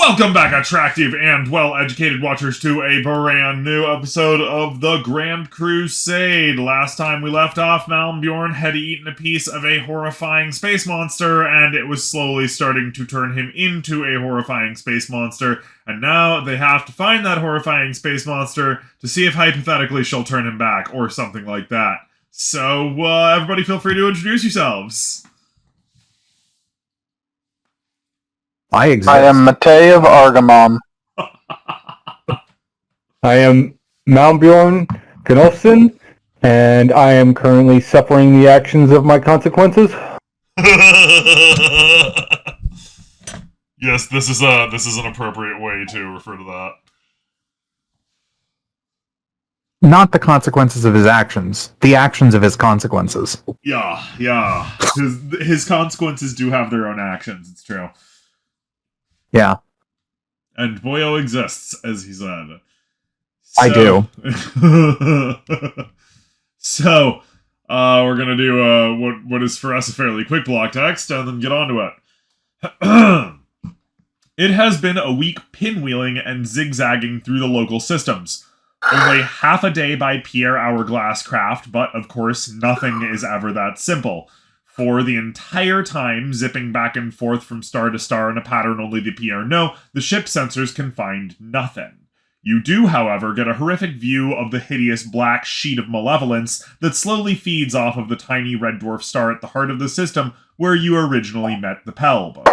Welcome back, attractive and well-educated watchers, to a brand new episode of the Grand Crusade. Last time we left off, Malmbjorn had eaten a piece of a horrifying space monster, and it was slowly starting to turn him into a horrifying space monster, and now they have to find that horrifying space monster to see if hypothetically she'll turn him back, or something like that. So, everybody feel free to introduce yourselves. I exist. I am Matei of Argamon. I am Malmbjorn Knolfsson, and I am currently suffering the actions of my consequences. Yes, this is an appropriate way to refer to that. Not the consequences of his actions, the actions of his consequences. Yeah. His consequences do have their own actions, it's true. Yeah. And Boyo exists, as he said. I do. So, we're gonna do what is for us a fairly quick block text, and then get on to it. It has been a week pinwheeling and zigzagging through the local systems. Only half a day by Pierre Hourglass craft, but of course nothing is ever that simple. For the entire time, zipping back and forth from star to star in a pattern only the Pierre know, the ship sensors can find nothing. You do, however, get a horrific view of the hideous black sheet of malevolence that slowly feeds off of the tiny red dwarf star at the heart of the system where you originally met the Pelb.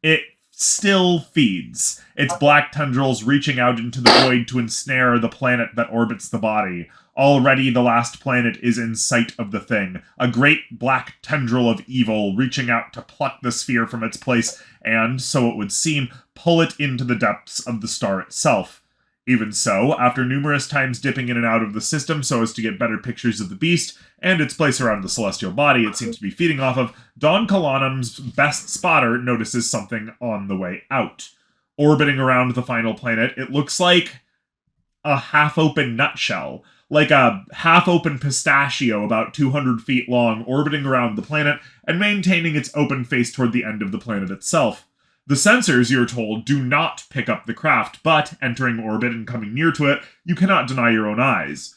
It still feeds, its black tendrils reaching out into the void to ensnare the planet that orbits the body. Already the last planet is in sight of the thing, a great black tendril of evil reaching out to pluck the sphere from its place and, so it would seem, pull it into the depths of the star itself. Even so, after numerous times dipping in and out of the system so as to get better pictures of the beast and its place around the celestial body it seems to be feeding off of, Don Kalanum's best spotter notices something on the way out. Orbiting around the final planet, it looks like a half-open nutshell. Like a half-open pistachio about 200 feet long, orbiting around the planet and maintaining its open face toward the end of the planet itself. The sensors, you're told, do not pick up the craft, but, entering orbit and coming near to it, you cannot deny your own eyes.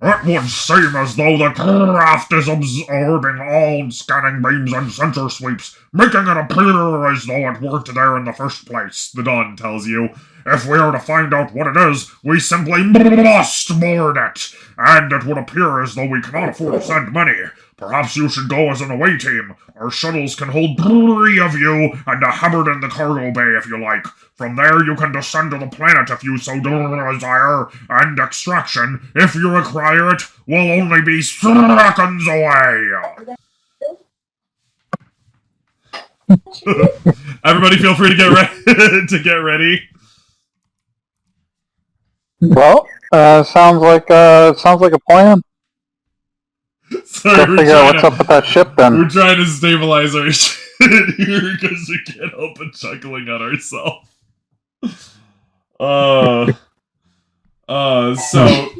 It would seem as though the craft is absorbing all scanning beams and sensor sweeps, making it appear as though it worked there in the first place, the Don tells you. If we are to find out what it is, we simply must board it, and it would appear as though we cannot afford to send many. Perhaps you should go as an away team. Our shuttles can hold 3 of you, and a Hubbard in the cargo bay if you like. From there you can descend to the planet if you so desire, and extraction, if you require it, will only be seconds away. Everybody feel free to get ready. Well, sounds like a plan. Sorry, Go figure out what's up with that ship then. We're trying to stabilize our shit here because we can't help but chuckling at ourselves. So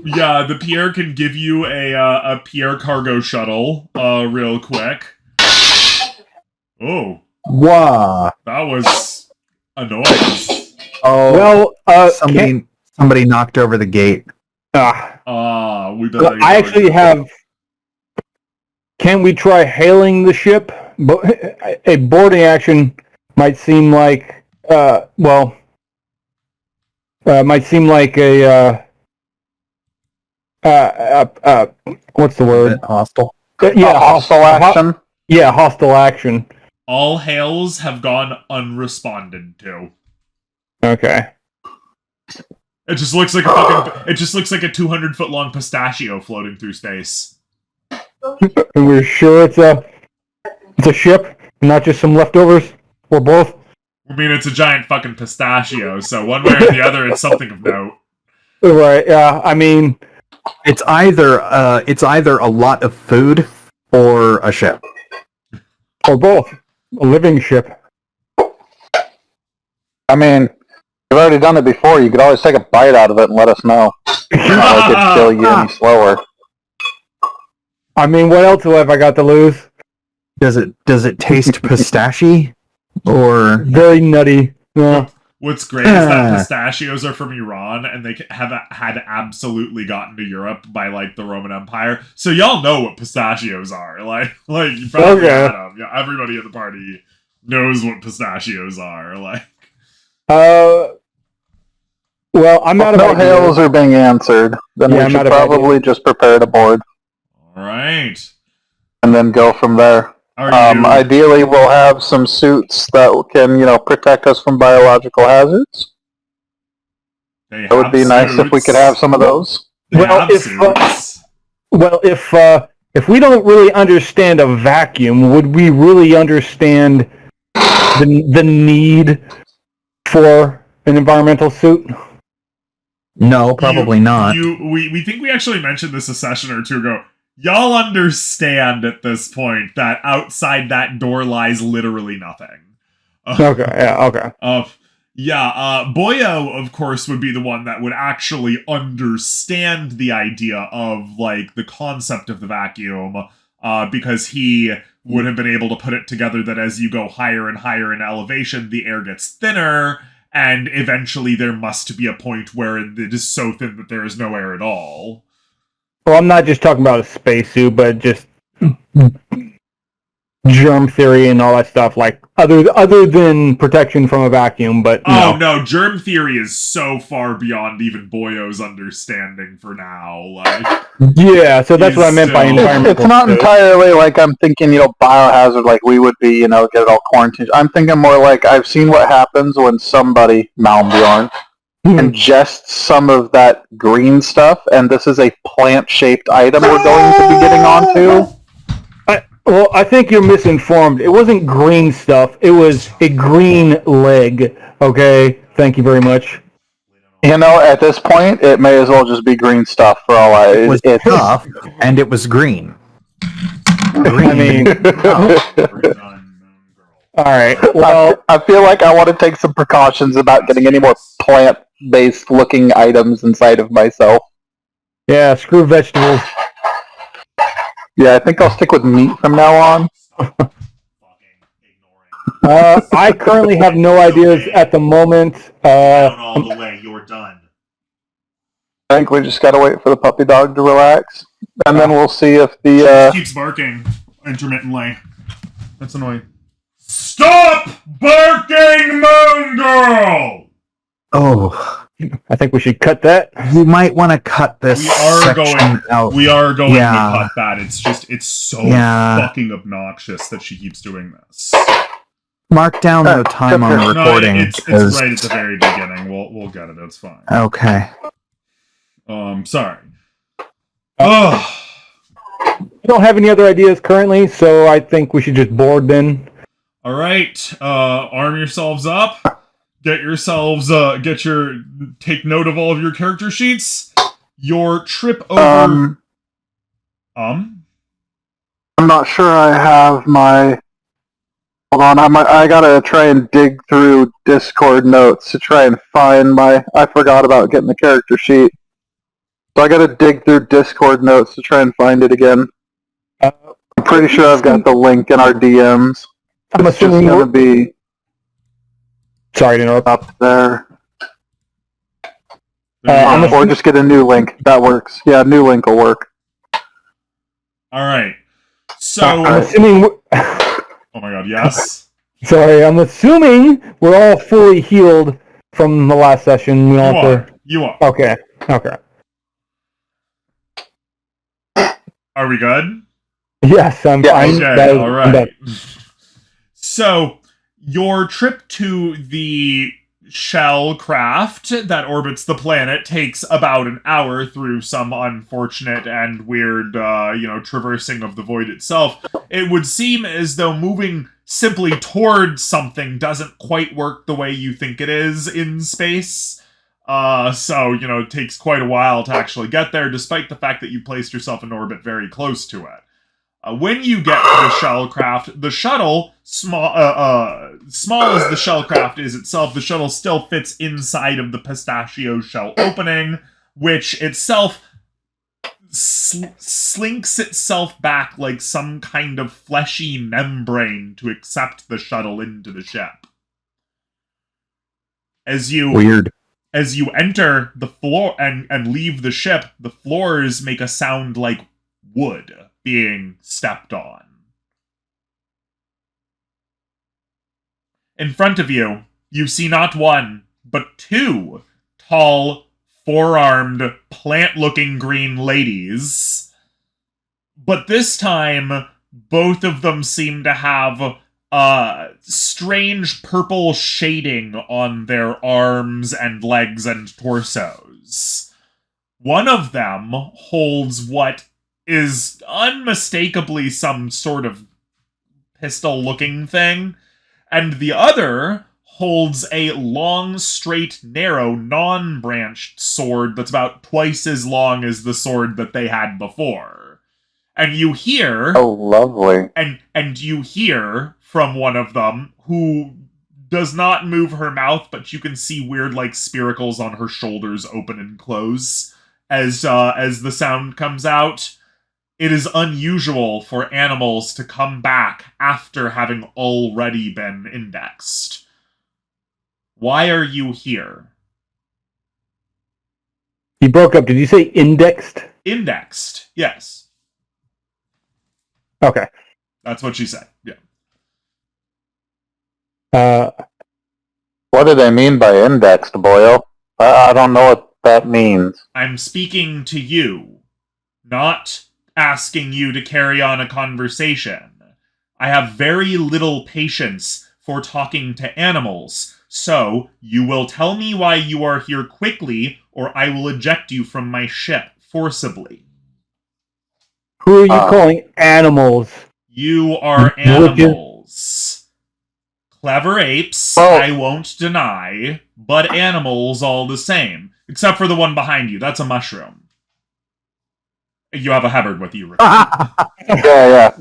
yeah, the Pierre can give you a Pierre cargo shuttle, real quick. Oh. Wow. That was a noise. Oh, well, somebody knocked over the gate. We better. I actually have. Can we try hailing the ship? A boarding action might seem like, might seem like a, what's the word? Hostile. Yeah, hostile action. Hostile action. All hails have gone unresponded to. Okay. It just looks like a 200-foot long pistachio floating through space. And we're sure it's a ship, not just some leftovers, or both. I mean, it's a giant fucking pistachio, so one way or the other, it's something of note. Right? Yeah. I mean, it's either a lot of food or a ship, or both. A living ship. I mean, you've already done it before. You could always take a bite out of it and let us know. It's not like it'd kill you any slower. I mean, what else have I got to lose? Does it taste pistachio or very nutty? Yeah. What's great is that pistachios are from Iran, and they have had absolutely gotten to Europe by like the Roman Empire. So y'all know what pistachios are. Like you probably had them. Yeah, everybody at the party knows what pistachios are. Like, well, I'm out of no ideas. hails are being answered. Then Yeah, we I'm should out of probably just prepare the board all right. and then go from there. Are you? Ideally, we'll have some suits that can, protect us from biological hazards. It would be nice if we could have some of those. Well, if we don't really understand a vacuum, would we really understand the need for an environmental suit? No, probably not. We think we actually mentioned this a session or two ago. Y'all understand at this point that outside that door lies literally nothing. Okay. Boyo, of course, would be the one that would actually understand the idea of, like, the concept of the vacuum, because he would have been able to put it together that as you go higher and higher in elevation, the air gets thinner, and eventually there must be a point where it is so thin that there is no air at all. Well, I'm not just talking about a spacesuit, but just germ theory and all that stuff, like other than protection from a vacuum. But no, germ theory is so far beyond even Boyo's understanding for now. Like, yeah, so that's what I meant by environmental. It's not entirely like I'm thinking, biohazard, like we would be, get it all quarantined. I'm thinking more like I've seen what happens when somebody, Malmbjorn, ingest some of that green stuff, and this is a plant-shaped item we're going to be getting onto. Well, I think you're misinformed. It wasn't green stuff. It was a green leg. Okay? Thank you very much. At this point, it may as well just be green stuff for all I... It was tough, and it was green. I mean... Alright, well... I feel like I want to take some precautions about getting any more plant-based looking items inside of myself. Yeah, screw vegetables. Yeah, I think I'll stick with meat from now on. I currently have no ideas at the moment. Down all the way, you're done. I think we just gotta wait for the puppy dog to relax, and then we'll see if the... She keeps barking intermittently. That's annoying. Stop barking, Moon Girl! Oh, I think we should cut that. you might want to cut this section out. We are going to cut that. It's so fucking obnoxious that she keeps doing this. Mark down the time on the recording. It's right at the very beginning. We'll get it. It's fine. Okay. Sorry. I don't have any other ideas currently, so I think we should just board then. All right. Arm yourselves up. Take note of all of your character sheets. Your trip over... I'm not sure I have my... Hold on, I gotta try and dig through Discord notes to try and find my... I forgot about getting the character sheet. So I gotta dig through Discord notes to try and find it again. I'm pretty sure I've got the link in our DMs. I'm assuming it's gonna be... Sorry to interrupt. Up there. Or just get a new link. That works. Yeah, new link will work. Alright. So... I'm assuming... Oh my god, yes? Sorry, I'm assuming we're all fully healed from the last session. You are. Okay. Are we good? Yes, I'm fine. Okay, alright. So... Your trip to the shell craft that orbits the planet takes about an hour through some unfortunate and weird, traversing of the void itself. It would seem as though moving simply towards something doesn't quite work the way you think it is in space. So, it takes quite a while to actually get there, despite the fact that you placed yourself in orbit very close to it. When you get to the shellcraft, the shuttle, small as the shellcraft is itself, the shuttle still fits inside of the pistachio shell opening, which itself slinks itself back like some kind of fleshy membrane to accept the shuttle into the ship. Weird. As you enter the floor and leave the ship, the floors make a sound like wood being stepped on. In front of you, you see not one, but two tall, four-armed, plant-looking green ladies. But this time, both of them seem to have strange purple shading on their arms and legs and torsos. One of them holds what is unmistakably some sort of pistol-looking thing, and the other holds a long, straight, narrow, non-branched sword that's about twice as long as the sword that they had before. And you hear... Oh, lovely. And you hear from one of them, who does not move her mouth, but you can see weird, like, spiracles on her shoulders open and close as the sound comes out. It is unusual for animals to come back after having already been indexed. Why are you here? He broke up. Did you say indexed? Indexed, yes. Okay. That's what she said, yeah. What do they mean by indexed, Boyle? I don't know what that means. I'm speaking to you, not asking you to carry on a conversation. I have very little patience for talking to animals, so you will tell me why you are here quickly, or I will eject you from my ship forcibly. Who are you calling animals? You are animals. Clever apes, I won't deny, but animals all the same. Except for the one behind you. That's a mushroom. You have a Hubbard with you. Yeah.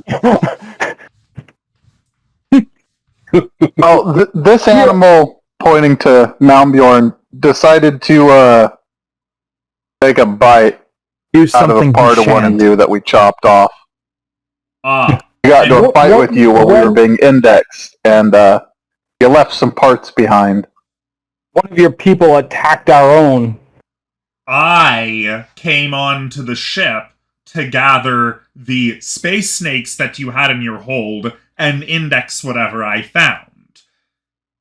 Oh, this animal, pointing to Malmbjorn, decided to take a bite Do out of something a part of one of you that we chopped off. We got into a fight with you while we were being indexed, and you left some parts behind. One of your people attacked our own. I came onto the ship to gather the space snakes that you had in your hold and index whatever I found.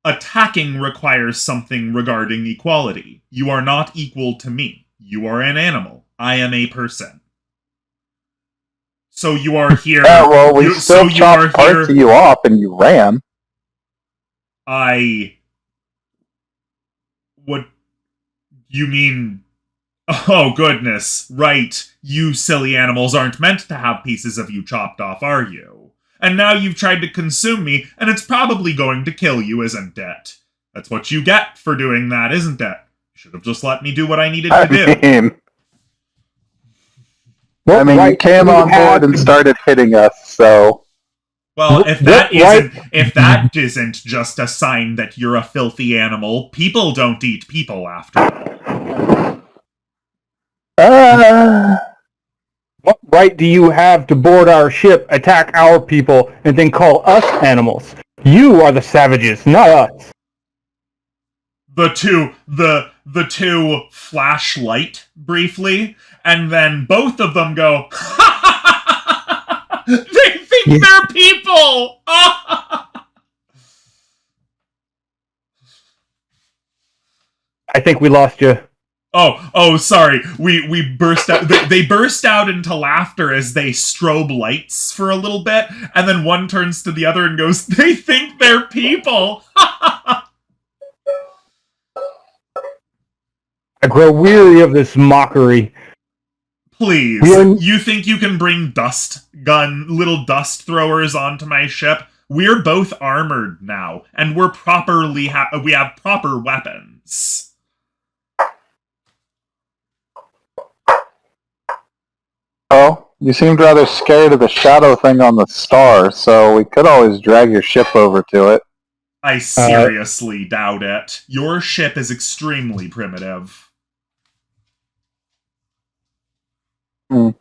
Attacking requires something regarding equality. You are not equal to me. You are an animal. I am a person. So you are here... Yeah, well, we still chopped parts of you off and you ran. What... You mean... Oh, goodness. Right. You silly animals aren't meant to have pieces of you chopped off, are you? And now you've tried to consume me, and it's probably going to kill you, isn't it? That's what you get for doing that, isn't it? You should have just let me do what I needed to do. You came on board and started hitting us, so... Well, if that isn't just a sign that you're a filthy animal, people don't eat people after all. What right do you have to board our ship, attack our people, and then call us animals? You are the savages, not us. The two flashlight briefly, and then both of them go, they think they're people! I think we lost you. Oh, sorry. We burst out. They burst out into laughter as they strobe lights for a little bit, and then one turns to the other and goes, "They think they're people." I grow weary of this mockery. Please, you think you can bring little dust throwers onto my ship? We're both armored now, and we're we have proper weapons. Oh, you seemed rather scared of the shadow thing on the star, so we could always drag your ship over to it. I seriously doubt it. Your ship is extremely primitive. I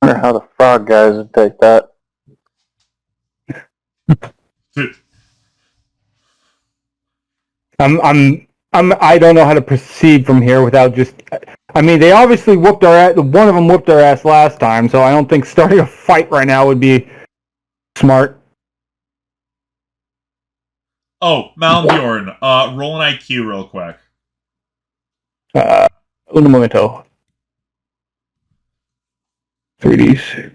wonder how the frog guys would take that. I don't know how to proceed from here without just. I mean, they obviously whooped our ass. One of them whooped our ass last time, so I don't think starting a fight right now would be smart. Oh, Malmbjorn, roll an IQ real quick. Un momento. 3Ds.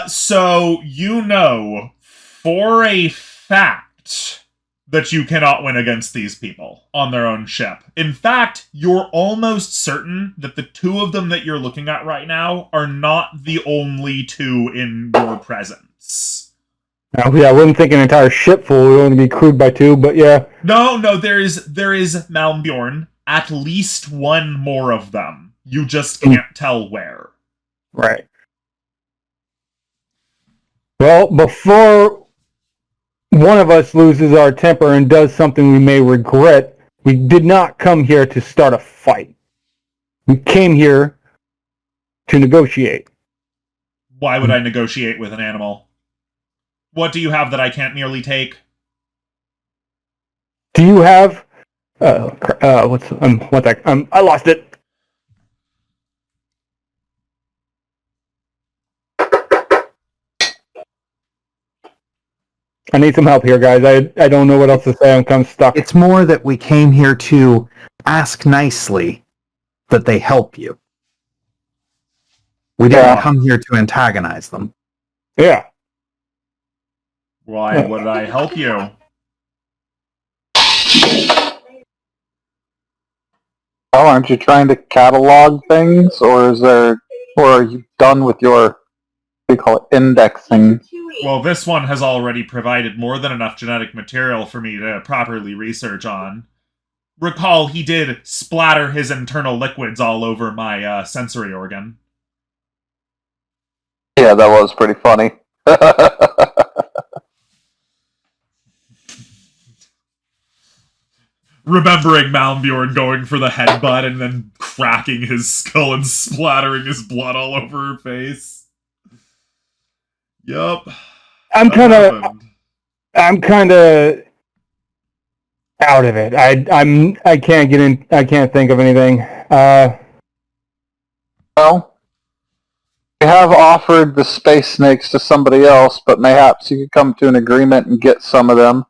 So you know for a fact that you cannot win against these people on their own ship. In fact, you're almost certain that the two of them that you're looking at right now are not the only two in your presence. Yeah, I wouldn't think an entire ship full would only be crewed by two, but yeah. No, there is Malmbjorn, at least one more of them. You just can't tell where. Right. Well, before one of us loses our temper and does something we may regret, we did not come here to start a fight. We came here to negotiate. Why would I negotiate with an animal? What do you have that I can't merely take? Do you have... I lost it. I need some help here, guys. I don't know what else to say. I'm kind of stuck. It's more that we came here to ask nicely that they help you. We didn't come here to antagonize them. Yeah. Why would I help you? Oh, aren't you trying to catalog things, or are you done with your, what do you call it, indexing? Well, this one has already provided more than enough genetic material for me to properly research on. Recall, he did splatter his internal liquids all over my sensory organ. Yeah, that was pretty funny. Remembering Malmbjorn going for the headbutt and then cracking his skull and splattering his blood all over her face. Yup. I'm kind of out of it. I can't get in. I can't think of anything. Well, you have offered the space snakes to somebody else, but mayhaps you could come to an agreement and get some of them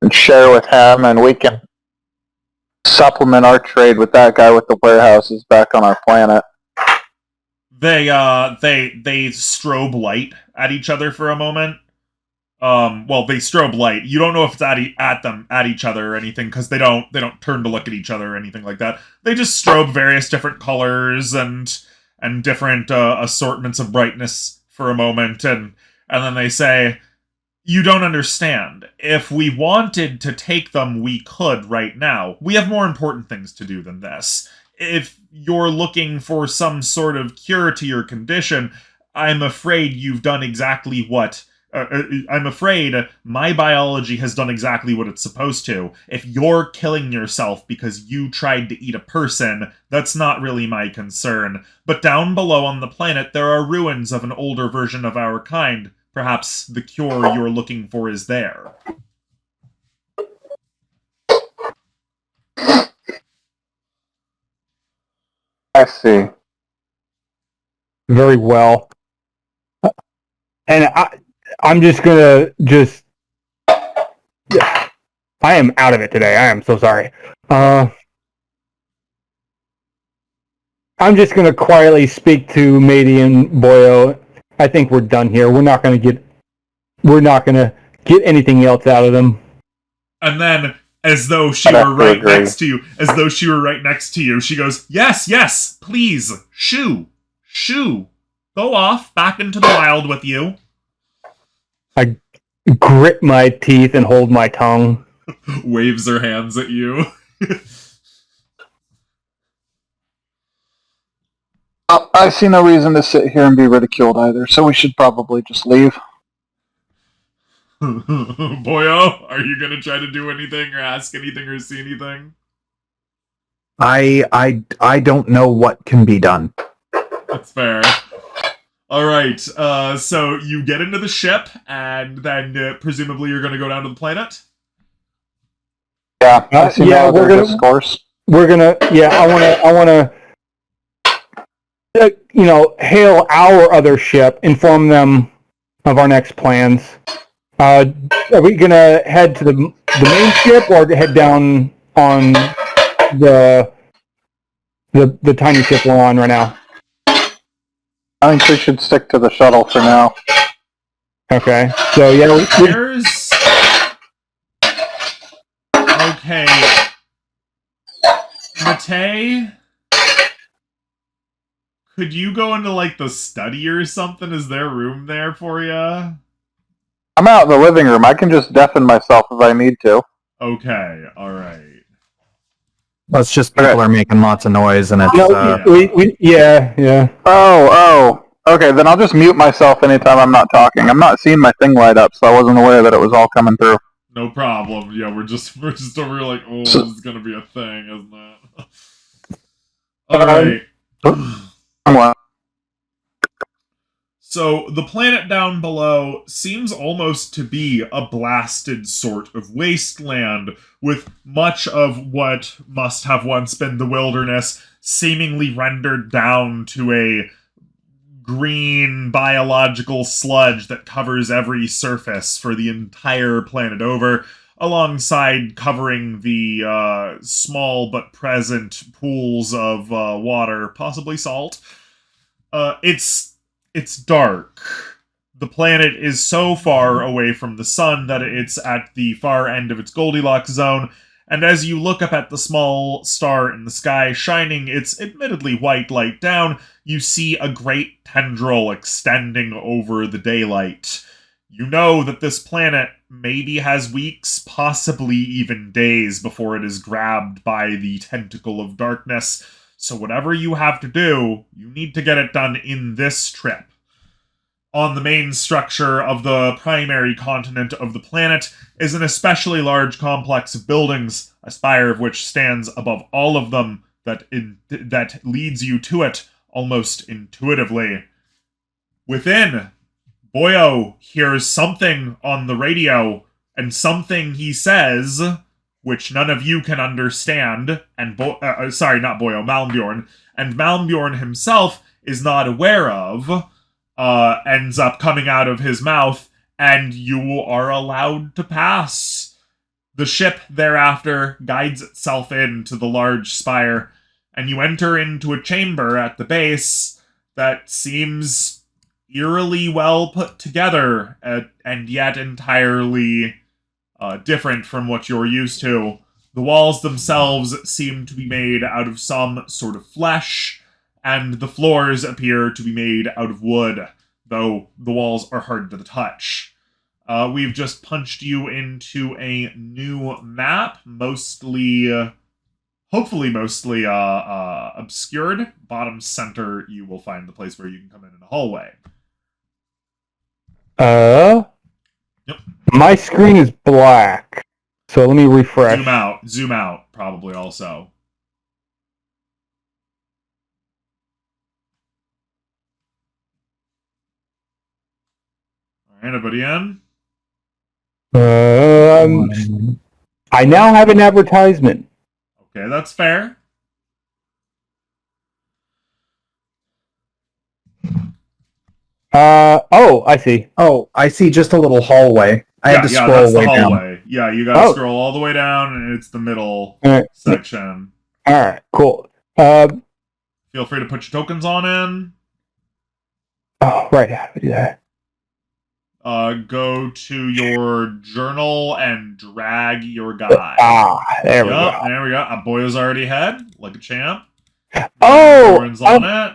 and share with him, and we can supplement our trade with that guy with the warehouses back on our planet. They strobe light at each other for a moment. Well, they strobe light. You don't know if it's at each other or anything, because they don't turn to look at each other or anything like that. They just strobe various different colors and different assortments of brightness for a moment, and then they say, "You don't understand. If we wanted to take them, we could right now. We have more important things to do than this. If you're looking for some sort of cure to your condition, I'm afraid you've done exactly what... I'm afraid my biology has done exactly what it's supposed to. If you're killing yourself because you tried to eat a person, that's not really my concern. But down below on the planet, there are ruins of an older version of our kind. Perhaps the cure you're looking for is there." I see. Very well. And I'm just gonna I am out of it today. I am so sorry. I'm just gonna quietly speak to Matey and Boyo. I think we're done here. We're not gonna get anything else out of them. And then, as though she were right next to you, she goes, Yes, please, shoo, go off, back into the wild with you." I grit my teeth and hold my tongue. Waves her hands at you. I see no reason to sit here and be ridiculed either, so we should probably just leave. Boyo, are you gonna try to do anything or ask anything or see anything? I don't know what can be done. That's fair. All right. So you get into the ship, and then presumably you're going to go down to the planet. Yeah, I see yeah, no we're other gonna- discourse. We're gonna. Yeah, I wanna. Hail our other ship. Inform them of our next plans. Are we gonna head to the main ship or head down on the tiny ship we're on right now? I think we should stick to the shuttle for now. Okay. So yeah, There's... Okay. Matei, could you go into, like, the study or something? Is there room there for you? I'm out in the living room. I can just deafen myself if I need to. Okay, alright. That's just people Okay. are making lots of noise, and it's yeah. Oh. Okay, then I'll just mute myself anytime I'm not talking. I'm not seeing my thing light up, so I wasn't aware that it was all coming through. No problem. Yeah, we're just over here like, oh, this is gonna be a thing, isn't it? Alright. Well, So, the planet down below seems almost to be a blasted sort of wasteland, with much of what must have once been the wilderness seemingly rendered down to a green biological sludge that covers every surface for the entire planet over, alongside covering the small but present pools of water, possibly salt. It's dark. The planet is so far away from the sun that it's at the far end of its Goldilocks zone, and as you look up at the small star in the sky, shining its admittedly white light down, you see a great tendril extending over the daylight. You know that this planet maybe has weeks, possibly even days, before it is grabbed by the tentacle of darkness. So whatever you have to do, you need to get it done in this trip. On the main structure of the primary continent of the planet is an especially large complex of buildings, a spire of which stands above all of them that leads you to it almost intuitively. Within, Boyo hears something on the radio, and something he says, which none of you can understand, and not Boyo, Malmbjorn, and Malmbjorn himself is not aware of, ends up coming out of his mouth, and you are allowed to pass. The ship thereafter guides itself into the large spire, and you enter into a chamber at the base that seems eerily well put together, and yet entirely different from what you're used to. The walls themselves seem to be made out of some sort of flesh, and the floors appear to be made out of wood, though the walls are hard to touch. We've just punched you into a new map, hopefully mostly obscured. Bottom center, you will find the place where you can come in a hallway. Yep. My screen is black, so let me refresh. Zoom out, probably also. Alright, anybody in? I now have an advertisement. Okay, that's fair. I see. Oh, I see just a little hallway. I had to scroll that's way the down. hallway. Yeah, you gotta scroll all the way down, and it's the middle section. Alright, cool. Feel free to put your tokens on in. Oh, right, how do we do that? Go to your journal and drag your guy. There we go. There we go. Boyo's already ahead, like a champ. Oh! Lauren's on it.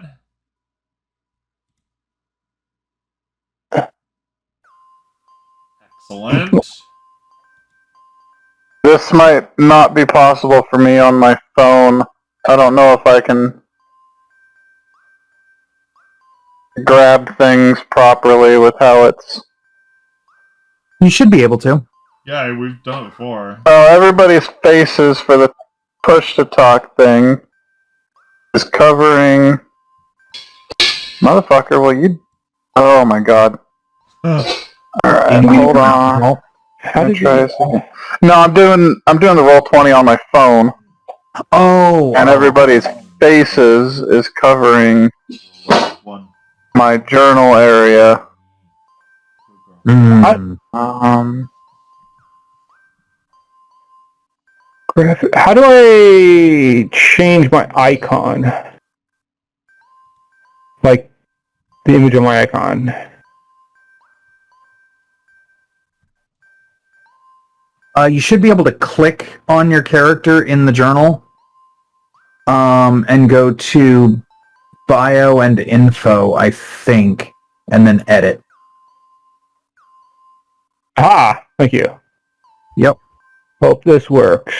Excellent. this might not be possible for me on my phone. I don't know if I can grab things properly with how it's... You should be able to. Yeah, we've done it before. Oh, everybody's faces for the push-to-talk thing is covering... Motherfucker, will you Oh my god. Alright, hold on. How did Try you... this again. No, I'm doing the Roll20 on my phone, Oh, and everybody's faces is covering One. my journal area. mm. How do I change my icon? Like, the image of my icon. You should be able to click on your character in the journal, and go to bio and info, I think, and then edit. Ah, thank you. Yep. Hope this works.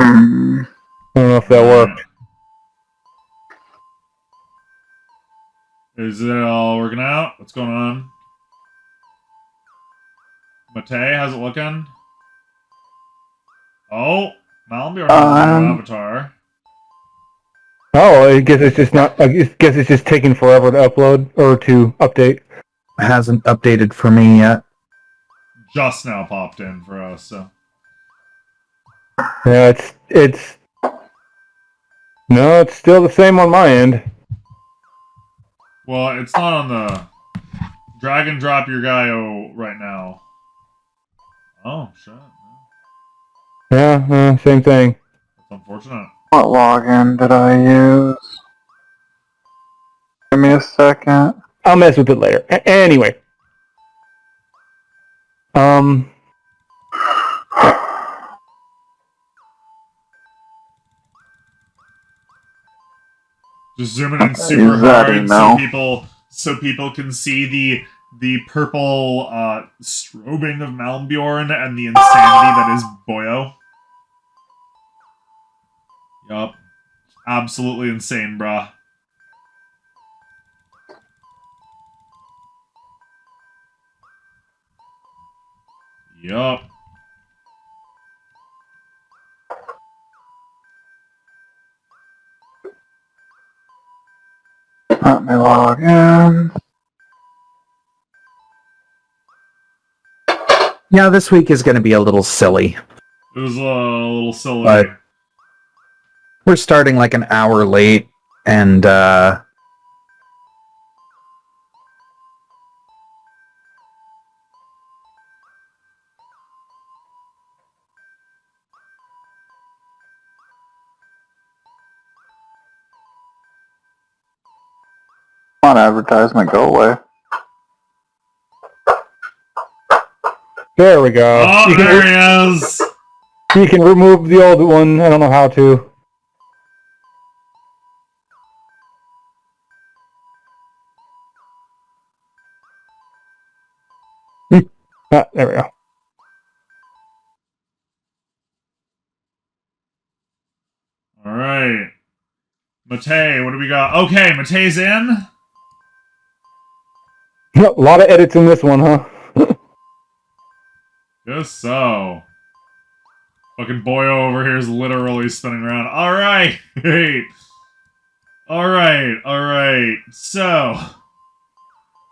Hmm. I don't know if that worked. Is it all working out? What's going on? Matei, how's it looking? Oh, Malmbior has a new avatar. Oh, I guess it's just not. I guess it's just taking forever to upload or to update. Hasn't updated for me yet. Just now popped in for us, so. Yeah, it's. No, it's still the same on my end. Well, it's not on the drag and drop your guy right now. Oh, shit. Yeah, same thing. That's unfortunate. What login did I use? Give me a second. I'll mess with it later. Anyway. Just zooming in super hard so people can see the purple strobing of Malmbjorn and the insanity that is Boyo. Yup. Absolutely insane, bruh. Yup. Let me log in. Yeah, this week is going to be a little silly. It was a little silly. We're starting like an hour late, and Come on, advertisement, go away. There we go. Oh, there he is! You can remove the old one. I don't know how to. Ah, there we go. Alright. Matei, what do we got? Okay, Matei's in. A lot of edits in this one, huh? Guess so. Fucking Boyo over here is literally spinning around. Alright! Alright. So,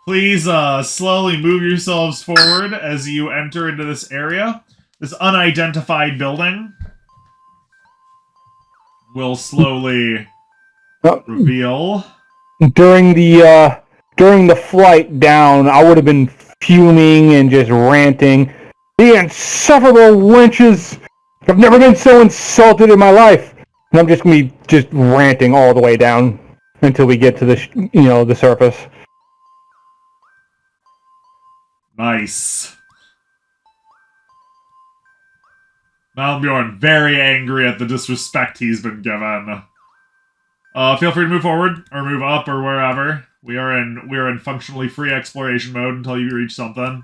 please slowly move yourselves forward as you enter into this area. This unidentified building will slowly reveal. During the flight down, I would have been fuming and just ranting. The insufferable wenches! I've never been so insulted in my life. And I'm just gonna be just ranting all the way down until we get to the surface. Nice. Malmbjorn very angry at the disrespect he's been given. Feel free to move forward or move up or wherever. We are in functionally free exploration mode until you reach something.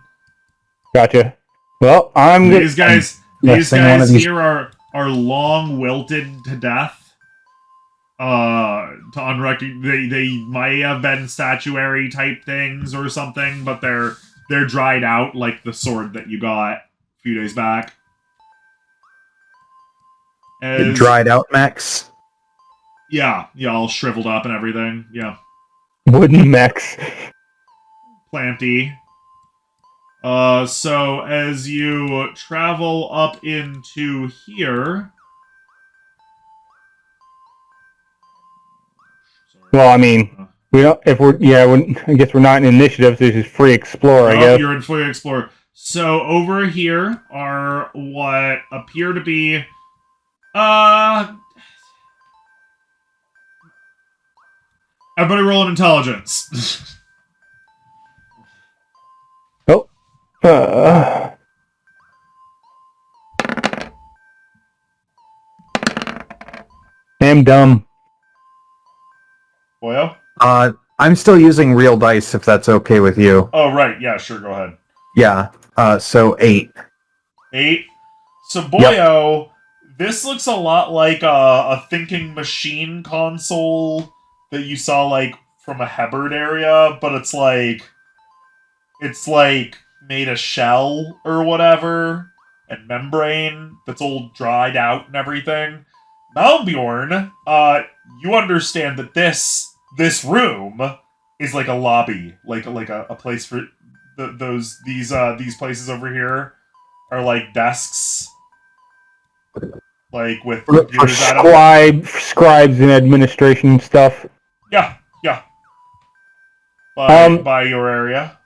Gotcha. Well, These guys here are long wilted to death. They might have been statuary type things or something, but they're dried out like the sword that you got a few days back. Dried out mechs. Yeah, all shriveled up and everything. Yeah. Wooden mechs. Planty. So as you travel up into here... Well, I mean, we don't. If we're I guess we're not in initiative. So this is free explore. I guess you're in free explore. So over here are what appear to be, everybody roll an intelligence. Oh. I'm dumb. Boyo? I'm still using real dice if that's okay with you. Oh, right. Yeah, sure. Go ahead. Yeah. So 8. 8. So Boyo, this looks a lot like a thinking machine console that you saw like from a Hebard area, but it's like made of shell or whatever and membrane that's all dried out and everything. Malbjorn, you understand that this room is like a lobby, like a place for these places over here are like desks, like with For computers at them. scribes and administration stuff. Yeah. By your area.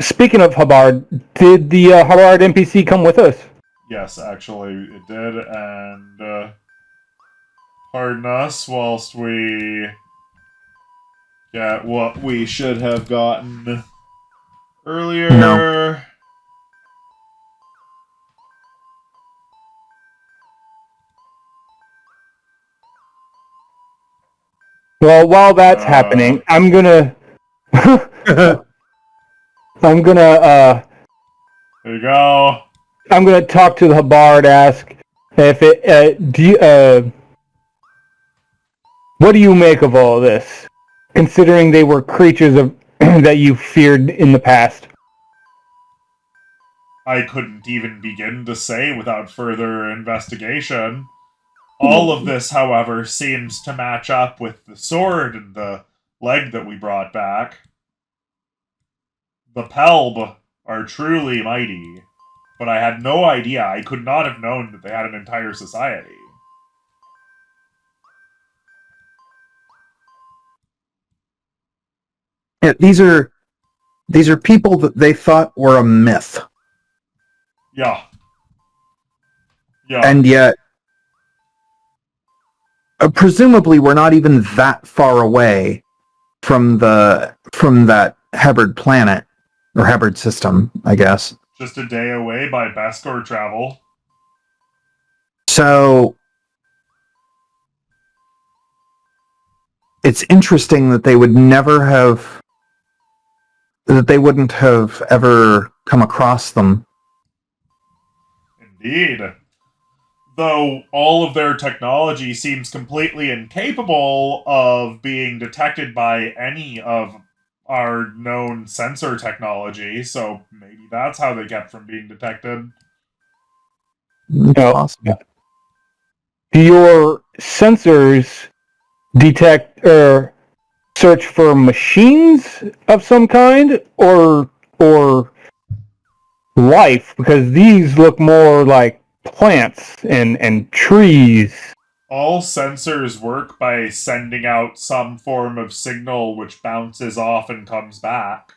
Speaking of Hubbard, did the Hubbard NPC come with us? Yes, actually, it did, and pardon us whilst we get what we should have gotten earlier. No. Well, while that's happening, I'm gonna There you go. I'm gonna talk to the Hubbard, ask if it what do you make of all this, considering they were creatures of that you feared in the past? I couldn't even begin to say without further investigation. All of this, however, seems to match up with the sword and the leg that we brought back. The Pelb are truly mighty, but I had no idea. I could not have known that they had an entire society. Yeah, these are people that they thought were a myth. Yeah. And yet, presumably, we're not even that far away from that Hebard planet or Hebard system, I guess. Just a day away by Beskor travel. So it's interesting that they wouldn't have ever come across them. Indeed. Though all of their technology seems completely incapable of being detected by any of our known sensor technology, so maybe that's how they kept from being detected. Possible. Do your sensors detect or search for machines of some kind, or life? Because these look more like plants and trees. All sensors work by sending out some form of signal which bounces off and comes back.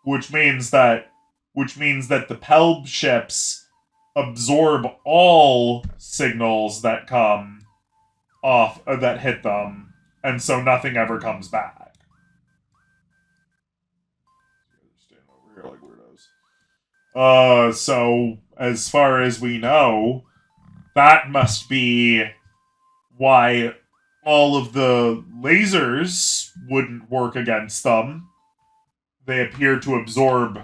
Which means that the Pelb ships absorb all signals that come off that hit them, and so nothing ever comes back. Stand over here like weirdos. So as far as we know, that must be why all of the lasers wouldn't work against them. They appear to absorb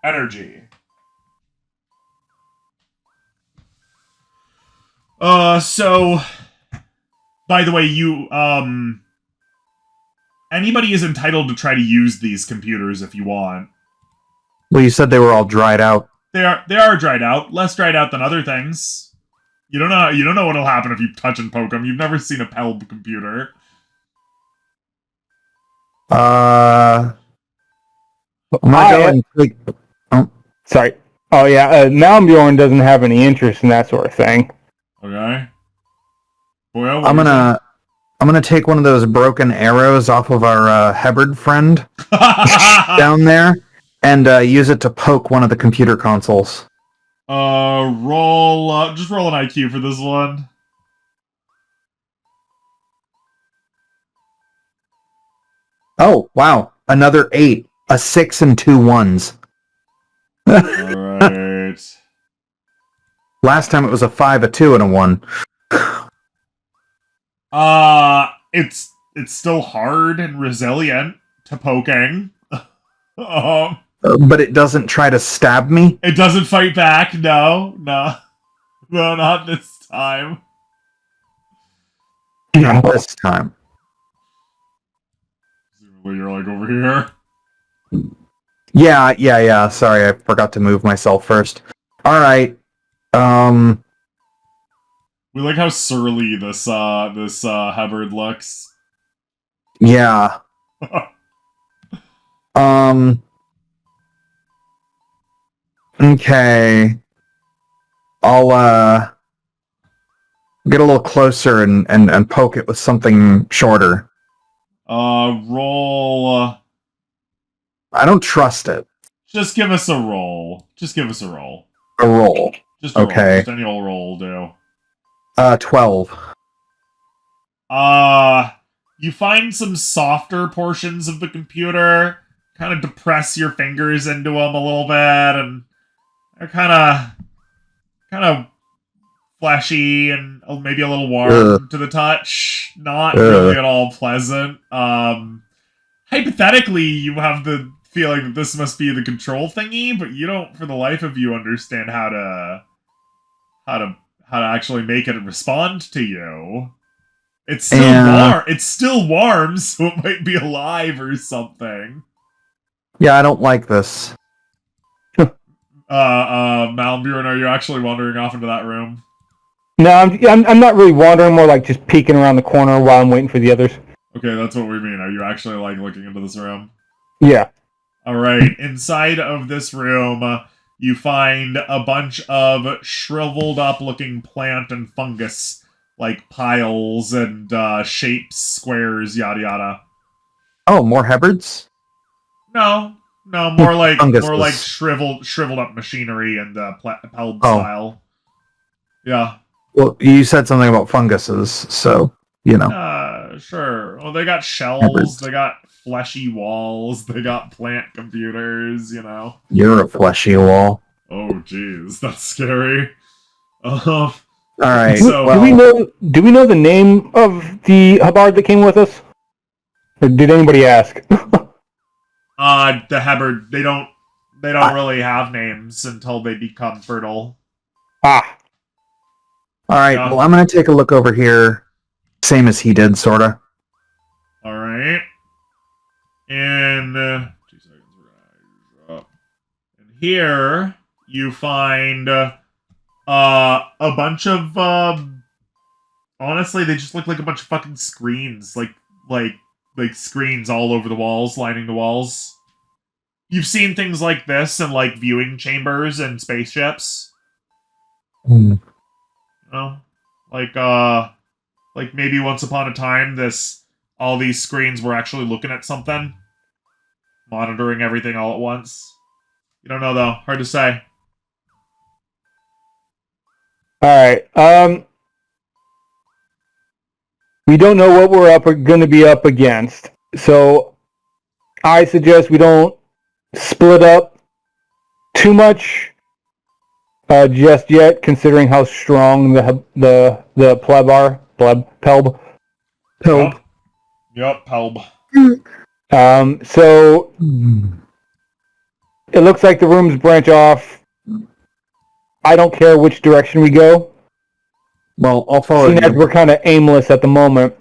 energy. So, by the way, anybody is entitled to try to use these computers if you want. Well, you said they were all dried out. they are dried out, less dried out than other things. You don't know what'll happen if you touch and poke them. You've never seen a Pelb computer. I'm gonna go and take. Oh. Sorry. Oh yeah, Malmbjorn doesn't have any interest in that sort of thing. Okay. Boyle, I'm gonna take one of those broken arrows off of our Hebbard friend down there and use it to poke one of the computer consoles. Just roll an IQ for this one. Oh wow, another 8, a 6 and 2 1s. Alright. Last time it was a 5, a 2, and a 1. It's still hard and resilient to poking. But it doesn't try to stab me? It doesn't fight back, no, not this time. Not this time. Presumably you're like over here. Yeah. Sorry, I forgot to move myself first. Alright. We like how surly this Hubbard looks. Yeah. Okay. I'll get a little closer and poke it with something shorter. Roll. I don't trust it. Just give us a roll. Just give us a roll. A roll. Just a Okay. roll. Just any old roll will do. 12. You find some softer portions of the computer, kind of depress your fingers into them a little bit, and they're kind of fleshy and maybe a little warm to the touch. Not really at all pleasant. Hypothetically, you have the feeling that this must be the control thingy, but you don't, for the life of you, understand how to actually make it respond to you. It's still warm. It's still warm, so it might be alive or something. Yeah, I don't like this. Malmbjorn, are you actually wandering off into that room? No, I'm not really wandering. More like just peeking around the corner while I'm waiting for the others. Okay, that's what we mean. Are you actually like looking into this room? Yeah. All right. Inside of this room, you find a bunch of shriveled up looking plant and fungus, like piles and shapes, squares, yada yada. Oh, more Hebbards? No, more like Funguses. shriveled up machinery and Pelbs style. Yeah. Well, you said something about funguses, so you know. Sure. Well, they got shells. Hebbards. They got fleshy walls. They got plant computers. You know. You're a fleshy wall. Oh, jeez, that's scary. All right. So- Do we know the name of the Hubbard that came with us? Or did anybody ask? The Hebbard, they don't really have names until they become fertile. Ah. All right. Yeah. Well, I'm gonna take a look over here, same as he did, sorta. All right. And 2 seconds. We're gonna drop. And here you find a bunch of honestly, they just look like a bunch of fucking screens, like screens all over the walls, lining the walls. You've seen things like this in like viewing chambers and spaceships. You know? Like maybe once upon a time all these screens were actually looking at something, monitoring everything all at once. You don't know though, hard to say. Alright, we don't know what we're going to be up against, so I suggest we don't split up too much just yet, considering how strong the pleb are. Pelb. Yep, Pelb. So it looks like the rooms branch off. I don't care which direction we go. Well, I'll follow Seeing as you. we're kind of aimless at the moment.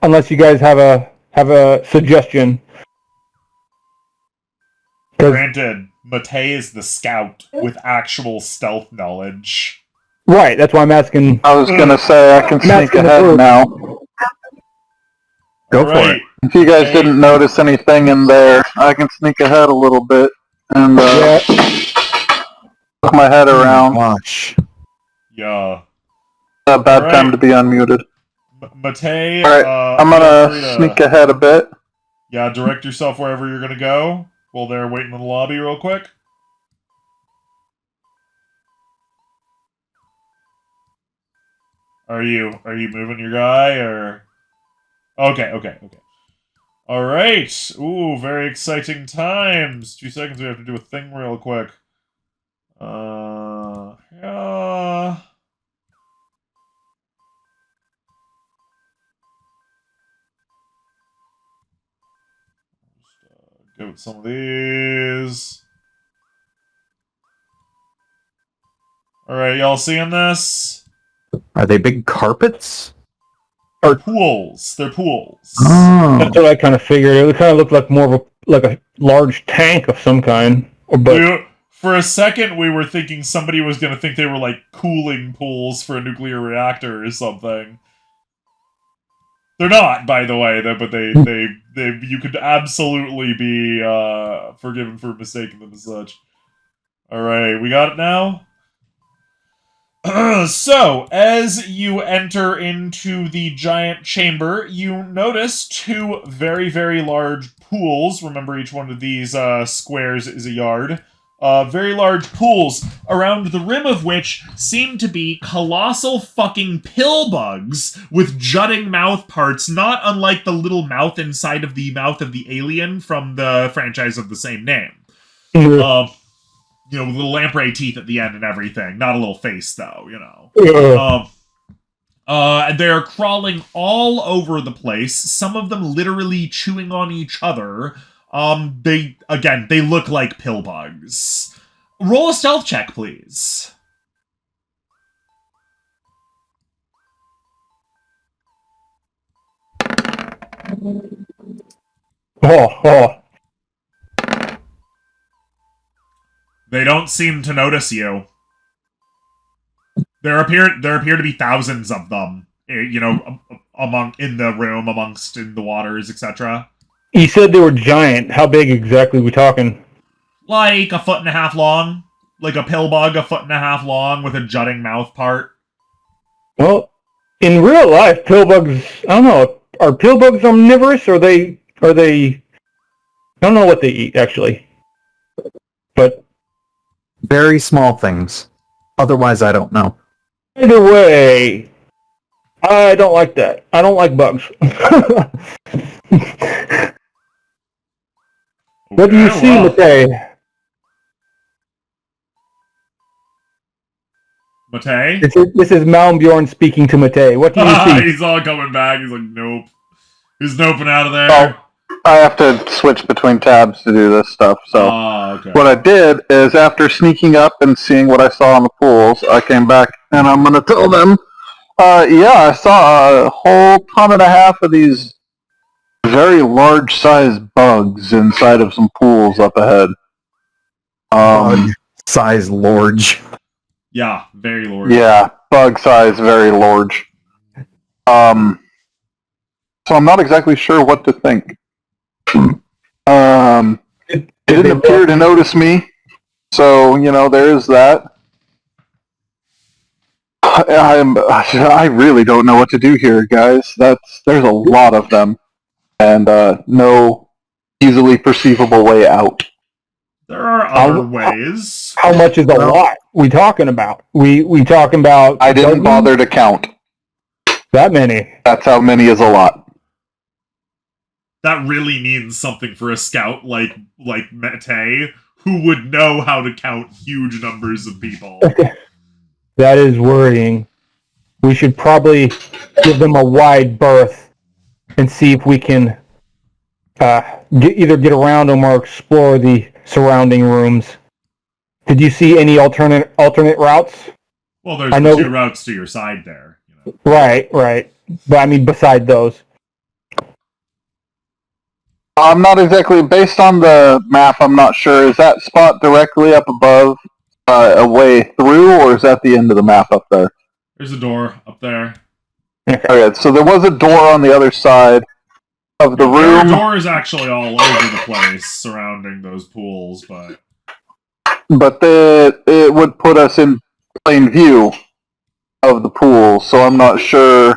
Unless you guys have a suggestion. Granted, Matei is the scout with actual stealth knowledge. Right, that's why I'm asking. I was gonna say I can sneak ahead now. Go for it. If you guys didn't notice anything in there, I can sneak ahead a little bit and look my head around. Gosh. Yeah. A bad time to be unmuted. Matei, Alright, I'm gonna sneak ahead a bit. Yeah, direct yourself wherever you're gonna go while they're waiting in the lobby real quick. Are you moving your guy, or... Okay. Alright. Ooh, very exciting times. 2 seconds, we have to do a thing real quick. Yeah... Go with some of these. Alright, y'all seeing this? Are they big carpets? Or pools. They're pools. Oh. That's what I kind of figured. It kind of looked like more of a large tank of some kind. For a second, we were thinking somebody was going to think they were like cooling pools for a nuclear reactor or something. They're not, by the way, but they you could absolutely be forgiven for mistaking them as such. Alright, we got it now? So, as you enter into the giant chamber, you notice 2 very, very large pools. Remember, each one of these squares is a yard. Very large pools, around the rim of which seem to be colossal fucking pill bugs with jutting mouth parts, not unlike the little mouth inside of the mouth of the alien from the franchise of the same name. With little lamprey teeth at the end and everything. Not a little face, though, They're crawling all over the place, some of them literally chewing on each other. They look like pill bugs. Roll a stealth check, please. They don't seem to notice you. There appear to be thousands of them, in the room, in the waters, etc. You said they were giant. How big exactly are we talking? Like 1.5 feet long. Like a pill bug, 1.5 feet long with a jutting mouth part. Well, in real life, pill bugs, I don't know, are pill bugs omnivorous, or are they, I don't know what they eat, actually. But very small things. Otherwise, I don't know. Either way, I don't like that. I don't like bugs. What do you see, Matei? Matei? This is Malmbjorn speaking to Matei. What do you see? He's all coming back. He's like, nope. He's noping out of there. Oh, I have to switch between tabs to do this stuff, so... Okay. What I did is, after sneaking up and seeing what I saw in the pools, I came back and I'm gonna tell them, I saw a whole 1.5 tons of these very large-sized bugs inside of some pools up ahead. Size large. Yeah, very large. Yeah, bug size, very large. So I'm not exactly sure what to think. They didn't appear to notice me, so there is that. I really don't know what to do here, guys. There's a lot of them, and no easily perceivable way out. There are other ways. How much is a lot we talking about? We talking about... I didn't bother to count. That many? That's how many is a lot. That really means something for a scout like Matei, who would know how to count huge numbers of people. That is worrying. We should probably give them a wide berth and see if we can either get around them or explore the surrounding rooms. Did you see any alternate routes? Well, there's the 2 routes to your side there. Right. But I mean, beside those. I'm not exactly, based on the map, I'm not sure. Is that spot directly up above a way through, or is that the end of the map up there? There's a door up there. Okay, so there was a door on the other side of the There are room. doors actually all over the place surrounding those pools, but it would put us in plain view of the pool, so I'm not sure.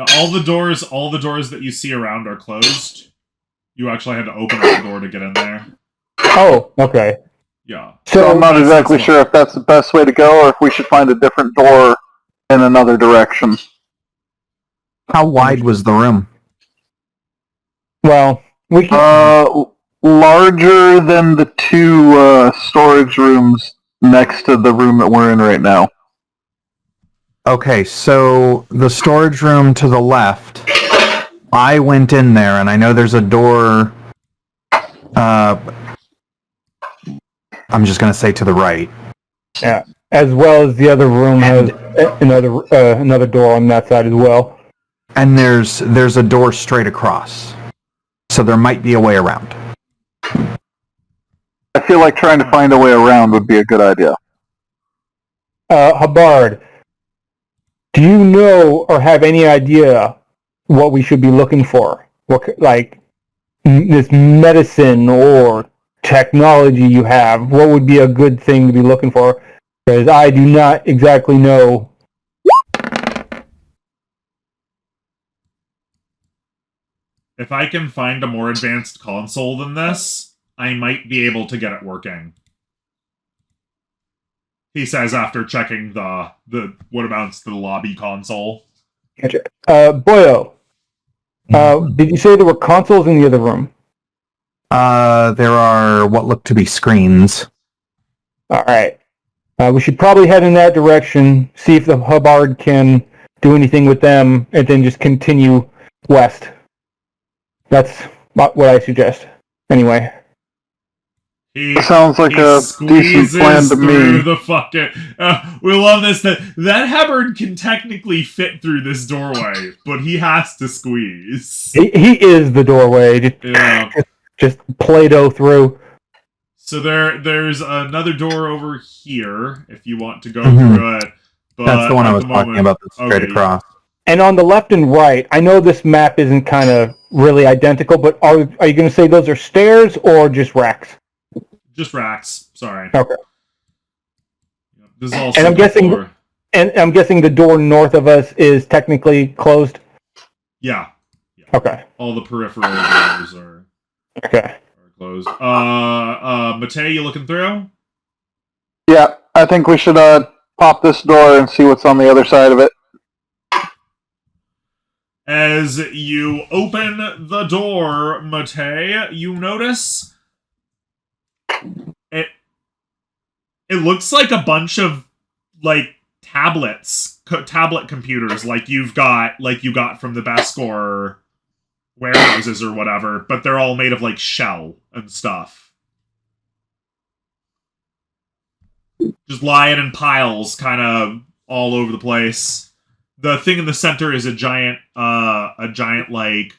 all the doors that you see around are closed. You actually had to open up the door to get in there. Oh, okay. Yeah. So I'm not That's exactly what- sure if that's the best way to go, or if we should find a different door in another direction. How wide was the room? Well, we can. Larger than the two storage rooms next to the room that we're in right now. Okay, so the storage room to the left, I went in there, and I know there's a door, I'm just going to say to the right. Yeah, as well as the other room has another door on that side as well. And there's a door straight across. So there might be a way around. I feel like trying to find a way around would be a good idea. Hubbard, do you know or have any idea what we should be looking for? What, like, this medicine or technology you have, what would be a good thing to be looking for? Because I do not exactly know. If I can find a more advanced console than this, I might be able to get it working. He says after checking the what amounts to the lobby console. Boyo, did you say there were consoles in the other room? There are what look to be screens. All right. We should probably head in that direction, see if the Hubbard can do anything with them, and then just continue west. That's what I suggest. Anyway. He sounds like a decent plan to me. The fucking, we love this. That Hubbard can technically fit through this doorway, but he has to squeeze. He is the doorway. Just Play-Doh through. So there's another door over here if you want to go through it. But that's the one I was talking about. That's straight across. And on the left and right, I know this map isn't kind of really identical, but are you going to say those are stairs or just racks? Just racks. Sorry. Okay. This is all. And I'm guessing the door north of us is technically closed. Yeah. Okay. All the peripheral doors are closed. Matei, you looking through? Yeah, I think we should pop this door and see what's on the other side of it. As you open the door, Matei, you notice it looks like a bunch of like tablet computers like you got from the Beskor warehouses or whatever, but they're all made of like shell and stuff. Just lying in piles kind of all over the place. The thing in the center is a giant like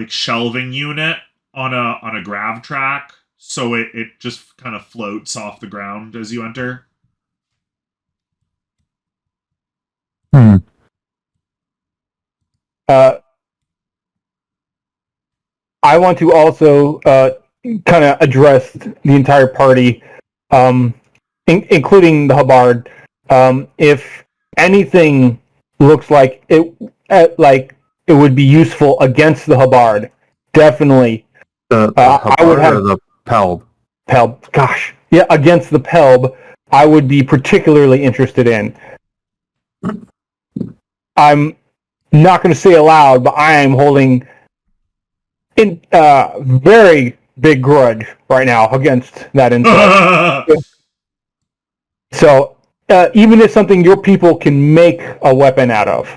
shelving unit on a grav track, so it just kind of floats off the ground as you enter. I want to also kind of address the entire party, including the Hubbard. If anything looks like it would be useful against the Hubbard, definitely. I would have the Pelb. Pelb. Gosh, yeah, against the Pelb, I would be particularly interested in. I'm not going to say aloud, but I am holding very big grudge right now against that insult. So even if something your people can make a weapon out of,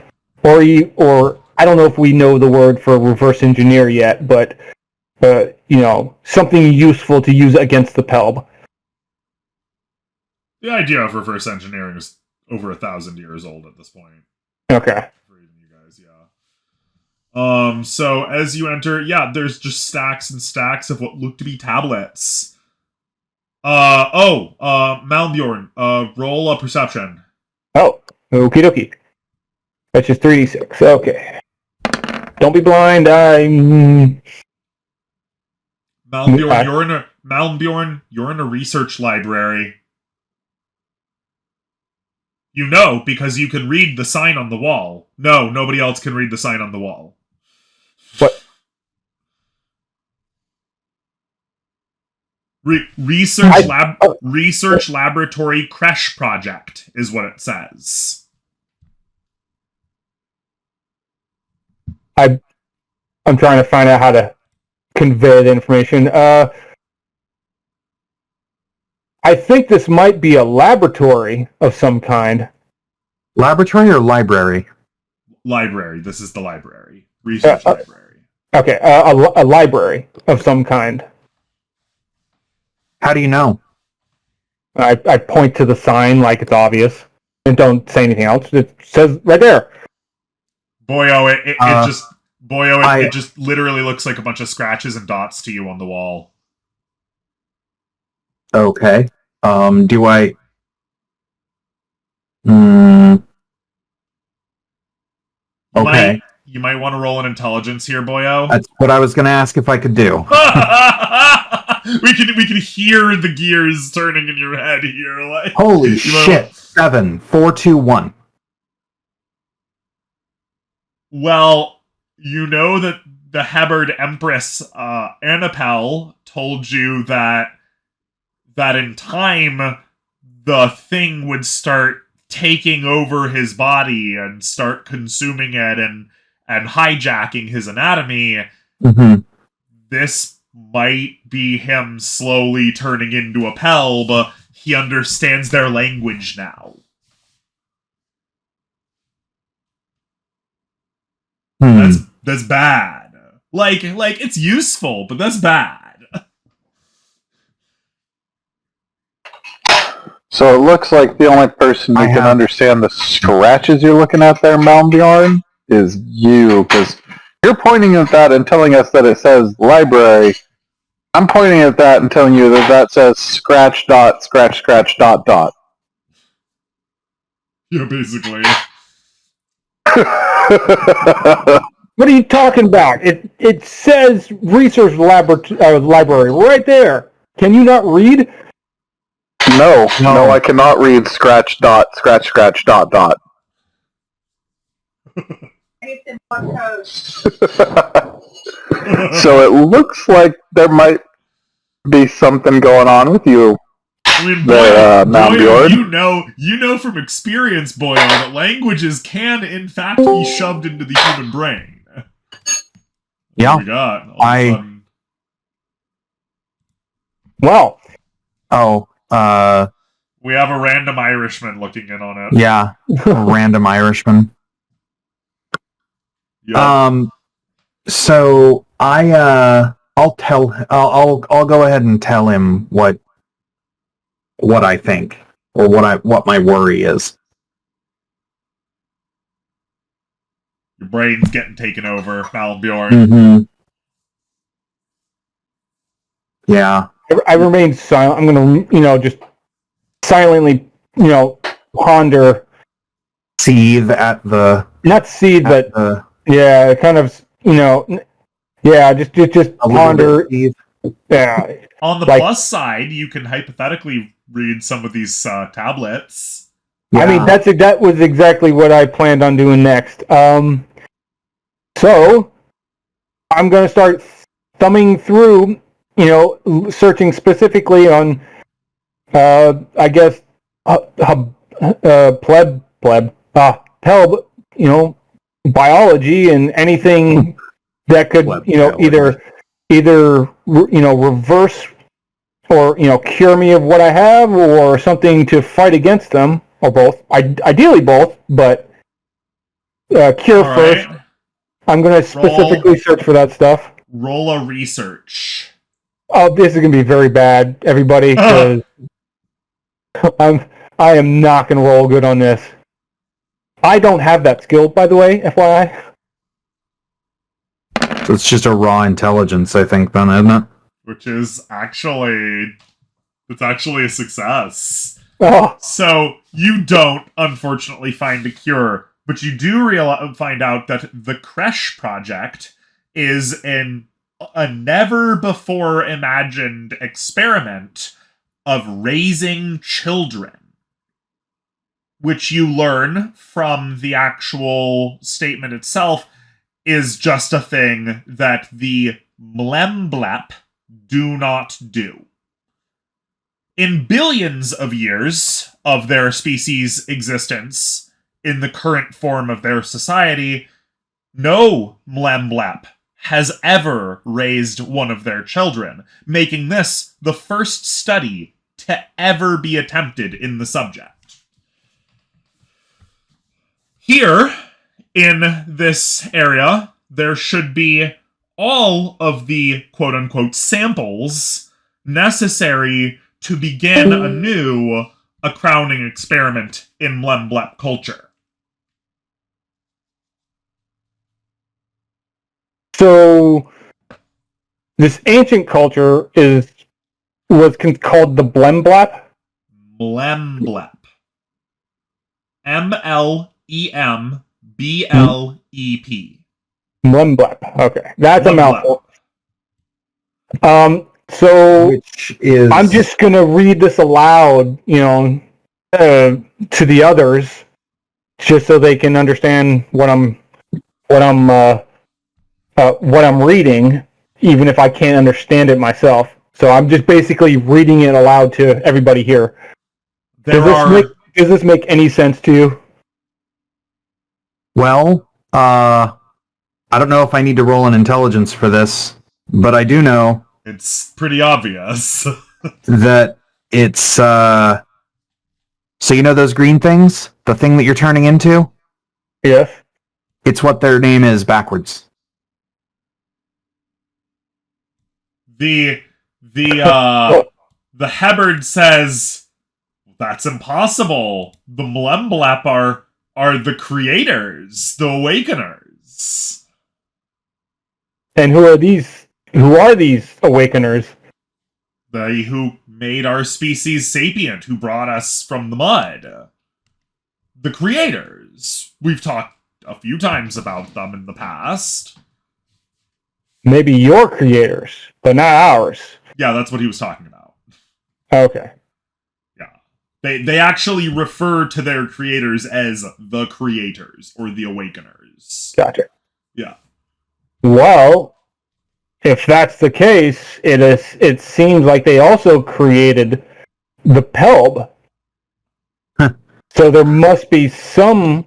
or I don't know if we know the word for reverse engineer yet, but something useful to use against the Pelb. The idea of reverse engineering is over 1,000 years old at this point. Okay. For even you guys, yeah. So as you enter, yeah, there's just stacks and stacks of what look to be tablets. Malmbjorn, roll a perception. Oh, okie dokie. That's just 3d6. Okay. Don't be blind. Malmbjorn, you're in a research library. You know, because you can read the sign on the wall. No, nobody else can read the sign on the wall. What? Research laboratory creche project is what it says. I'm trying to find out how to convey the information. I think this might be a laboratory of some kind. Laboratory or library? Library. This is the library. Research library. Okay, a library of some kind. How do you know? I point to the sign like it's obvious, and don't say anything else. It says right there. Boyo, it just literally looks like a bunch of scratches and dots to you on the wall. Okay. Do I... Okay. You might want to roll an intelligence here, Boyo. That's what I was going to ask if I could do. we can hear the gears turning in your head here. Like, holy shit! 7, 4, 2, 1. Well, you know that the Hebbard Empress Annapel told you that in time the thing would start taking over his body and start consuming it and hijacking his anatomy. Mm-hmm. This might be him slowly turning into a Pelb. He understands their language now. That's bad. Like it's useful, but that's bad. So it looks like the only person who can understand the scratches you're looking at there, Malmbjorn, is you, because you're pointing at that and telling us that it says library. I'm pointing at that and telling you that says scratch dot scratch scratch dot dot. Yeah, basically. What are you talking about? It says research library right there. Can you not read? No, I cannot read scratch dot scratch scratch dot dot. So it looks like there might be something going on with you. I mean, Boyo, you know from experience, Boyo, that languages can in fact be shoved into the human brain. Yeah. What we got? Well. Oh. We have a random Irishman looking in on it. Yeah, a random Irishman. Yep. So I'll go ahead and tell him what I think or what my worry is. Your brain's getting taken over, Malmbjorn. Mm-hmm. Yeah. I remain silent. I'm gonna, just silently, ponder. Seethe at the... Not seethe, but yeah, kind of, just ponder. Yeah. On the plus side, you can hypothetically read some of these tablets. Yeah. I mean, that was exactly what I planned on doing next. So I'm gonna start thumbing through, searching specifically on, I guess, Pelb, biology and anything that could, either reverse or, cure me of what I have or something to fight against them, or both. Ideally both, but cure all first. Right. I'm going to specifically search for that stuff. Roll a research. Oh, this is going to be very bad, everybody, because I am not going to roll good on this. I don't have that skill, by the way, FYI. So it's just a raw intelligence, I think, then, isn't it? Which is actually... It's actually a success. Oh, So, you don't, unfortunately, find a cure, but you do find out that the Creche Project is a never-before-imagined experiment of raising children, which you learn from the actual statement itself is just a thing that the Mlemblep do not do. In billions of years of their species' existence, in the current form of their society, no Mlemblep has ever raised one of their children, making this the first study to ever be attempted in the subject. Here, in this area, there should be all of the quote-unquote samples necessary to begin anew a crowning experiment in Mlemblep culture. so this ancient culture was called the Blemblap? Mlemblep. Mlemblep. Mlemblap. Okay, that's a Mlemblep. mouthful. So Which is... I'm just gonna read this aloud, to the others, just so they can understand what I'm reading, even if I can't understand it myself. So I'm just basically reading it aloud to everybody here. Does this make any sense to you? Well, I don't know if I need to roll an intelligence for this, but I do know It's pretty obvious. that it's, so you know those green things? The thing that you're turning into? Yes. It's what their name is backwards. The Hebbard says, that's impossible. The Mlemblep are the creators, the awakeners. And who are these awakeners? They who made our species sapient, who brought us from the mud. The creators. We've talked a few times about them in the past. Maybe your creators, but not ours. Yeah, that's what he was talking about. Okay. Yeah. They actually refer to their creators as the creators, or the awakeners. Gotcha. Yeah. Well, if that's the case, it seems like they also created the Pelb. Huh. So there must be some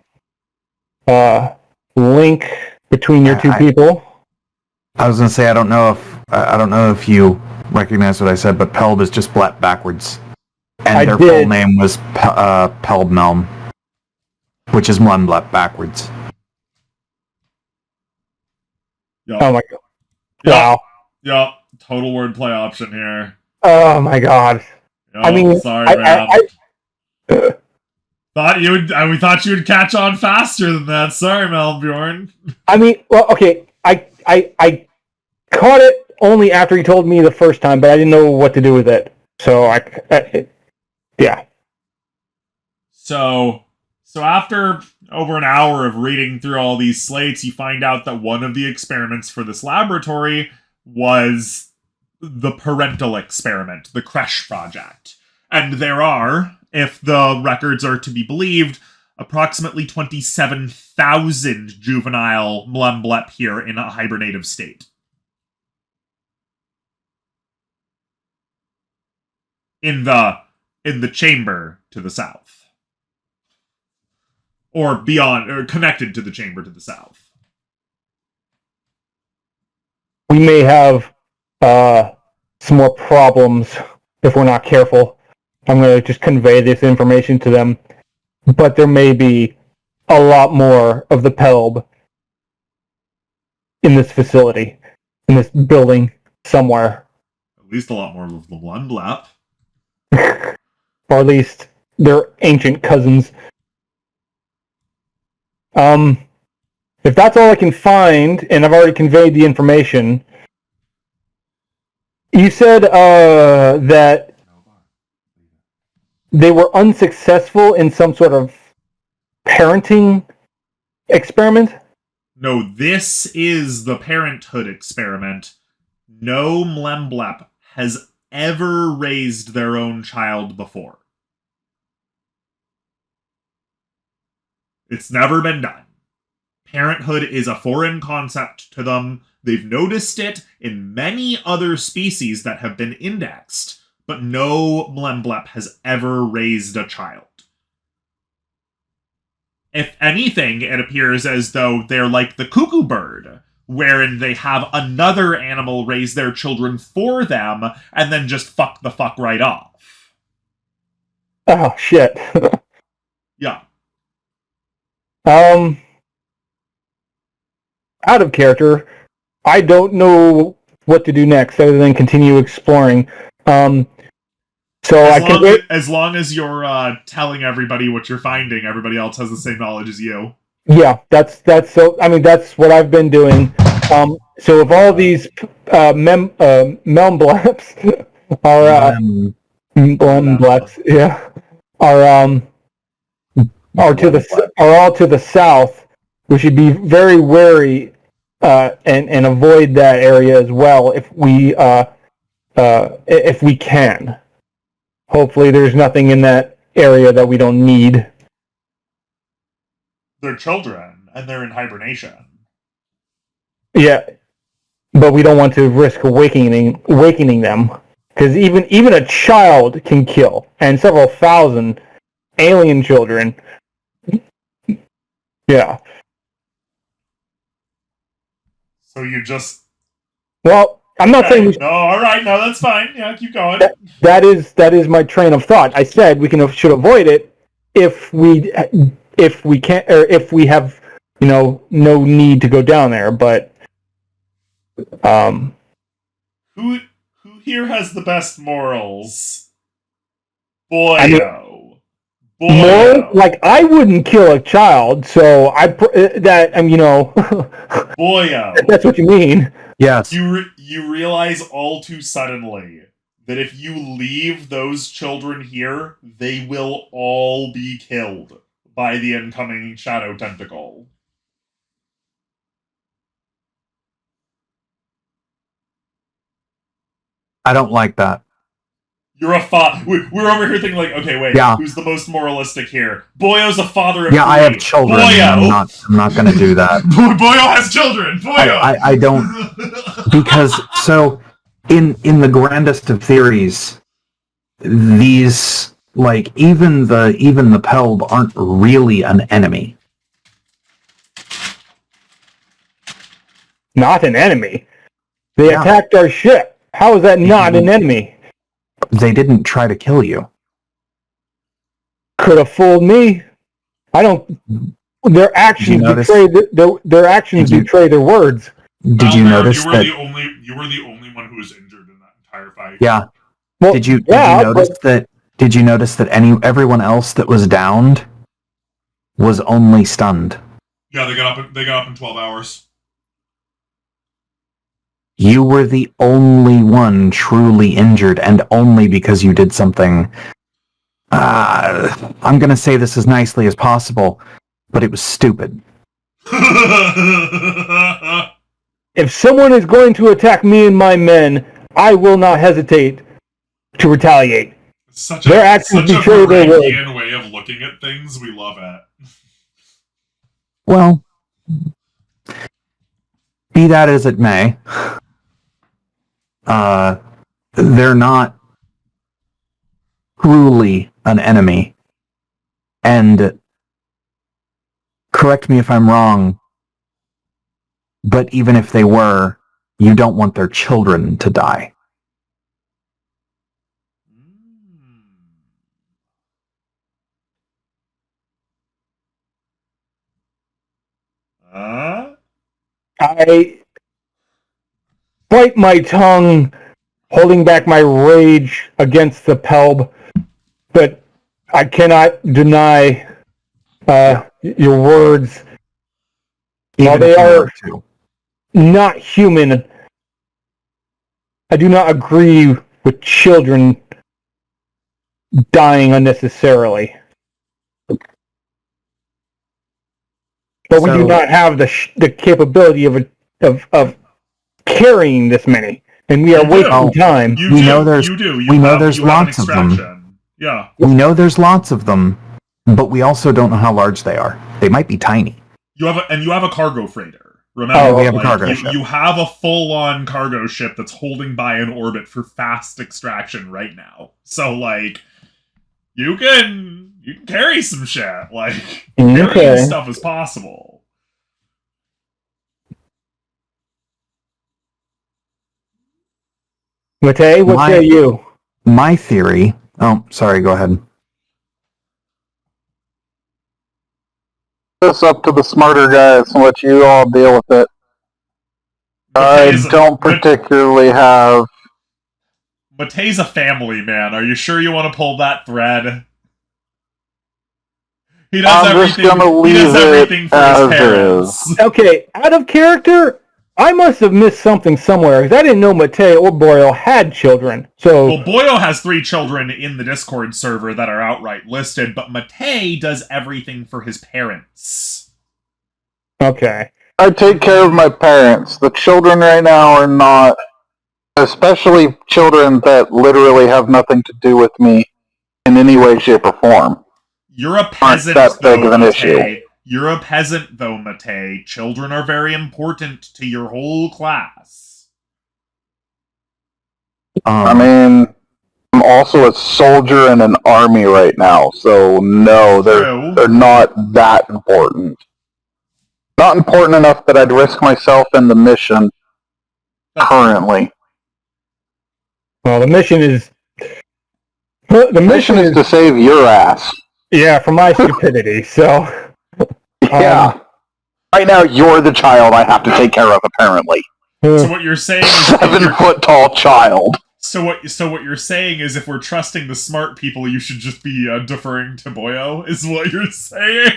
link between your two people. I was gonna say I don't know if you recognize what I said, but Pelb is just blep backwards, and their full name was Pelbmelm, which is Mlemblep backwards. Yep. Oh my god! Yep. Wow! Yep. Total wordplay option here. Oh my god! Yep. I mean, sorry, man. We thought you would catch on faster than that. Sorry, Melbjorn. I mean, well, okay. I caught it only after he told me the first time, but I didn't know what to do with it. So yeah. So after over an hour of reading through all these slates, you find out that one of the experiments for this laboratory was the parental experiment, the Creche Project. And there are, if the records are to be believed, approximately 27,000 juvenile Mlemblep here in a hibernative state. In the chamber to the south. Or beyond, or connected to the chamber to the south. We may have some more problems if we're not careful. I'm going to just convey this information to them. But there may be a lot more of the Pelb in this facility, in this building somewhere. At least a lot more of the Mlemblep. Or at least their ancient cousins. If that's all I can find, and I've already conveyed the information, you said that they were unsuccessful in some sort of parenting experiment? No, this is the parenthood experiment. No Mlemblep has ever raised their own child before. It's never been done. Parenthood is a foreign concept to them. They've noticed it in many other species that have been indexed, but no Mlemblep has ever raised a child. If anything, it appears as though they're like the cuckoo bird, wherein they have another animal raise their children for them, and then just fuck the fuck right off. Oh, shit. Yeah. Out of character, I don't know what to do next other than continue exploring. As long as you're telling everybody what you're finding, everybody else has the same knowledge as you. Yeah, that's what I've been doing. So if all these Mlemblps are Mlemblps, yeah, are all to the south, we should be very wary and avoid that area as well if we can. Hopefully, there's nothing in that area that we don't need. They're children, and they're in hibernation. Yeah, but we don't want to risk awakening them, because even a child can kill, and several thousand alien children. Yeah. So you just... Well, I'm not saying... No, alright, no, that's fine. Yeah, keep going. That is my train of thought. I said we should avoid it if we can, or if we have, no need to go down there, but... Who here has the best morals? Boyo. More like I wouldn't kill a child, so Boyo. That's what you mean. Yes. You realize all too suddenly that if you leave those children here, they will all be killed by the incoming shadow tentacle. I don't like that. You're a father. We're over here thinking like, okay, wait, yeah. Who's the most moralistic here? Boyo's a father of three. I have children. Boyo! I'm not going to do that. Boyo has children. Boyo. I don't, because so in the grandest of theories, these even the Pelb aren't really an enemy. Not an enemy. They attacked our ship. How is that not an enemy? They didn't try to kill you. Could have fooled me. I don't. Their actions betray their actions betray their words. Did you notice that you were the only one who was injured in that entire fight? Yeah. Well, did you notice that everyone else that was downed was only stunned? Yeah, they got up in 12 hours. You were the only one truly injured, and only because you did something... I'm going to say this as nicely as possible, but it was stupid. If someone is going to attack me and my men, I will not hesitate to retaliate. Such a Varangian way of looking at things. We love it. Well, be that as it may, they're not truly an enemy. And correct me if I'm wrong, but even if they were, you don't want their children to die. I bite my tongue, holding back my rage against the Pelb, but I cannot deny your words. While Even they if you are want to. not human, I do not agree with children dying unnecessarily. But we do So- not have the capability of carrying this many, and we are You do. wasting time. You We do. know there's- You do. we know have, there's you have an lots of them. extraction. Yeah. We know there's lots of them, but we also don't know how large they are. They might be tiny. You have a cargo freighter. Remember, Oh, we have a like, cargo you, ship. you have a full-on cargo ship that's holding by an orbit for fast extraction right now. So, like, you can carry some shit. Like, carrying Okay. stuff is possible. Matei, what My- say you? My theory... Oh, sorry, go ahead. This up to the smarter guys and let you all deal with it. I Matei's- don't particularly have. Matei's a family man. Are you sure you want to pull that thread? He does I'm just everything. gonna He does leave it everything for his as parents. Okay, out of character, I must have missed something somewhere, because I didn't know Matei or Boyle had children. So, Well, Boyo has 3 children in the Discord server that are outright listed, but Matei does everything for his parents. okay. I take care of my parents. The children right now are not, especially children that literally have nothing to do with me in any way, shape, or form. You're a peasant, that big though, of an Matei. issue. You're a peasant, though, Matei. Children are very important to your whole class. I mean, I'm also a soldier in an army right now, so no, True. they're not that important. Not important enough that I'd risk myself in the mission That's- currently. Well, the mission is... The The mission is to save your ass. Yeah, for my stupidity, so... Yeah. Right now, you're the child I have to take care of, apparently. So what you're saying is... if 7 you're- foot tall child. So what you're saying is if we're trusting the smart people, you should just be deferring to Boyo, is what you're saying?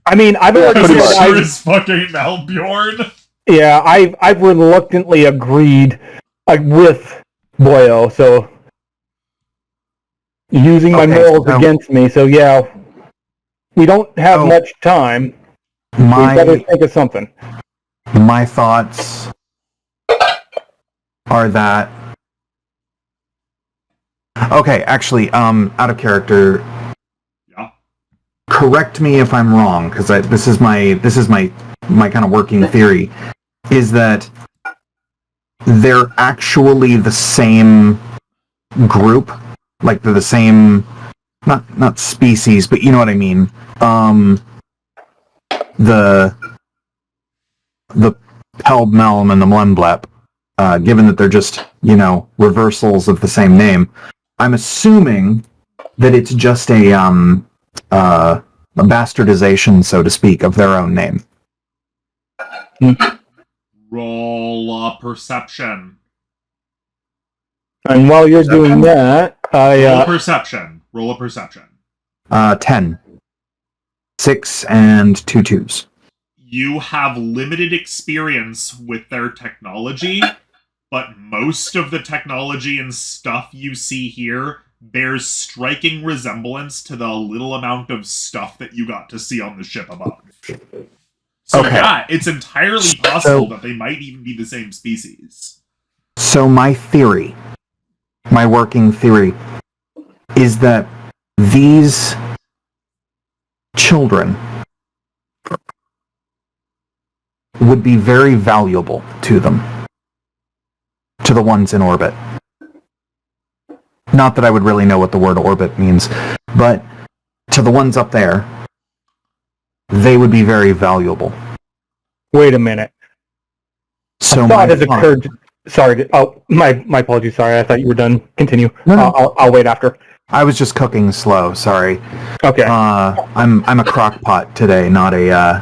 I mean, I've already pretty Because much. sure is fucking Melbjorn. yeah, I've reluctantly agreed with Boyo, so using my Okay, morals so- against me. So yeah, we don't have So- much time. We better think of something. My thoughts are that... Okay, actually, out of character, Yeah. correct me if I'm wrong, because this is my kind of working theory, is that they're actually the same group, like they're the same, not species, but you know what I mean. The Pelb Melm and the Mlemblep, given that they're just, reversals of the same name, I'm assuming that it's just a bastardization, so to speak, of their own name. Roll perception. And while you're doing that, Roll perception. Roll a perception. 10. 6 and 2 2s. You have limited experience with their technology, but most of the technology and stuff you see here bears striking resemblance to the little amount of stuff that you got to see on the ship above. So Okay. yeah, it's entirely possible So- that they might even be the same species. So my theory, my working theory, is that these children would be very valuable to them, to the ones in orbit. Not that I would really know what the word orbit means, but to the ones up there, they would be very valuable. wait a minute. So A my thought has thought- occurred. Sorry. Oh, my apologies. Sorry, I thought you were done. Continue. No. I'll wait after. I was just cooking slow. Sorry. Okay. I'm a crock pot today, not a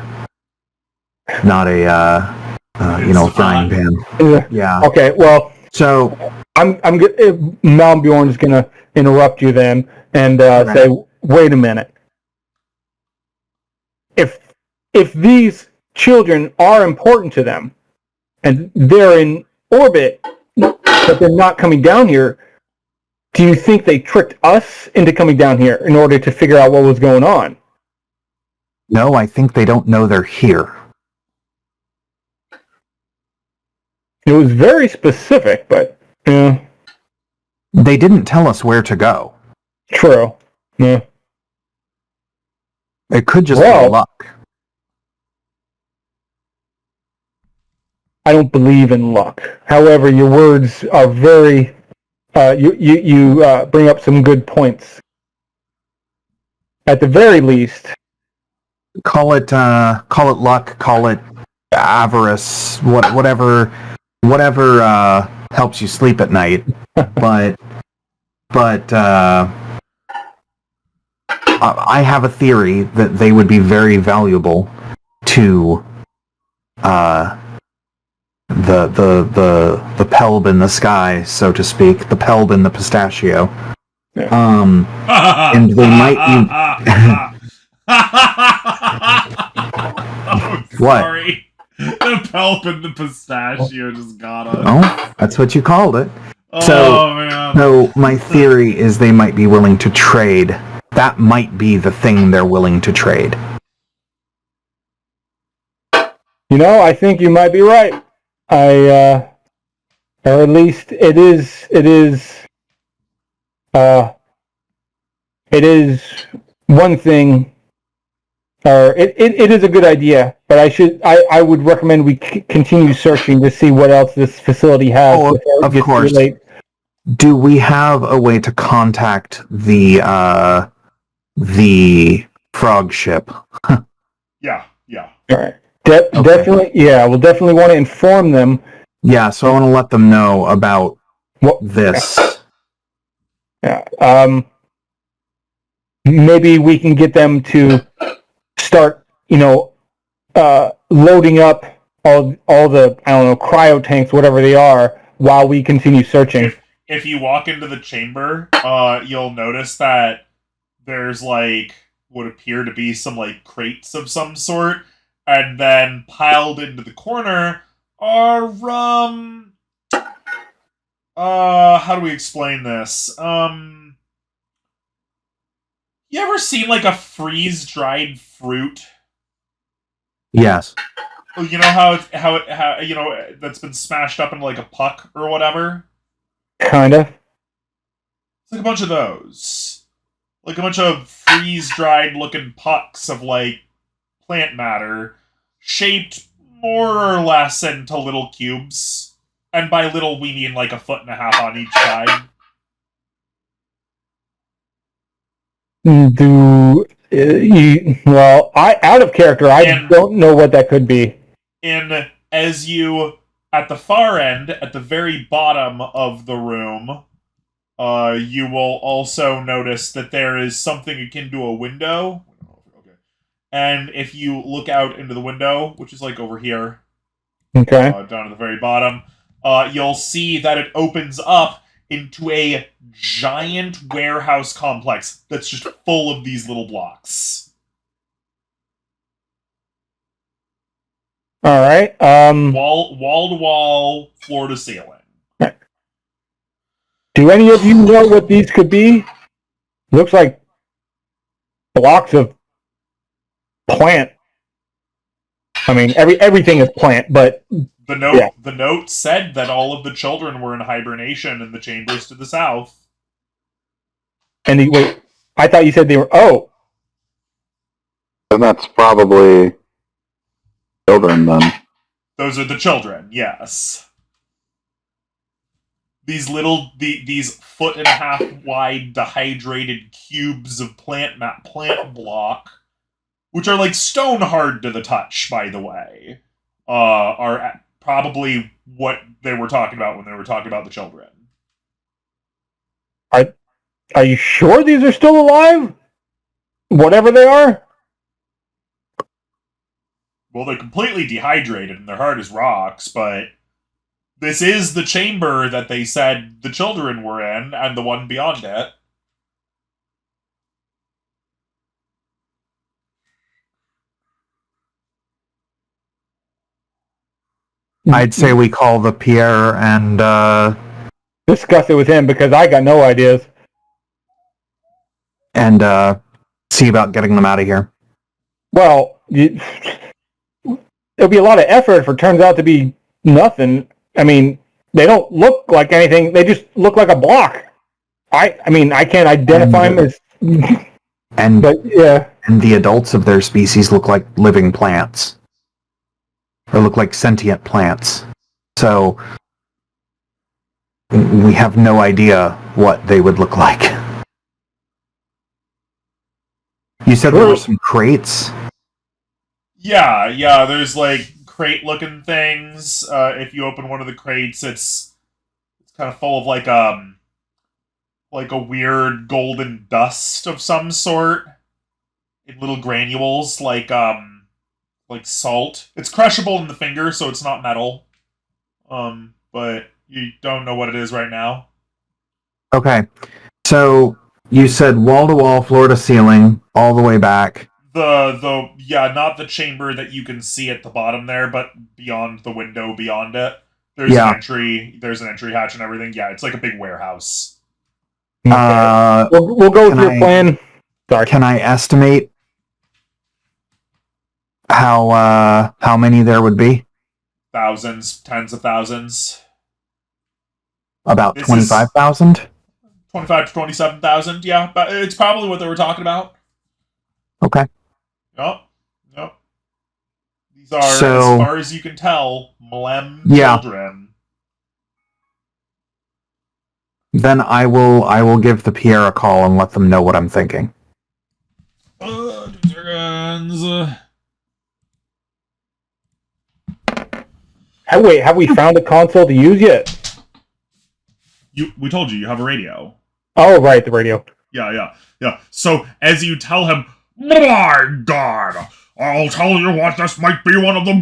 frying pan. Yeah. Okay. Well, So I'm Malbjorn is gonna interrupt you then and say, wait a minute. If these children are important to them, and they're in orbit, but they're not coming down here. Do you think they tricked us into coming down here in order to figure out what was going on? No, I think they don't know they're here. It was very specific, but yeah, They didn't tell us where to go. true. Yeah. It could just Well, be luck. I don't believe in luck. However, your words are very. You bring up some good points. At the very least, Call it luck, call it avarice, whatever helps you sleep at night. but I have a theory that they would be very valuable to the Pelb in the sky, so to speak, the Pelb in the pistachio. Yeah. And they might be. Oh, What? sorry. The Pelp and the pistachio just got us. Oh, that's what you called it. Oh, man. So my theory is they might be willing to trade. That might be the thing they're willing to trade. I think you might be right. Or at least it is one thing, or it is a good idea, but I would recommend we continue searching to see what else this facility has. Oh, before it of gets course. too late. Do we have a way to contact the frog ship? Yeah. All right. Definitely, yeah, we'll definitely want to inform them. Yeah, so I want to let them know about this. Yeah. Maybe we can get them to start, loading up all the, I don't know, cryo tanks, whatever they are, while we continue searching. If you walk into the chamber, you'll notice that there's what appear to be some crates of some sort, and then piled into the corner are how do we explain this? You ever seen a freeze-dried fruit? Yes. You know how that's been smashed up into a puck or whatever? Kind of. It's a bunch of those. A bunch of freeze-dried looking pucks of plant matter, shaped more or less into little cubes. And by little we mean 1.5 foot on each side. Out of character, I don't know what that could be. As you, at the far end, at the very bottom of the room, you will also notice that there is something akin to a window. Okay. And if you look out into the window, which is over here, okay, down at the very bottom, you'll see that it opens up into a giant warehouse complex that's just full of these little blocks. All right. Wall to wall, floor to ceiling. Do any of you know what these could be? Looks like blocks of plant. I mean, everything is plant, but the note said that all of the children were in hibernation in the chambers to the south. And wait, I thought you said they were. Oh, And that's probably children then. Those are the children, yes. These these 1.5 foot wide dehydrated cubes of plant block, which are stone hard to the touch, by the way, are probably what they were talking about when they were talking about the children. are you sure these are still alive? Whatever they are? Well, they're completely dehydrated and they're hard as rocks, but this is the chamber that they said the children were in, and the one beyond it. I'd say we call the Pierre and discuss it with him because I got no ideas. see about getting them out of here. Well, it'll be a lot of effort if it turns out to be nothing. I mean, they don't look like anything. They just look like a block. I mean, I can't identify them as. But yeah. And the adults of their species look like living plants. Or look like sentient plants. So we have no idea what they would look like. You said there were some crates? Yeah, there's like crate-looking things. If you open one of the crates, it's kind of full of like a weird golden dust of some sort in little granules, like salt. It's crushable in the finger, so it's not metal. But you don't know what it is right now. Okay. So you said wall to wall, floor to ceiling, all the way back. Not the chamber that you can see at the bottom there, but beyond the window beyond it. There's an entry hatch and everything. Yeah, it's like a big warehouse. Okay. We'll go with your plan. Sorry. Can I estimate how many there would be? Thousands, tens of thousands. About 25,000? 25 to 27,000, yeah. But it's probably what they were talking about. Okay. Yep. These are, as far as you can tell, Mlem children. Then I will give the Pierre a call and let them know what I'm thinking. 2 seconds. Wait, have we found a console to use yet? We told you have a radio. Oh, right, the radio. Yeah. So, as you tell him, my God, I'll tell you what, this might be one of the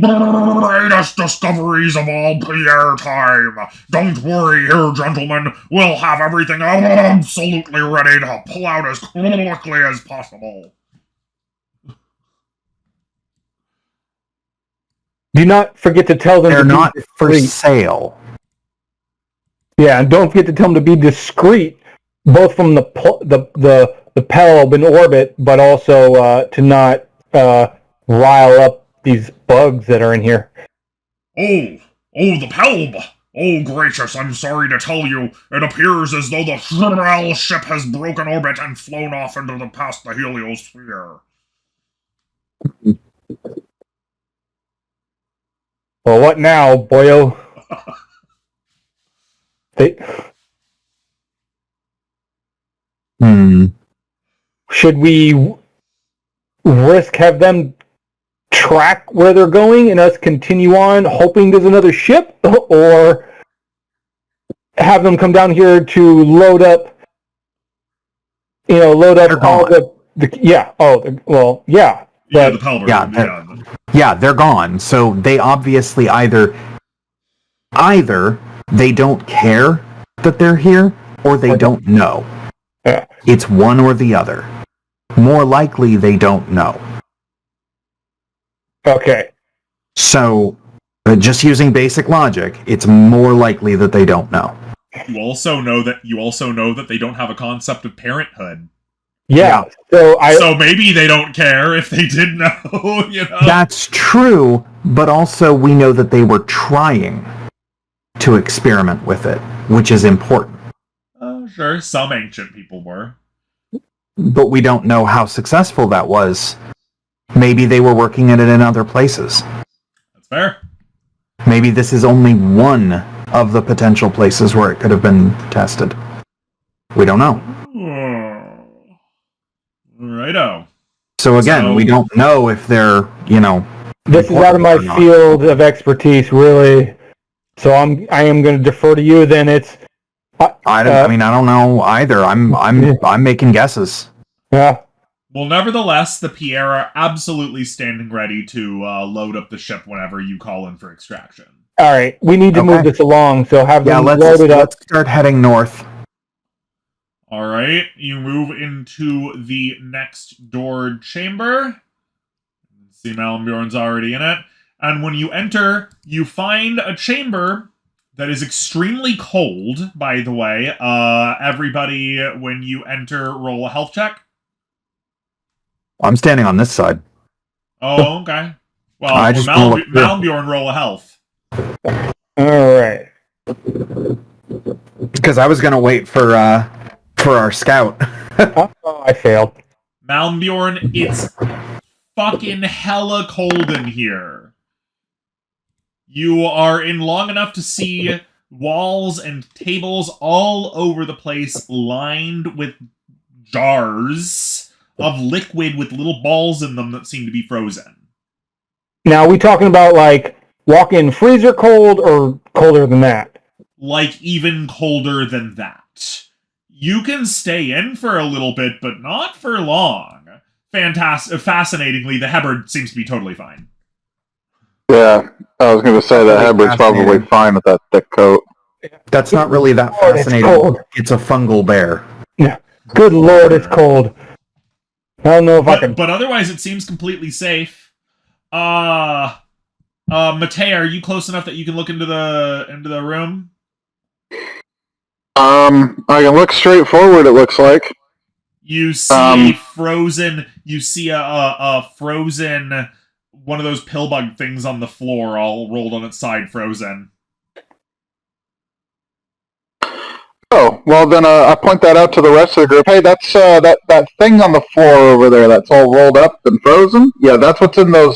greatest discoveries of all Pierre time. Don't worry here, gentlemen. We'll have everything absolutely ready to pull out as quickly as possible. Do not forget to tell them they're not for sale. Yeah, and don't forget to tell them to be discreet, both from the Pelb in orbit, but also to not rile up these bugs that are in here. Oh, the Pelb! Oh, gracious, I'm sorry to tell you, it appears as though the Frel ship has broken orbit and flown off into past the heliosphere. Well, what now, boyo? Should we risk have them track where they're going and us continue on hoping there's another ship, or have them come down here to load up all the yeah. Oh, well, yeah. Yeah, the Pelbs. Yeah, they're gone. So they obviously either they don't care that they're here, or they don't know. Yeah. It's one or the other. More likely, they don't know. Okay. So, just using basic logic, it's more likely that they don't know. You also know that they don't have a concept of parenthood. Yeah. So maybe they don't care if they did know, you know? That's true, but also we know that they were trying to experiment with it, which is important. Sure, some ancient people were. But we don't know how successful that was. Maybe they were working at it in other places. That's fair. Maybe this is only one of the potential places where it could have been tested. We don't know. Righto. So again, we don't know if they're, This is out of my field of expertise, really. So I am going to defer to you. Then it's. I don't know either. I'm making guesses. Yeah. Well, nevertheless, the Pierre are absolutely standing ready to load up the ship whenever you call in for extraction. All right, we need to move this along. So have them load it up. Let's start heading north. All right, you move into the next door chamber. See, Malmbjorn's already in it. And when you enter, you find a chamber that is extremely cold, by the way. Everybody, when you enter, roll a health check. I'm standing on this side. Oh, okay. Well, I just wanna look through. Malmbjorn, roll a health. Alright. Because I was going to wait for our scout. Oh, I failed. Malmbjorn, it's fucking hella cold in here. You are in long enough to see walls and tables all over the place lined with jars of liquid with little balls in them that seem to be frozen. Now, are we talking about, like, walk-in freezer cold or colder than that? Like, even colder than that. You can stay in for a little bit, but not for long. Fascinatingly, the Hebbard seems to be totally fine. Yeah, I was going to say that Hebbard's probably fine with that thick coat. That's not really that Lord, it's fascinating. cold. It's a fungal bear. Yeah. Good lord, it's cold. I don't know if I can... But otherwise, it seems completely safe. Matei, are you close enough that you can look into the room? I can look straight forward, it looks like. You see frozen. You see a frozen one of those pillbug things on the floor, all rolled on its side, frozen. Oh, well then I point that out to the rest of the group. Hey, that's that thing on the floor over there that's all rolled up and frozen? Yeah, that's what's in those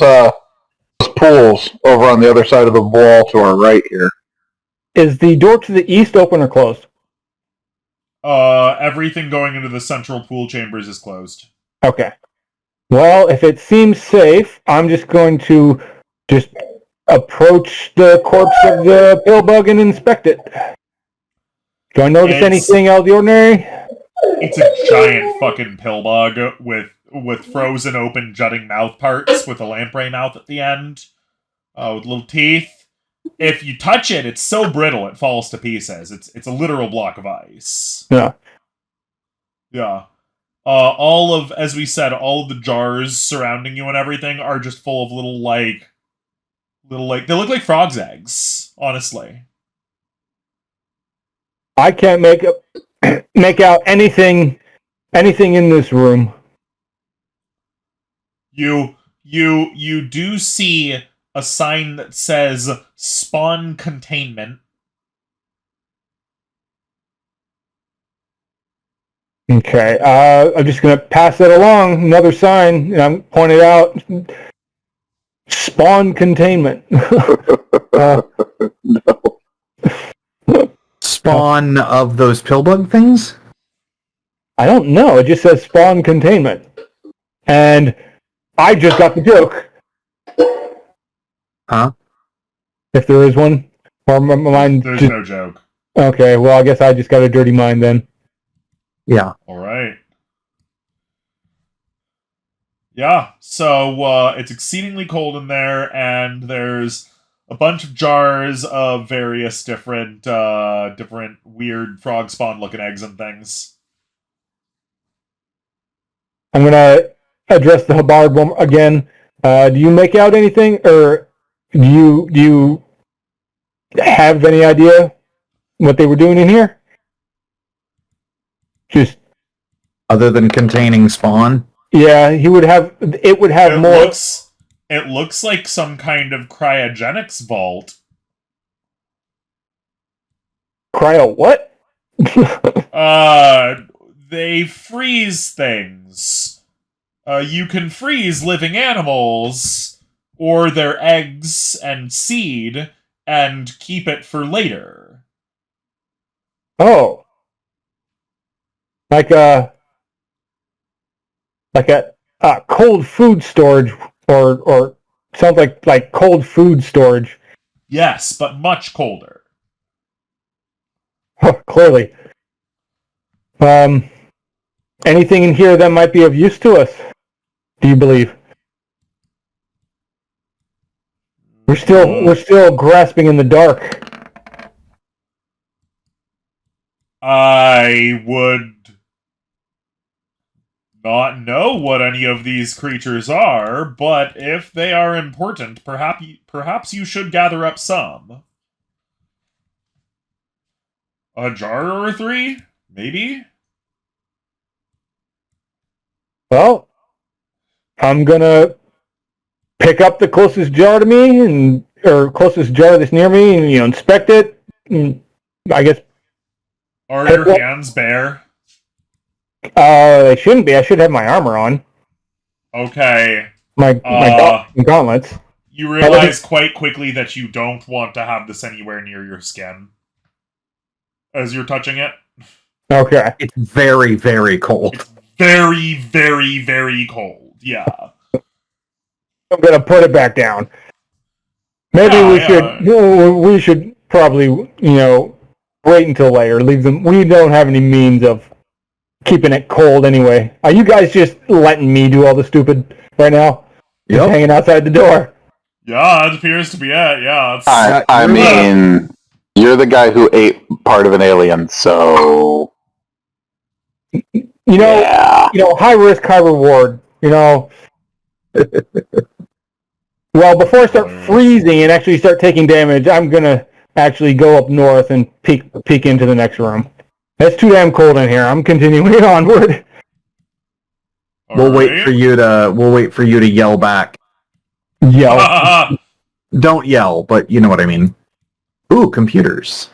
pools over on the other side of the wall to our right here. Is the door to the east open or closed? Everything going into the central pool chambers is closed. Okay. Well, if it seems safe, I'm just going to just approach the corpse of the pillbug and inspect it. Do I notice anything out of the ordinary? It's a giant fucking pillbug with frozen open jutting mouth parts with a lamprey mouth at the end, with little teeth. If you touch it, it's so brittle it falls to pieces. It's a literal block of ice. Yeah. Yeah. As we said, all of the jars surrounding you and everything are just full of little they look like frog's eggs, honestly. I can't make out anything in this room. You do see a sign that says spawn containment. Okay, I'm just going to pass that along. Another sign, and I'm pointed out. Spawn containment. No. Spawn of those pillbug things? I don't know. It just says spawn containment. And I just got the joke. Huh? If there is one. Or my mind There's no joke. Okay, well, I guess I just got a dirty mind then. Yeah. Alright. Yeah, so it's exceedingly cold in there, and there's a bunch of jars of various different weird frog spawn looking eggs and things. I'm going to address the Hubbard one again. Do you make out anything, or do you have any idea what they were doing in here? Just other than containing spawn? Yeah, it would have more. It looks like some kind of cryogenics vault. Cryo what? They freeze things. You can freeze living animals or their eggs and seed and keep it for later. Oh. Like a cold food storage or sounds like cold food storage. Yes, but much colder. Clearly. Anything in here that might be of use to us? Do you believe? We're still grasping in the dark. I would not know what any of these creatures are, but if they are important, perhaps you should gather up some. A jar or three? Maybe? Well, I'm gonna pick up the closest jar to me, or closest jar that's near me, and inspect it. And I guess. Are your hands bare? They shouldn't be. I should have my armor on. Okay. My gauntlets. You realize quite quickly that you don't want to have this anywhere near your skin as you're touching it. Okay. It's very, very cold. It's very, very, very cold. Yeah. I'm gonna put it back down. Maybe we should probably, wait until later. Leave them. We don't have any means of keeping it cold anyway. Are you guys just letting me do all the stupid right now? Just hanging outside the door. Yeah, it appears to be it. Yeah. I mean, you're the guy who ate part of an alien, so high risk, high reward. Well, before I start freezing and actually start taking damage, I'm gonna actually go up north and peek into the next room. It's too damn cold in here. I'm continuing onward. We'll wait for you to yell back. Yell. Don't yell, but you know what I mean. Ooh, computers.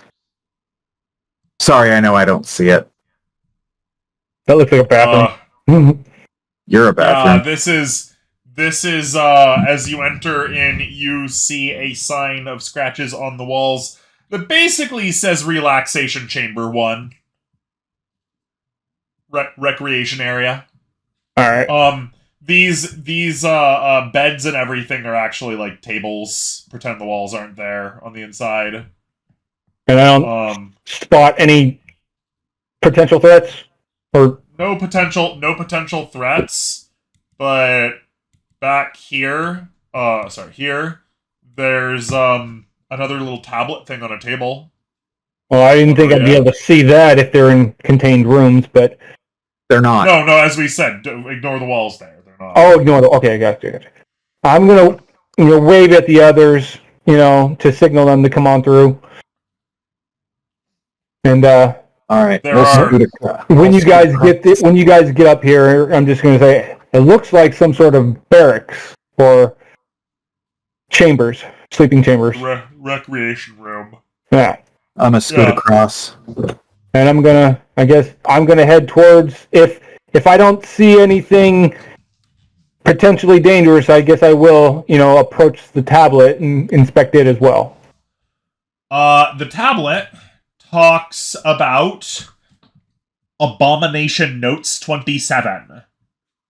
Sorry, I know I don't see it. That looks like a bathroom. You're a bathroom. This is as you enter in, you see a sign of scratches on the walls that basically says relaxation chamber 1. Recreation area. Alright. These beds and everything are actually like tables. Pretend the walls aren't there on the inside. And I don't spot any potential threats? Or no potential threats, but back here, here, there's another little tablet thing on a table. Well, I didn't think I'd be able to see that if they're in contained rooms, but they're not. No, as we said, ignore the walls there. They're not. Oh, ignore the. Okay, gotcha. I'm gonna, wave at the others, to signal them to come on through. And all right. When you guys get up here, I'm just gonna say it looks like some sort of barracks or chambers, sleeping chambers. Recreation room. Yeah. I'm gonna scoot across. And I'm gonna head towards, if I don't see anything potentially dangerous, I guess I will, approach the tablet and inspect it as well. The tablet talks about Abomination Notes 27.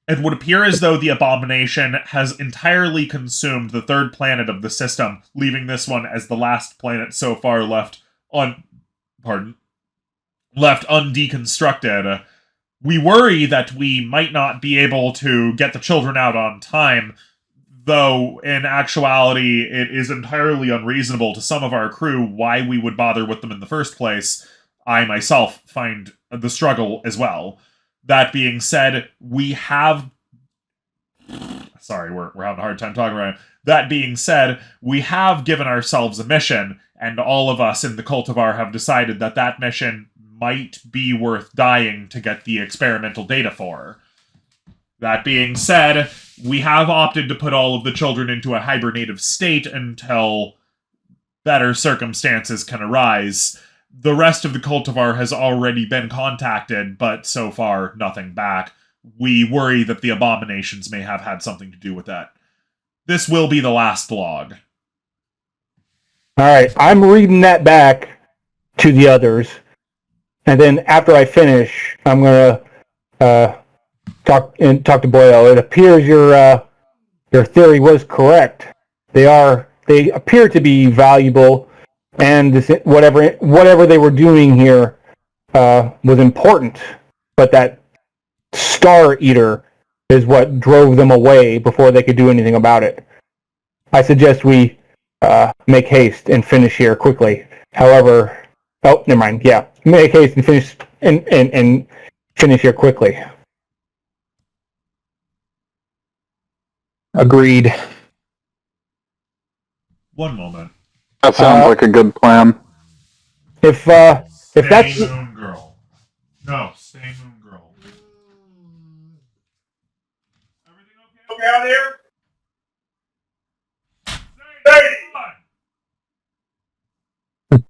It would appear as though the Abomination has entirely consumed the third planet of the system, leaving this one as the last planet so far left undeconstructed. We worry that we might not be able to get the children out on time, though in actuality it is entirely unreasonable to some of our crew why we would bother with them in the first place. I myself find the struggle as well. That being said, we have... Sorry, we're having a hard time talking right now. That being said, we have given ourselves a mission, and all of us in the cultivar have decided that that mission might be worth dying to get the experimental data for. That being said, we have opted to put all of the children into a hibernative state until better circumstances can arise. The rest of the cultivar has already been contacted, but so far, nothing back. We worry that the abominations may have had something to do with that. This will be the last log. Alright, I'm reading that back to the others. And then after I finish, I'm going to talk to Boyle. It appears your theory was correct. They appear to be valuable, and whatever they were doing here was important. But that Star Eater is what drove them away before they could do anything about it. I suggest we make haste and finish here quickly. However, never mind. Yeah, make haste and finish here quickly. Agreed. One moment. That sounds like a good plan. If Stay that's Moon Girl. No, Stay Moon Girl. Everything okay out there? Stay, come on.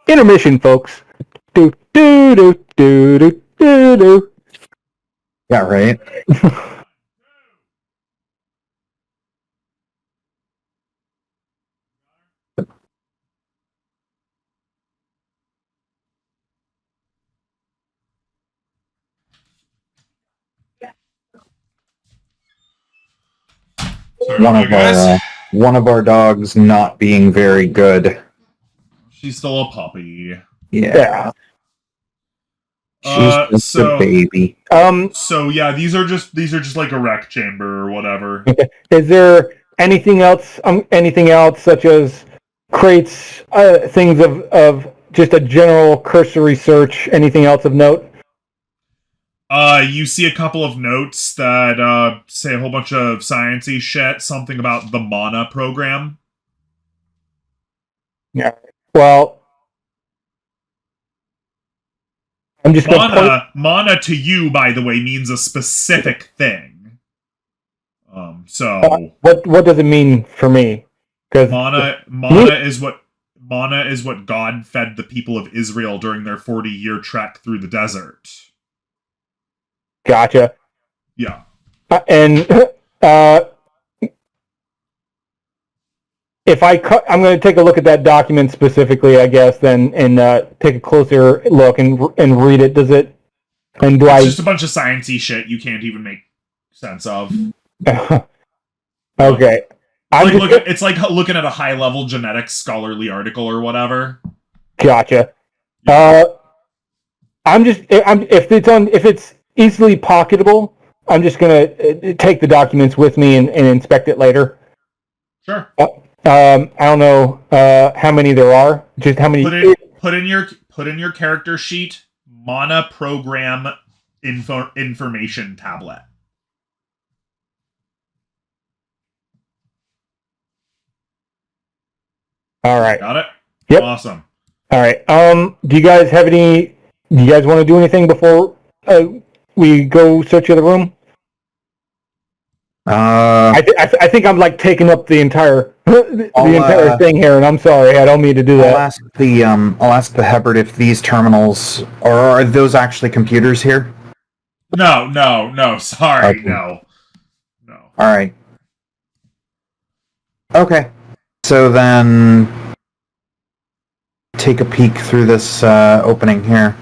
intermission, folks. Do do do do do do do. Yeah, right. Sorry about that, guys. One of our dogs not being very good. She's still a puppy. Yeah. She's just a baby. So yeah, these are just like a rec chamber or whatever. Is there anything else? Anything else such as crates, things of just a general cursory search? Anything else of note? You see a couple of notes that say a whole bunch of sciencey shit, something about the Mana program. Yeah. Well, I'm just Mana to you, by the way, means a specific thing. What does it mean for me? Because Mana is what God fed the people of Israel during their 40-year trek through the desert. Gotcha. Yeah. And if I'm going to take a look at that document specifically, I guess, then and take a closer look and read it. Does it? And do it's just a bunch of sciencey shit you can't even make sense of. Okay. It's like looking at a high-level genetics scholarly article or whatever. Gotcha. If it's easily pocketable, I'm just gonna take the documents with me and inspect it later. Sure. I don't know how many there are. Just how many. Put in your character sheet. Mana program information tablet. All right. Got it? Yep. Awesome. All right. Do you guys have any? Do you guys want to do anything before we go search the room? I think I'm like taking up the entire entire thing here, and I'm sorry. I don't mean to do that. I'll ask the Hebert if these terminals are those actually computers here? No. Sorry, okay. No. All right. Okay. So then, take a peek through this opening here.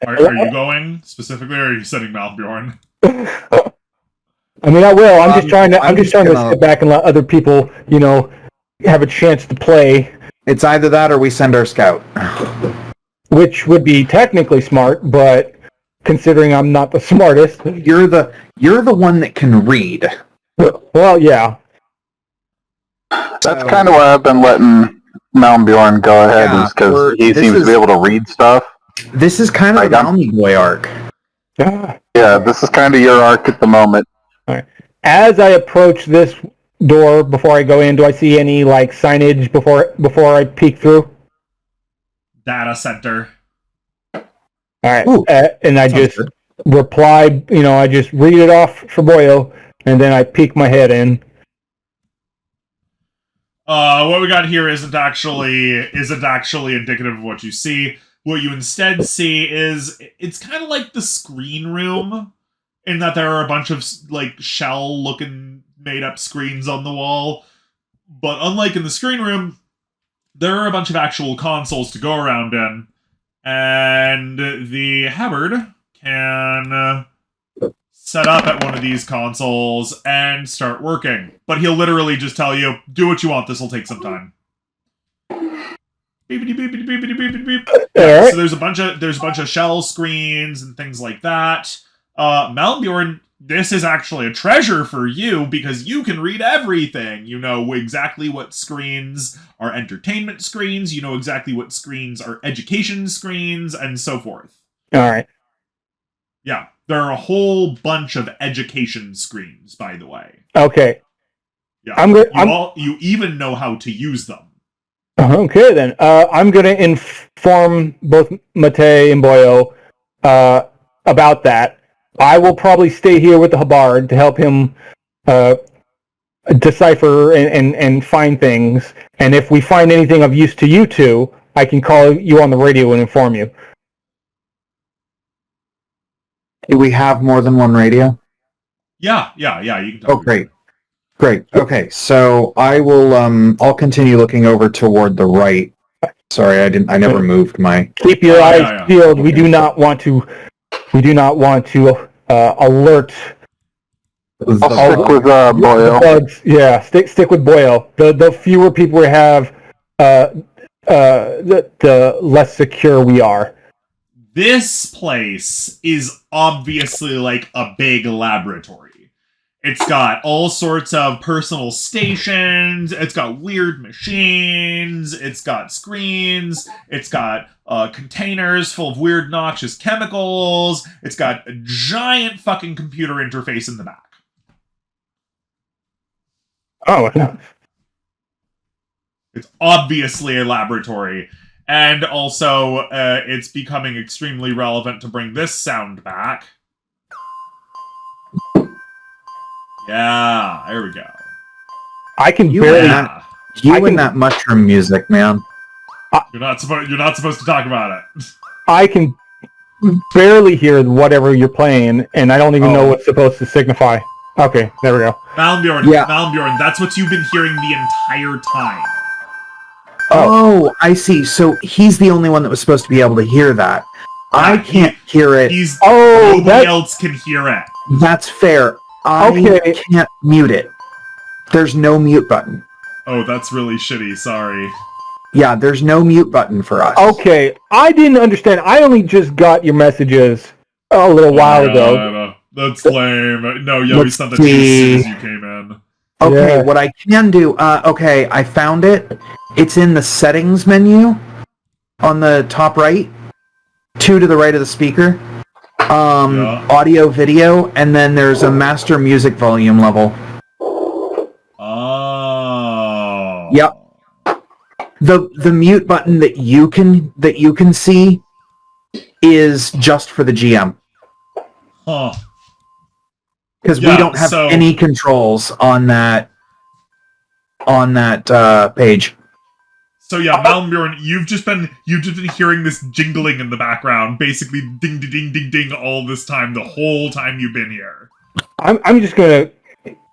Are you going specifically, or are you sending Malbjorn? I mean, I will. I'm just trying to sit back and let other people, have a chance to play. It's either that or we send our scout. Which would be technically smart, but considering I'm not the smartest. You're the one that can read. Well, yeah. That's kind of why I've been letting Malbjorn go ahead, is because he seems to be able to read stuff. This is kind of the Malmy Boy arc. Yeah, this is kind of your arc at the moment. All right. As I approach this door before I go in, do I see any signage before I peek through? Data center. All right. And I just reply, I just read it off for Boyo, and then I peek my head in. What we got here isn't actually indicative of what you see. What you instead see is it's kind of like the screen room, in that there are a bunch of shell-looking made-up screens on the wall. But unlike in the screen room, there are a bunch of actual consoles to go around in, and the Hebert can set up at one of these consoles and start working. But he'll literally just tell you, do what you want, this will take some time. Beepity beepity beepity beepity beep. Yeah, so there's a bunch of shell screens and things like that. Malbjorn, this is actually a treasure for you because you can read everything. You know exactly what screens are entertainment screens, you know exactly what screens are education screens, and so forth. All right. Yeah, there are a whole bunch of education screens, by the way. Okay. Yeah, you even know how to use them. Okay, then. I'm going to inform both Mate and Boyo about that. I will probably stay here with the Habard to help him decipher and find things. And if we find anything of use to you two, I can call you on the radio and inform you. Do we have more than one radio? Yeah. You can Oh, great. Great. Okay, so I will. I'll continue looking over toward the right. Sorry, I never moved my. Keep your eyes peeled. Okay. We do not want to. Alert. I'll stick with Boyle. Bugs. Yeah, stick with Boyle. The fewer people we have, the less secure we are. This place is obviously like a big laboratory. It's got all sorts of personal stations, it's got weird machines, it's got screens, it's got containers full of weird noxious chemicals, it's got a giant fucking computer interface in the back. Oh, it's obviously a laboratory. And also, it's becoming extremely relevant to bring this sound back. Yeah, there we go. I can you barely. And that mushroom music, man. You're not supposed to talk about it. I can barely hear whatever you're playing, and I don't even know what's supposed to signify. Okay, there we go. Malmbjorn, that's what you've been hearing the entire time. Oh, I see. So he's the only one that was supposed to be able to hear that. Yeah, I can't hear it. Nobody else can hear it. That's fair. I can't mute it. There's no mute button. Oh, that's really shitty. Sorry. Yeah, there's no mute button for us. Okay, I didn't understand. I only just got your messages a little while ago. That's lame. No, we sent that to you as soon as you came in. Okay, what I can do... okay, I found it. It's in the settings menu on the top right. 2 to the right of the speaker. Audio, video, and then there's a master music volume level. Oh. Yep. The mute button that you can see is just for the GM. Huh. Because we don't have any controls on that page. So yeah, Malmbjorn, you've just been hearing this jingling in the background, basically ding ding ding ding ding all this time, the whole time you've been here. I'm just gonna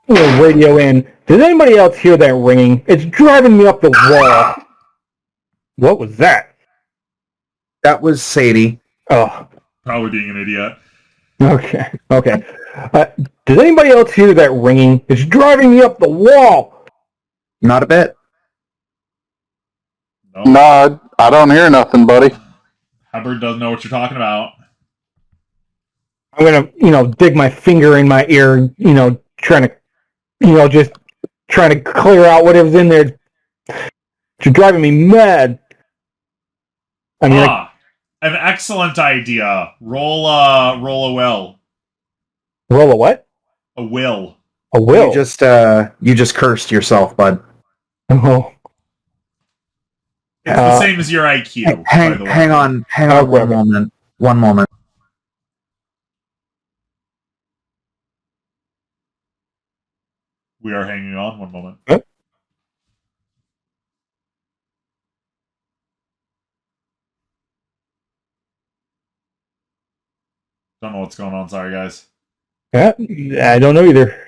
radio in. Does anybody else hear that ringing? It's driving me up the wall. What was that? That was Sadie. Oh, probably being an idiot. Okay. Does anybody else hear that ringing? It's driving me up the wall. Not a bit. No, I don't hear nothing, buddy. Hubbard doesn't know what you're talking about. I'm gonna, dig my finger in my ear, trying to clear out whatever's in there. You're driving me mad. I mean, an excellent idea. Roll a will. Roll a what? A will. A will. You just cursed yourself, bud. Oh. It's the same as your IQ. Hang on one moment. We are hanging on. One moment. Huh? Don't know what's going on. Sorry, guys. Yeah, I don't know either.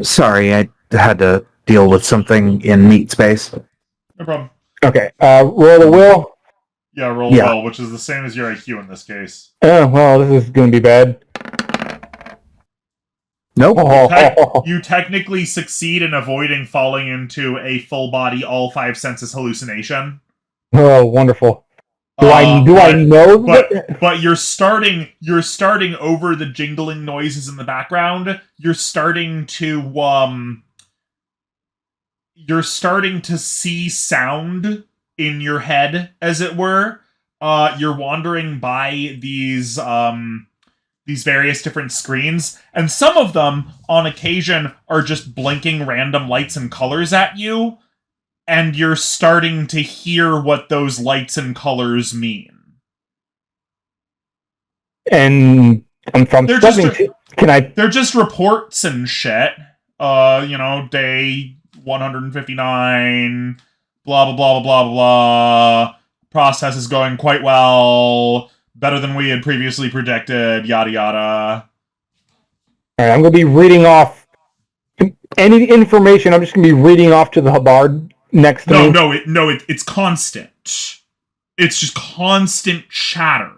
Sorry, I had to deal with something in meat space. No problem. Okay, roll a will. Yeah, roll a will, which is the same as your IQ in this case. Oh, well, this is going to be bad. Nope. You technically succeed in avoiding falling into a full body, all 5 senses hallucination. Oh, wonderful. Do I know? But you're starting over the jingling noises in the background. You're starting to you're starting to see sound in your head, as it were. You're wandering by these various different screens, and some of them, on occasion, are just blinking random lights and colors at you, and you're starting to hear what those lights and colors mean. And from They're they're just reports and shit. Day 159, blah, blah, blah, blah, blah, blah. Process is going quite well. Better than we had previously predicted, yada, yada. All right, I'm going to be reading off any information. I'm just going to be reading off to the Hubbard next to me. It's constant. It's just constant chatter.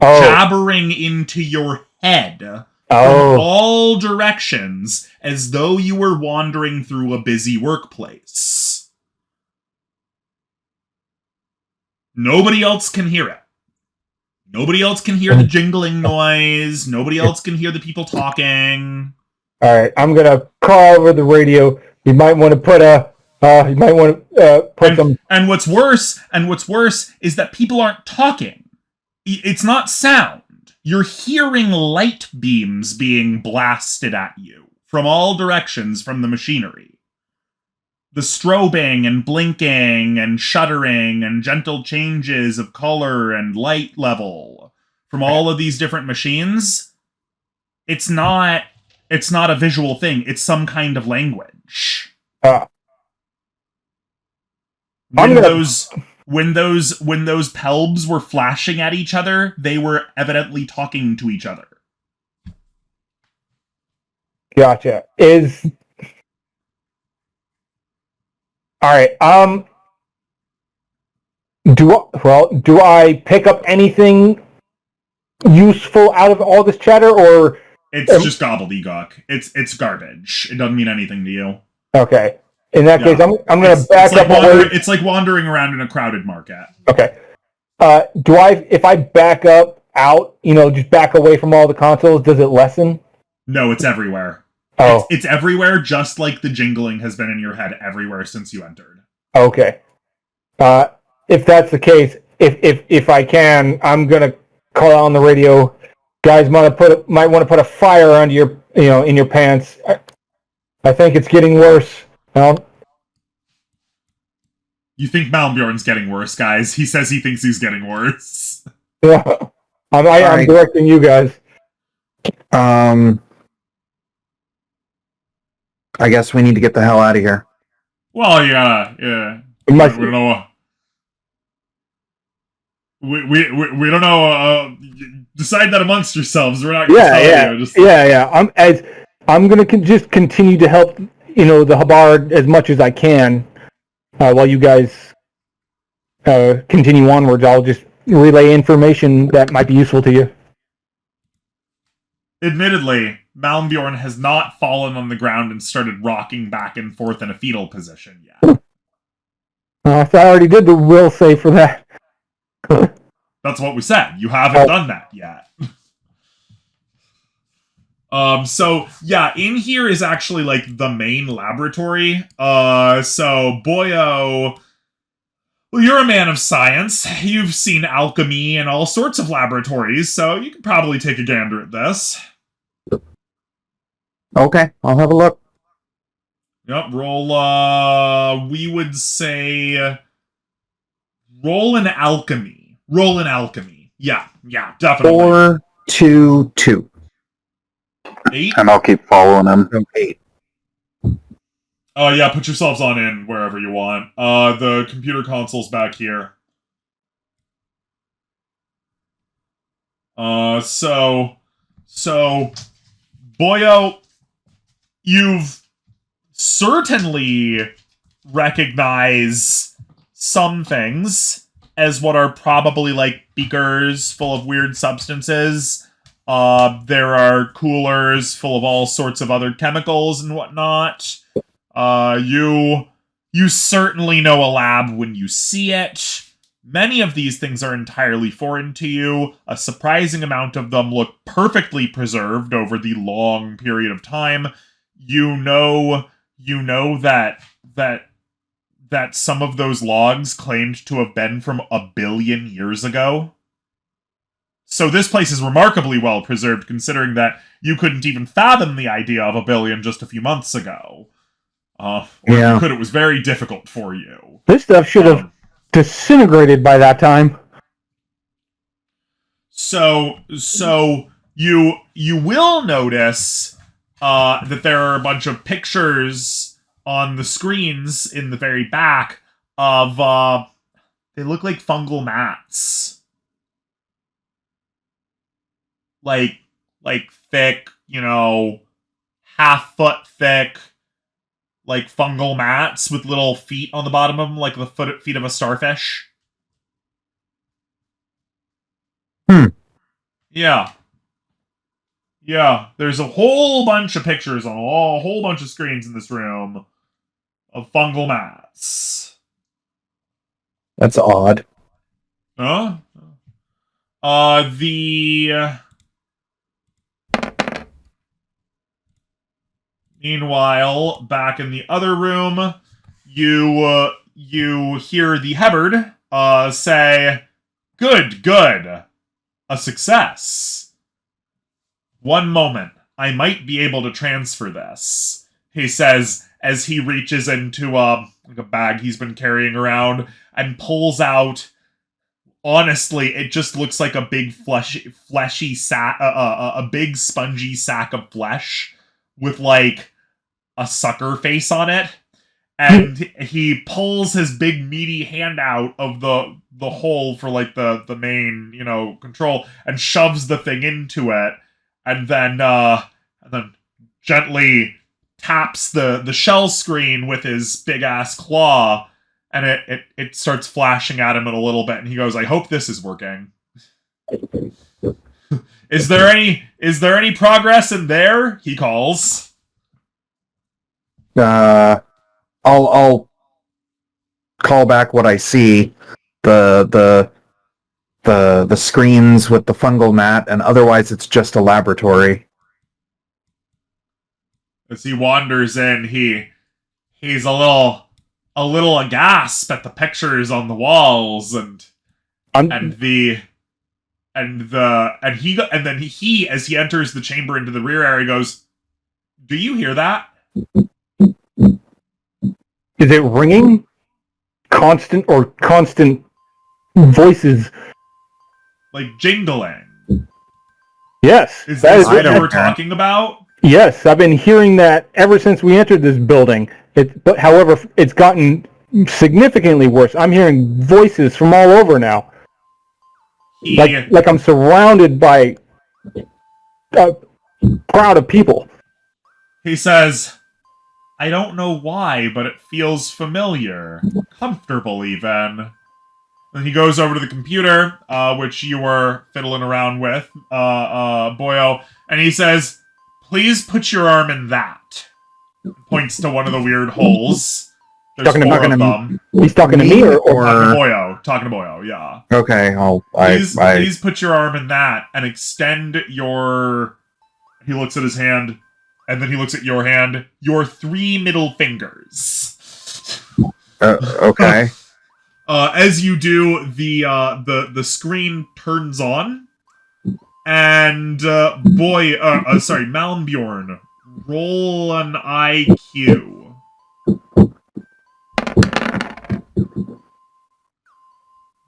Oh. Jabbering into your head from all directions, as though you were wandering through a busy workplace. Nobody else can hear it. Nobody else can hear the jingling noise. Nobody else can hear the people talking. All right, I'm gonna call over the radio. You might want to put some. And what's worse is that people aren't talking. It's not sound. You're hearing light beams being blasted at you from all directions from the machinery. The strobing and blinking and shuddering and gentle changes of color and light level from all of these different machines. It's not a visual thing. It's some kind of language. When those Pelbs were flashing at each other, they were evidently talking to each other. Gotcha. All right. Do I pick up anything useful out of all this chatter, or it's just gobbledygook? It's garbage. It doesn't mean anything to you. Okay. In that case, I'm going to back up. It's like wandering around in a crowded market. Okay. If I back up out, just back away from all the consoles, does it lessen? No, it's everywhere. Oh. It's everywhere, just like the jingling has been in your head everywhere since you entered. Okay. If that's the case, if I can, I'm gonna call out on the radio. Guys, might want to put a fire under your, in your pants. I think it's getting worse. You think Malmbjorn's getting worse, guys? He says he thinks he's getting worse. Yeah. I'm directing you guys. I guess we need to get the hell out of here. Well, yeah. We don't know. We don't know. Decide that amongst yourselves. We're not going to tell you. Yeah. I'm going to just continue to help, the Hubbard as much as I can, while you guys continue onwards. I'll just relay information that might be useful to you. Admittedly, Malmbjorn has not fallen on the ground and started rocking back and forth in a fetal position yet. I already did the will save for that. That's what we said. You haven't done that yet. In here is actually, like, the main laboratory. So, Boyo... Well, you're a man of science. You've seen alchemy and all sorts of laboratories, so you could probably take a gander at this. Okay, I'll have a look. Yep, roll, we would say... Roll an alchemy. Yeah, definitely. 4, 2, 2. 8? And I'll keep following him. 8. Yeah, put yourselves on in wherever you want. The computer console's back here. So, Boyo, you've certainly recognize some things as what are probably like beakers full of weird substances. There are coolers full of all sorts of other chemicals and whatnot. You certainly know a lab when you see it. Many of these things are entirely foreign to you. A surprising amount of them look perfectly preserved over the long period of time. You know that that some of those logs claimed to have been from 1 billion years ago. So this place is remarkably well preserved, considering that you couldn't even fathom the idea of 1 billion just a few months ago. Or if you could, it was very difficult for you. This stuff should have disintegrated by that time. So you will notice that there are a bunch of pictures on the screens in the very back of they look like fungal mats. Like thick, half-foot thick, like fungal mats with little feet on the bottom of them, like the feet of a starfish. Yeah. Yeah, there's a whole bunch of pictures on a whole bunch of screens in this room of fungal mats. That's odd. Huh? Meanwhile, back in the other room, you hear the Hebbard say, "Good, good. A success. One moment. I might be able to transfer this," he says as he reaches into a bag he's been carrying around and pulls out. Honestly, it just looks like a big fleshy sack, a big spongy sack of flesh with like a sucker face on it, and he pulls his big meaty hand out of the hole for like the main control and shoves the thing into it, and then gently taps the shell screen with his big ass claw. And it starts flashing at him in a little bit, and he goes, "I hope this is working." Is there any progress in there? He calls. I'll call back what I see. The screens with the fungal mat, and otherwise it's just a laboratory. As he wanders in, he's a little aghast at the pictures on the walls and then he as he enters the chamber into the rear area goes, "Do you hear that?" Is it ringing? Constant voices? Like jingling. Yes. Is this what you were talking about? Yes, I've been hearing that ever since we entered this building. However, it's gotten significantly worse. I'm hearing voices from all over now. Like I'm surrounded by a crowd of people. He says, "I don't know why, but it feels familiar. Comfortable, even." And he goes over to the computer, which you were fiddling around with, Boyo, and he says, "Please put your arm in that." Points to one of the weird holes. There's four of them. He's talking to me or Talking to Boyo, yeah. Okay, Please put your arm in that and extend your... He looks at his hand, and then he looks at your hand. Your 3 middle fingers. Okay. As you do, the screen turns on, and Malmbjorn, roll an IQ.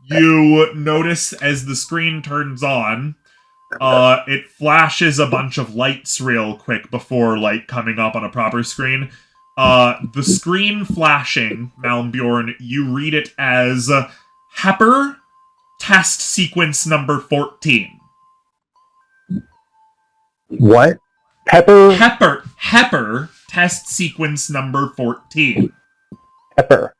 You notice as the screen turns on, it flashes a bunch of lights real quick before coming up on a proper screen. The screen flashing, Malmbjorn, you read it as Hepper test sequence number 14. What? Hepper test sequence number 14. Pepper.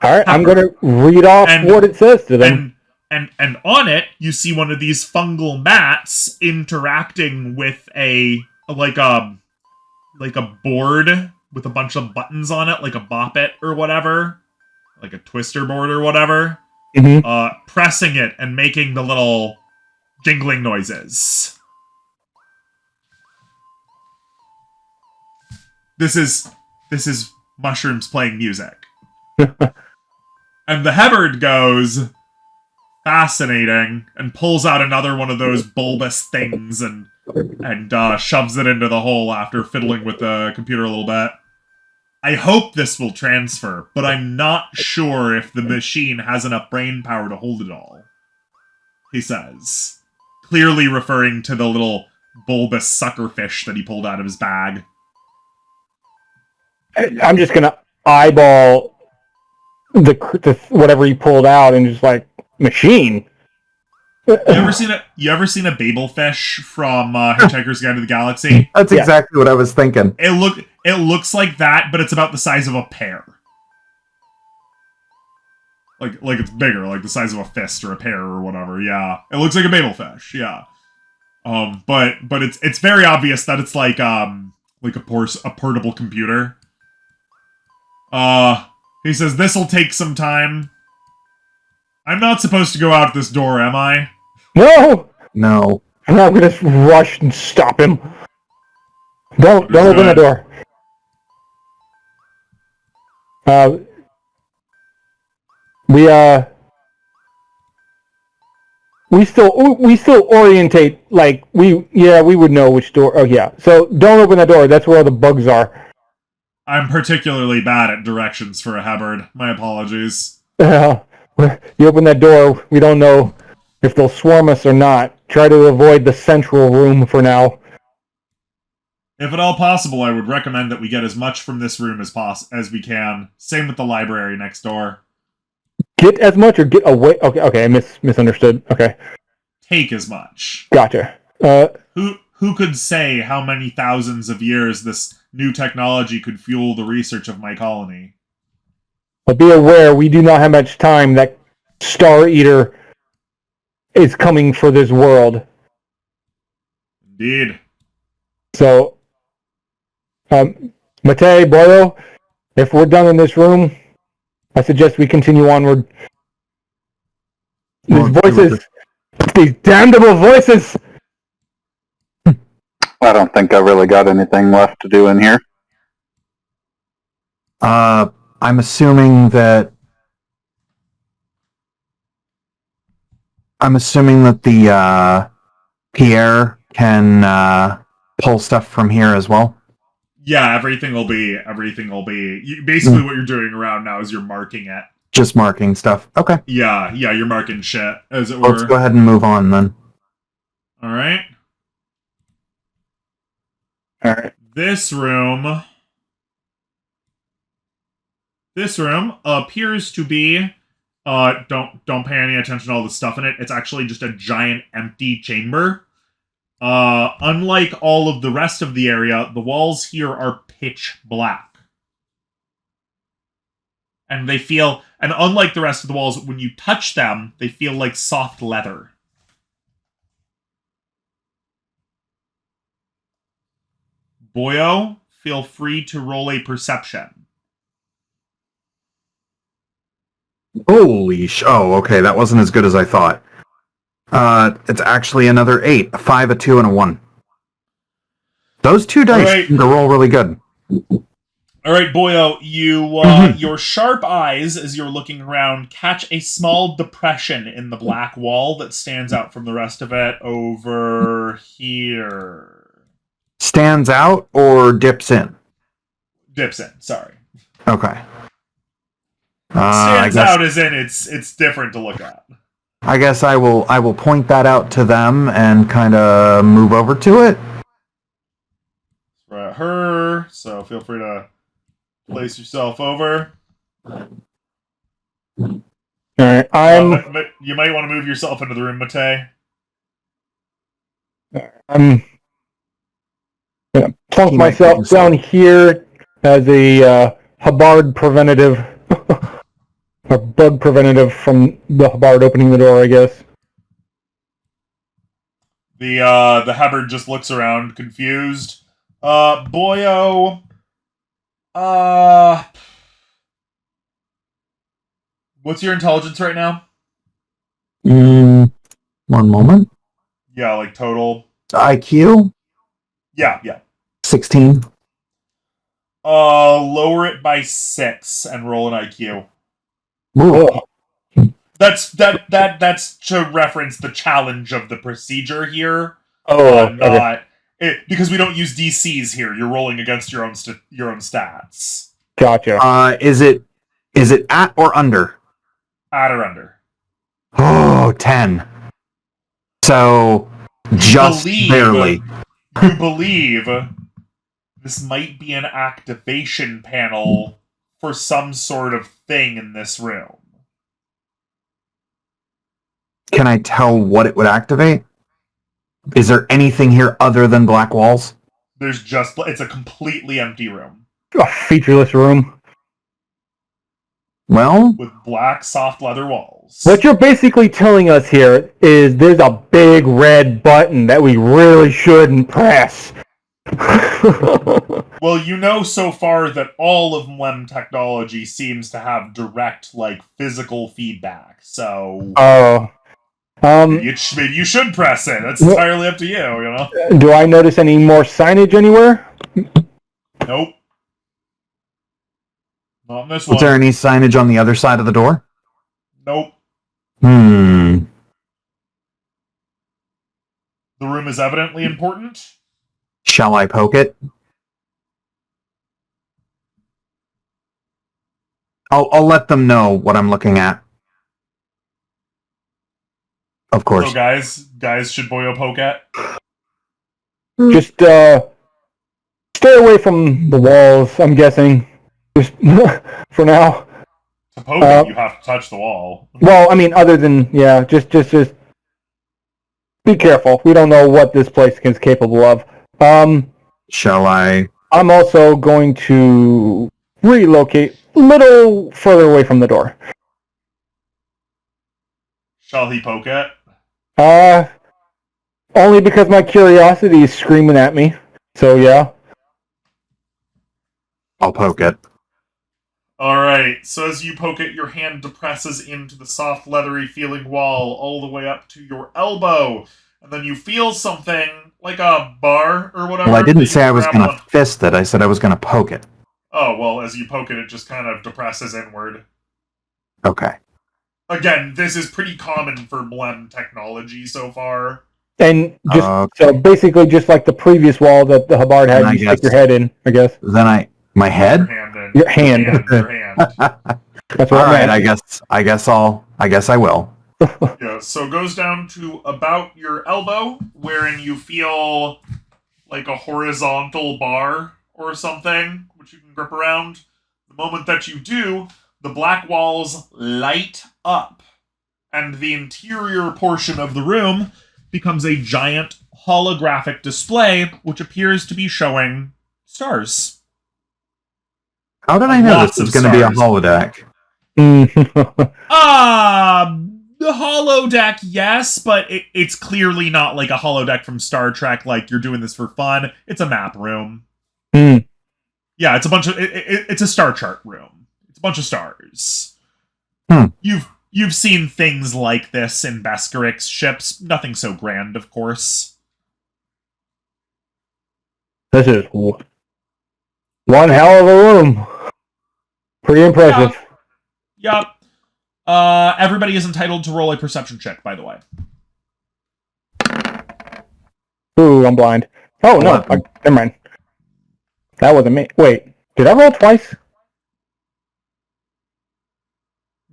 Alright, I'm going to read off what it says to them. And on it, you see one of these fungal mats interacting with a board with a bunch of buttons on it, like a bop it or whatever. Like a twister board or whatever. Mm-hmm. Pressing it and making the little jingling noises. This is mushrooms playing music. And the Hebbard goes, fascinating, and pulls out another one of those bulbous things and shoves it into the hole after fiddling with the computer a little bit. I hope this will transfer, but I'm not sure if the machine has enough brain power to hold it all, he says, clearly referring to the little bulbous suckerfish that he pulled out of his bag. I'm just gonna eyeball the whatever he pulled out and just like, machine. You ever seen a Babel fish from Hitchhiker's Guide to the Galaxy? That's exactly what I was thinking. It looks like that, but it's about the size of a pear. Like it's bigger, like the size of a fist or a pear or whatever. Yeah, it looks like a Babel fish. Yeah. But it's very obvious that it's like a portable computer. He says this'll take some time. I'm not supposed to go out this door, am I? No! No. I'm not gonna rush and stop him. Don't open the door. We still orientate like we would know which door. Oh yeah. So don't open the door. That's where all the bugs are. I'm particularly bad at directions for a Hebbard. My apologies. You open that door, we don't know if they'll swarm us or not. Try to avoid the central room for now. If at all possible, I would recommend that we get as much from this room as we can. Same with the library next door. Get as much or get away? Okay, I misunderstood. Okay. Take as much. Gotcha. Who could say how many thousands of years this new technology could fuel the research of my colony? But be aware, we do not have much time. That Star Eater is coming for this world. Indeed. So, Mate, Boyo, if we're done in this room, I suggest we continue onward. These voices, these damnable voices! I don't think I really got anything left to do in here. I'm assuming that the Pierre can pull stuff from here as well. Yeah, everything will be. Basically, what you're doing around now is you're marking it. Just marking stuff. Okay. Yeah, you're marking shit, as it were. Let's go ahead and move on then. All right. This room appears to be. Don't pay any attention to all the stuff in it. It's actually just a giant empty chamber. Unlike all of the rest of the area, the walls here are pitch black. And unlike the rest of the walls, when you touch them, they feel like soft leather. Boyo, feel free to roll a perception. Holy okay, that wasn't as good as I thought. It's actually another 8, a 5, a 2, and a 1. Those two dice seem to roll really good. All right, Boyo, your sharp eyes, as you're looking around, catch a small depression in the black wall that stands out from the rest of it over here. Stands out or dips in? Dips in, sorry. Okay. Stands out as in it's different to look at. I guess I will point that out to them and kind of move over to it. Right, her. So feel free to place yourself over. All right, you might want to move yourself into the room, Mate. I'm gonna plunk myself down here as a Hubbard preventative. Or bug preventative from the Hubbard opening the door, I guess. The Hubbard just looks around, confused. Boyo. What's your intelligence right now? 1 moment. Yeah, like total. IQ? Yeah. 16. Lower it by 6 and roll an IQ. Ugh. That's to reference the challenge of the procedure here. Oh, okay. Not because we don't use DCs here. You're rolling against your own stats. Gotcha. Is it at or under? At or under. Oh, 10. So, just believe- barely. You believe this might be an activation panel for some sort of thing in this room. Can I tell what it would activate? Is there anything here other than black walls? It's a completely empty room. A featureless room. Well, With black, soft leather walls. What you're basically telling us here is there's a big red button that we really shouldn't press. Well, you know so far that all of MLEM technology seems to have direct, physical feedback, so... Oh. Maybe you should press it. That's entirely up to you, you know? Do I notice any more signage anywhere? Nope. Not in this was one. there any signage on the other side of the door? Nope. Hmm. The room is evidently important. Shall I poke it? I'll let them know what I'm looking at. Of course. So guys should Boyo poke at? Just, stay away from the walls, I'm guessing. Just, for now. To poke it, you have to touch the wall. Well, I mean, other than, yeah, just be careful. We don't know what this place is capable of. Shall I? I'm also going to relocate a little further away from the door. Shall he poke it? Only because my curiosity is screaming at me. So, yeah. I'll poke it. Alright, so as you poke it, your hand depresses into the soft, leathery feeling wall all the way up to your elbow. And then you feel something, like a bar or whatever. Well, I didn't say I was going to fist it. I said I was going to poke it. Oh, well, as you poke it, it just kind of depresses inward. Okay. Again, this is pretty common for MLEM technology so far. And just so basically just like the previous wall that the Hubbard had, you stick your head in, I guess. Then my head? Your hand. Your hand. That's what all right, I guess I will. Yeah, so it goes down to about your elbow, wherein you feel like a horizontal bar or something, which you can grip around. The moment that you do, the black walls light up, and the interior portion of the room becomes a giant holographic display, which appears to be showing stars. How did I know Lots this was of going to be a stars. holodeck? The holodeck, yes, but it's clearly not like a holodeck from Star Trek, like you're doing this for fun. It's a map room. Mm. Yeah, it's a bunch of it's a star chart room. It's a bunch of stars. Hmm. You've seen things like this in Beskeric's ships. Nothing so grand, of course. This is one hell of a room. Pretty impressive. Yup. Everybody is entitled to roll a perception check, by the way. Ooh, I'm blind. Oh, no. Never mind. That wasn't me. Wait, did I roll twice?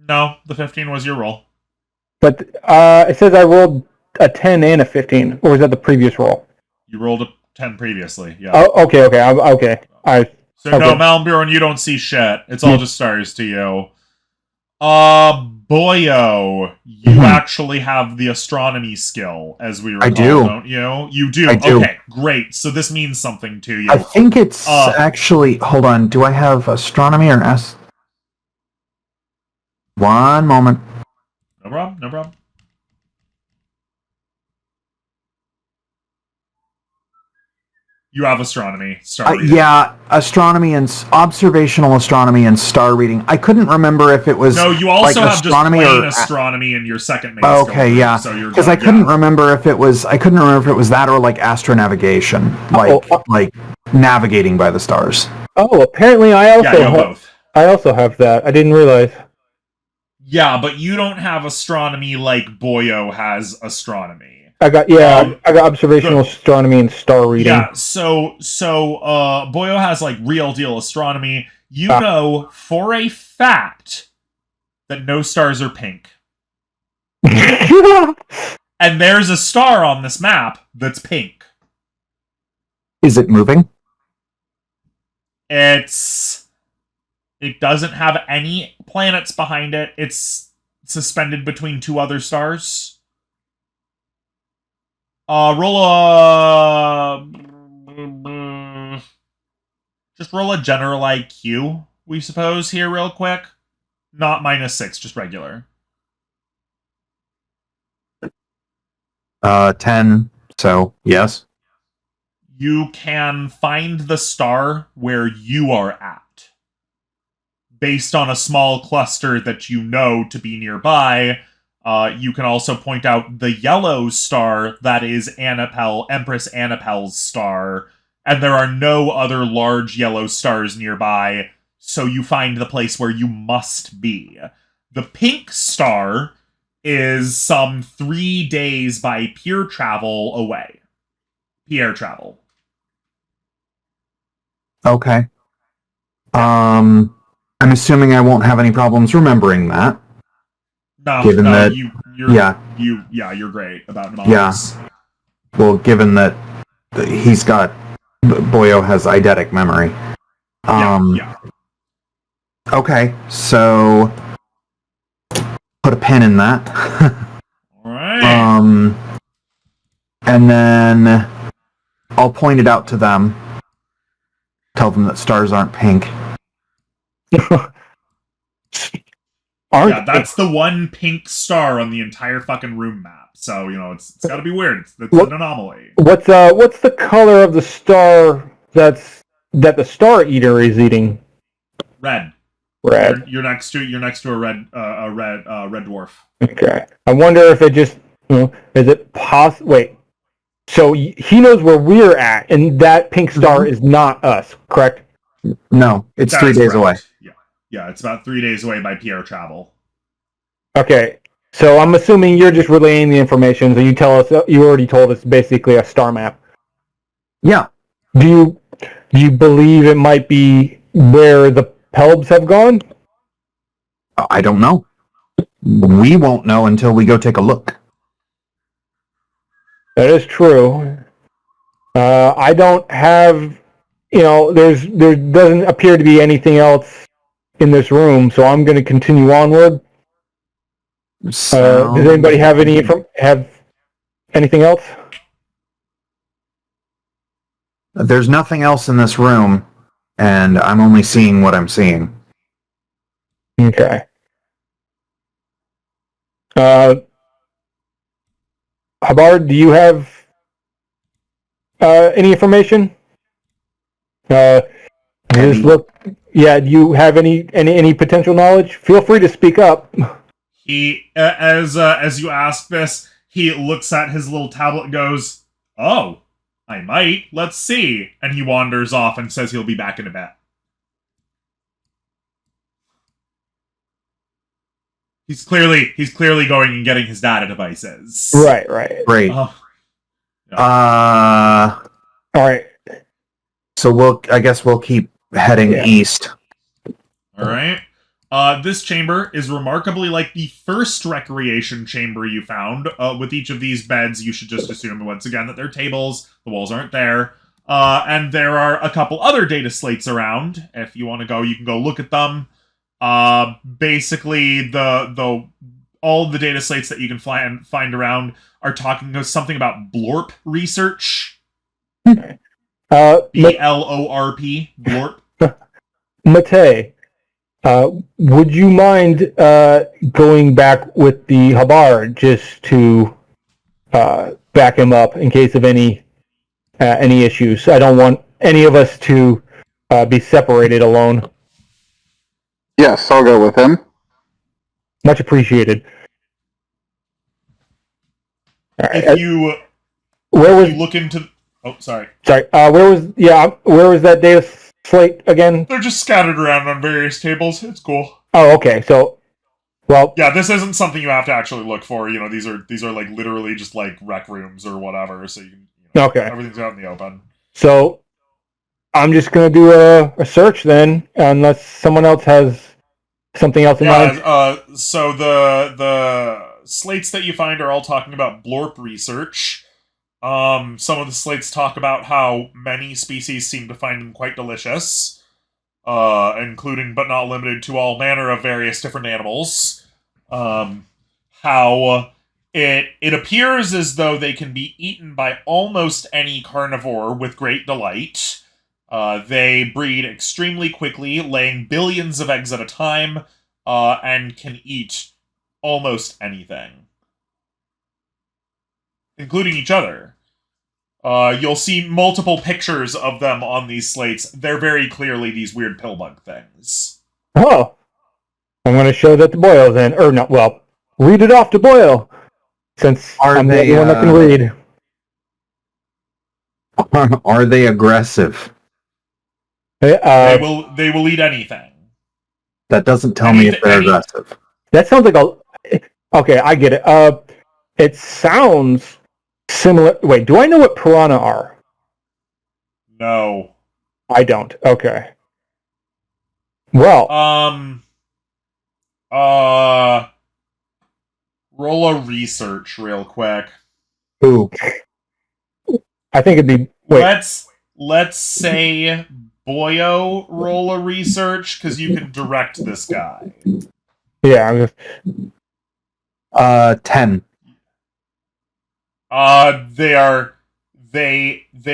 No, the 15 was your roll. But it says I rolled a 10 and a 15. Or was that the previous roll? You rolled a 10 previously, yeah. Oh, okay. So no, Malmbjorn, you don't see shit. It's all just stars to you. Boyo, you actually have the astronomy skill, as we recall, I do. Don't you? You do. I do. Okay, great. So this means something to you. I think it's actually... Hold on. Do I have astronomy or S? One moment. No problem. You have astronomy. Star reading. Yeah, astronomy and observational astronomy and star reading. I couldn't remember if it was No, you also like have astronomy just plain or astronomy in your second main okay, skill group, yeah. so you're Because good, I couldn't remember if it was that or like astronavigation, like navigating by the stars. Oh, apparently I also you have both. I also have that. I didn't realize. Yeah, but you don't have astronomy like Boyo has astronomy. I got observational astronomy and star reading. Yeah, so Boyo has like real deal astronomy. You know for a fact that no stars are pink. And there's a star on this map that's pink. Is it moving? It doesn't have any planets behind it. It's suspended between two other stars. Just roll a general IQ, we suppose, here real quick. Not -6, just regular. 10, so yes. You can find the star where you are at, based on a small cluster that you know to be nearby. You can also point out the yellow star that is Empress Annapel's star, and there are no other large yellow stars nearby, so you find the place where you must be. The pink star is some 3 days by Pierre travel away. Okay. I'm assuming I won't have any problems remembering that. Given that you're great about mnemonics. Yeah. Well, given that he's got Boyo has eidetic memory. Okay, so put a pin in that. Alright. And then I'll point it out to them. Tell them that stars aren't pink. That's the one pink star on the entire fucking room map. So, it's got to be weird. It's an anomaly. What's the color of the star that the Star Eater is eating? Red. Red. You're next to a red dwarf. Okay. I wonder if it just is it possible? Wait. So he knows where we're at, and that pink star is not us, correct? No, it's 3 days away. Yeah, it's about 3 days away by Pierre travel. Okay, so I'm assuming you're just relaying the information. So you already told us basically a star map. Yeah. Do you believe it might be where the Pelbs have gone? I don't know. We won't know until we go take a look. That is true. I don't have, there doesn't appear to be anything else in this room, so I'm going to continue onward. Does anybody have anything else? There's nothing else in this room, and I'm only seeing what I'm seeing. Okay. Hubbard, do you have any information? Just look. Yeah, do you have any potential knowledge? Feel free to speak up. He, as you ask this, he looks at his little tablet and goes, "Oh, I might. Let's see." And he wanders off and says he'll be back in a bit. He's clearly going and getting his data devices. Right. Great. All right. So I guess we'll keep heading east. All right. This chamber is remarkably like the first recreation chamber you found. With each of these beds, you should just assume once again that they're tables. The walls aren't there. And there are a couple other data slates around. If you want to go, you can go look at them. Basically, all the data slates that you can find around are talking something about blorp research. BLORP, blorp. Mate, would you mind going back with the Hubbard just to back him up in case of any any issues. I don't want any of us to be separated alone. Yes, I'll go with him. Much appreciated. If you look into... Oh, sorry. Sorry. Where was that data slate again? They're just scattered around on various tables. It's cool. Oh, okay. So, well, yeah, this isn't something you have to actually look for. You know, these are like literally just like rec rooms or whatever. So you can. Okay. Everything's out in the open. So, I'm just gonna do a search then, unless someone else has something else in mind. So the slates that you find are all talking about blorp research. Some of the slates talk about how many species seem to find them quite delicious, including but not limited to all manner of various different animals. How it appears as though they can be eaten by almost any carnivore with great delight. They breed extremely quickly, laying billions of eggs at a time, and can eat almost anything, including each other. You'll see multiple pictures of them on these slates. They're very clearly these weird pill bug things. Oh, I'm going to show that to Boyle then, or not. Well, read it off to Boyle, since I'm the only one that can read. Are they aggressive? They will eat anything. That doesn't tell me if they're aggressive. That sounds like a... Okay, I get it. It sounds similar... Wait, do I know what piranha are? No. I don't. Okay. Well... roll a research real quick. Ooh. I think it'd be... Wait. Let's say Boyo roll a research, because you can direct this guy. Yeah, I'm just... 10. They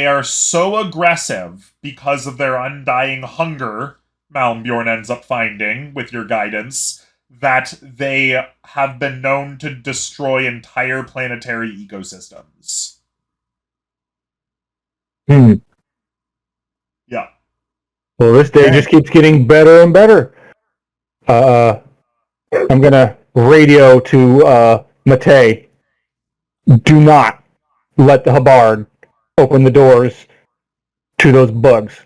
are so aggressive because of their undying hunger, Malmbjorn ends up finding, with your guidance, that they have been known to destroy entire planetary ecosystems. Yeah. Well, this day just keeps getting better and better. I'm gonna radio to Matei. Do not let the Hubbard open the doors to those bugs.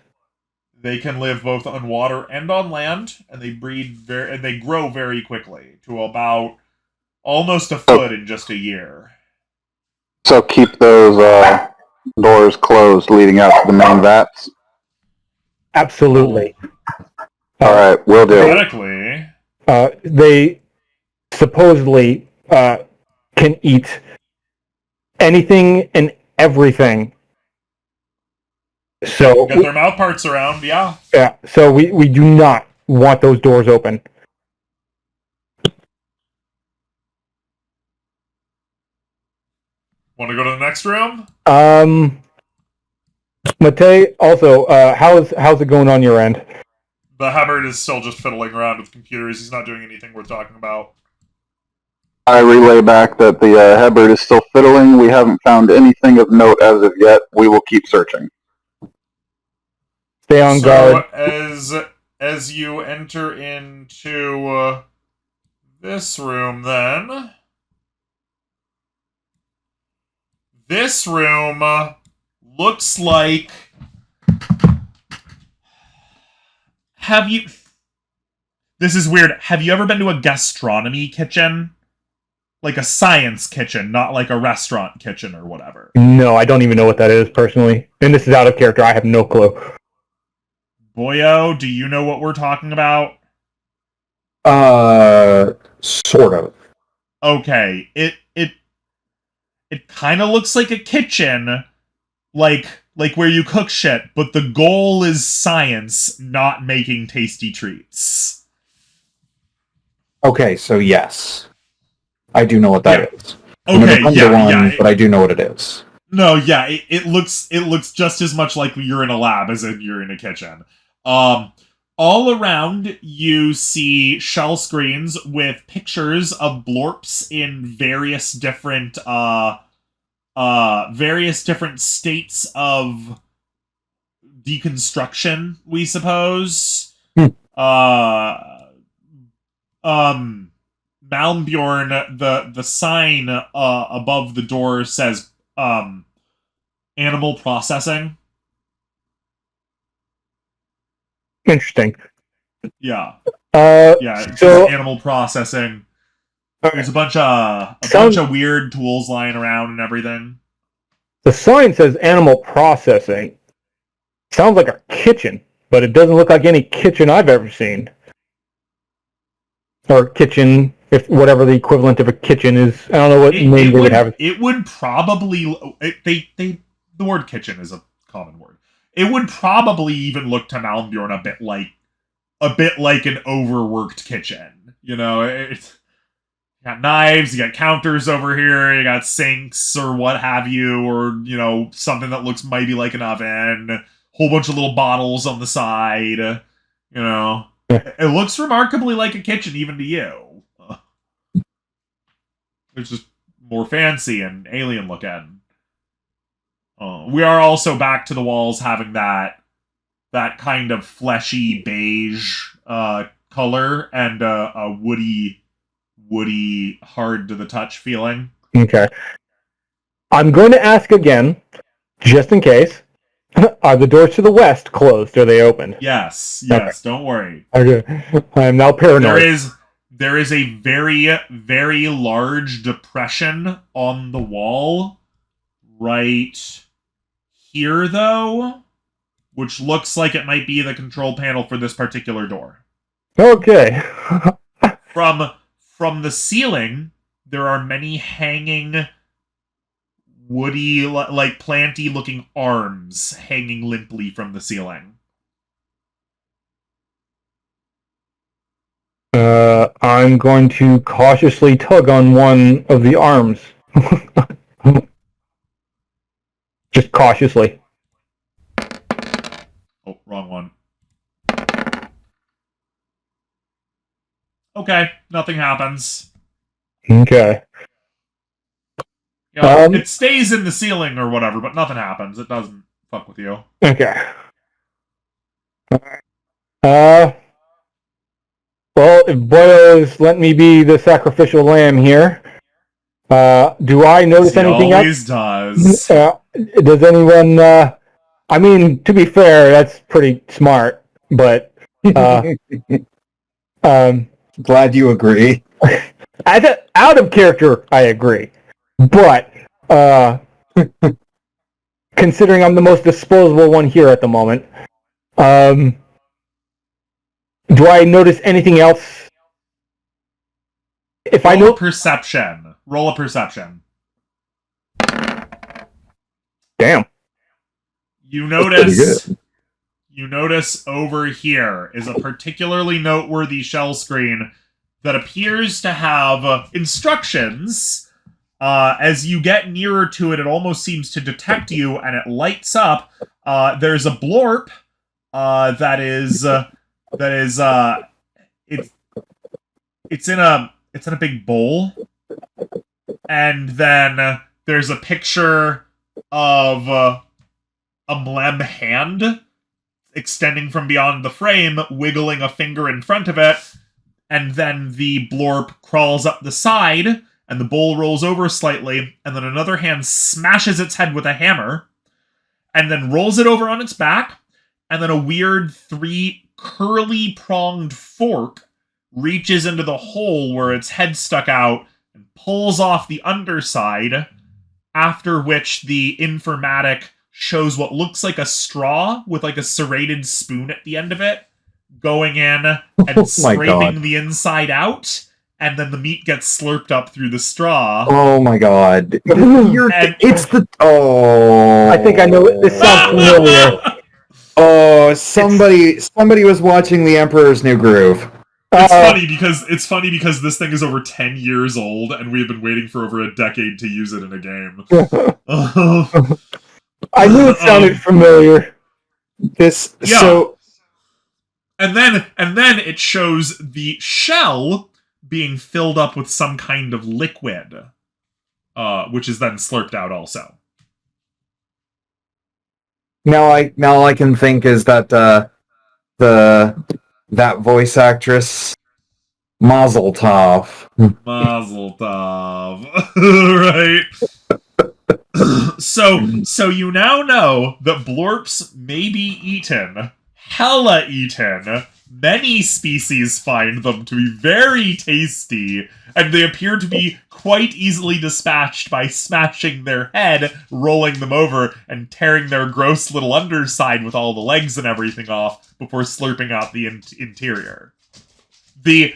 They can live both on water and on land, and they they grow very quickly to about almost a foot in just a year. So keep those doors closed leading out to the main vats. Absolutely. All right, will do. Theoretically, they supposedly can eat anything and everything. So get their mouth parts around, yeah. Yeah. So we do not want those doors open. Want to go to the next room? Matei, also, how's it going on your end? The Hubbard is still just fiddling around with computers. He's not doing anything worth talking about. I relay back that the Hubbard is still fiddling. We haven't found anything of note as of yet. We will keep searching. Stay on guard. As you enter into this room, then this room looks like. This is weird. Have you ever been to a gastronomy kitchen? Like a science kitchen, not like a restaurant kitchen or whatever. No, I don't even know what that is personally. And this is out of character. I have no clue. Boyo, do you know what we're talking about? Sort of. Okay, it kind of looks like a kitchen, like where you cook shit, but the goal is science, not making tasty treats. Okay, so yes. I do know what that is. Okay, but I do know what it is. No, yeah, it looks just as much like you're in a lab as if you're in a kitchen. All around you see shell screens with pictures of blorps in various different various different states of deconstruction, we suppose. Malmbjorn, the sign above the door says animal processing. Interesting. Yeah. Yeah, It's so just animal processing. There's a bunch of weird tools lying around and everything. the sign says animal processing. Sounds like a kitchen, but it doesn't look like any kitchen I've ever seen. Or kitchen, if whatever the equivalent of a kitchen is. I don't know what name they would have. It would probably the word kitchen is a common word. It would probably even look to Malmbjorn a bit like an overworked kitchen. You know, it's you got knives, you got counters over here, you got sinks or what have you, or you know, something that looks maybe like an oven, whole bunch of little bottles on the side, you know. It looks remarkably like a kitchen even to you. It's just more fancy and alien looking. We are also back to the walls having that kind of fleshy beige color and a woody, hard to the touch feeling. Okay. I'm going to ask again, just in case. Are the doors to the west closed? Are they open? Yes, Okay. don't worry. Okay. I am now paranoid. There is a very, very large depression on the wall right here, though, which looks like it might be the control panel for this particular door. Okay. From the ceiling, there are many hanging woody, like planty looking arms hanging limply from the ceiling. I'm going to cautiously tug on one of the arms. Just cautiously. Oh, wrong one. Okay, nothing happens. Okay. Yeah, it stays in the ceiling or whatever, but nothing happens. It doesn't fuck with you. Okay. Well, if Boyo's let me be the sacrificial lamb here, do I notice anything else? He always does. Does anyone, I mean, to be fair, that's pretty smart, but, Glad you agree. out of character, I agree. But, considering I'm the most disposable one here at the moment, do I notice anything else? If I know perception. Roll a perception. Damn. You notice over here is a particularly noteworthy shell screen that appears to have instructions. As you get nearer to it, it almost seems to detect you, and it lights up. There's a blorp it's in a big bowl, and then there's a picture of a mlem hand extending from beyond the frame, wiggling a finger in front of it, and then the blorp crawls up the side, and the bowl rolls over slightly, and then another hand smashes its head with a hammer, and then rolls it over on its back, and then a weird 3 curly-pronged fork reaches into the hole where its head stuck out and pulls off the underside, after which the informatic shows what looks like a straw with like a serrated spoon at the end of it, going in and scraping the inside out, and then the meat gets slurped up through the straw. Oh my god. I think I know it. This sounds familiar. Oh, somebody was watching The Emperor's New Groove. It's funny because this thing is over 10 years old, and we've been waiting for over a decade to use it in a game. I knew it sounded familiar. And then it shows the shell being filled up with some kind of liquid. which is then slurped out also. Now I can think is that that voice actress Mazel Tov. Mazel tov. Right. So you now know that blorps may be eaten. Hella eaten. Many species find them to be very tasty, and they appear to be quite easily dispatched by smashing their head, rolling them over, and tearing their gross little underside with all the legs and everything off before slurping out the interior. The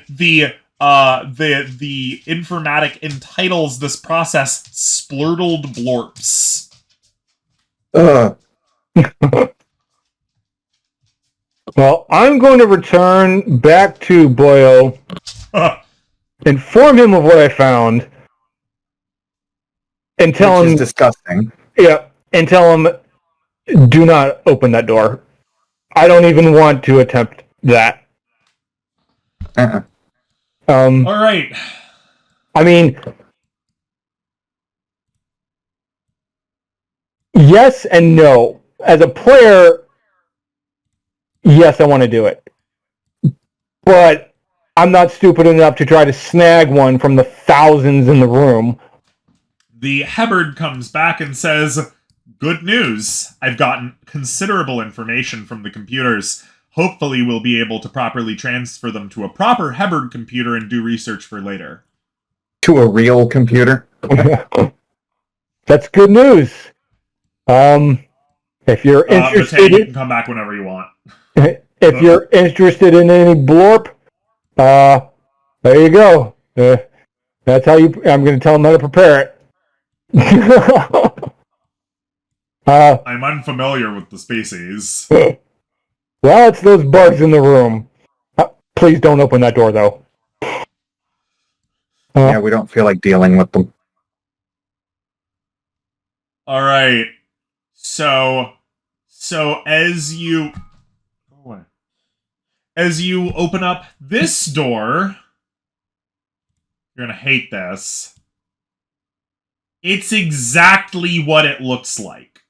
informatic entitles this process splurtled blorps. Ugh. Well, I'm going to return back to Boyle, inform him of what I found, and tell Which him... is disgusting. Yeah, and tell him, do not open that door. I don't even want to attempt that. Uh-uh. All right. I mean, yes and no. As a player, yes, I want to do it. But I'm not stupid enough to try to snag one from the thousands in the room. The Hebbard comes back and says, "Good news. I've gotten considerable information from the computers. Hopefully we'll be able to properly transfer them to a proper Hebbard computer and do research for later." To a real computer? That's good news. If you're interested, Matei, you can come back whenever you want. if you're interested in any blorp, there you go. That's how you. I'm going to tell them how to prepare it. I'm unfamiliar with the species. Well, it's those bugs in the room. Please don't open that door, though. Yeah, we don't feel like dealing with them. All right. So as you open up this door, you're gonna hate this. It's exactly what it looks like.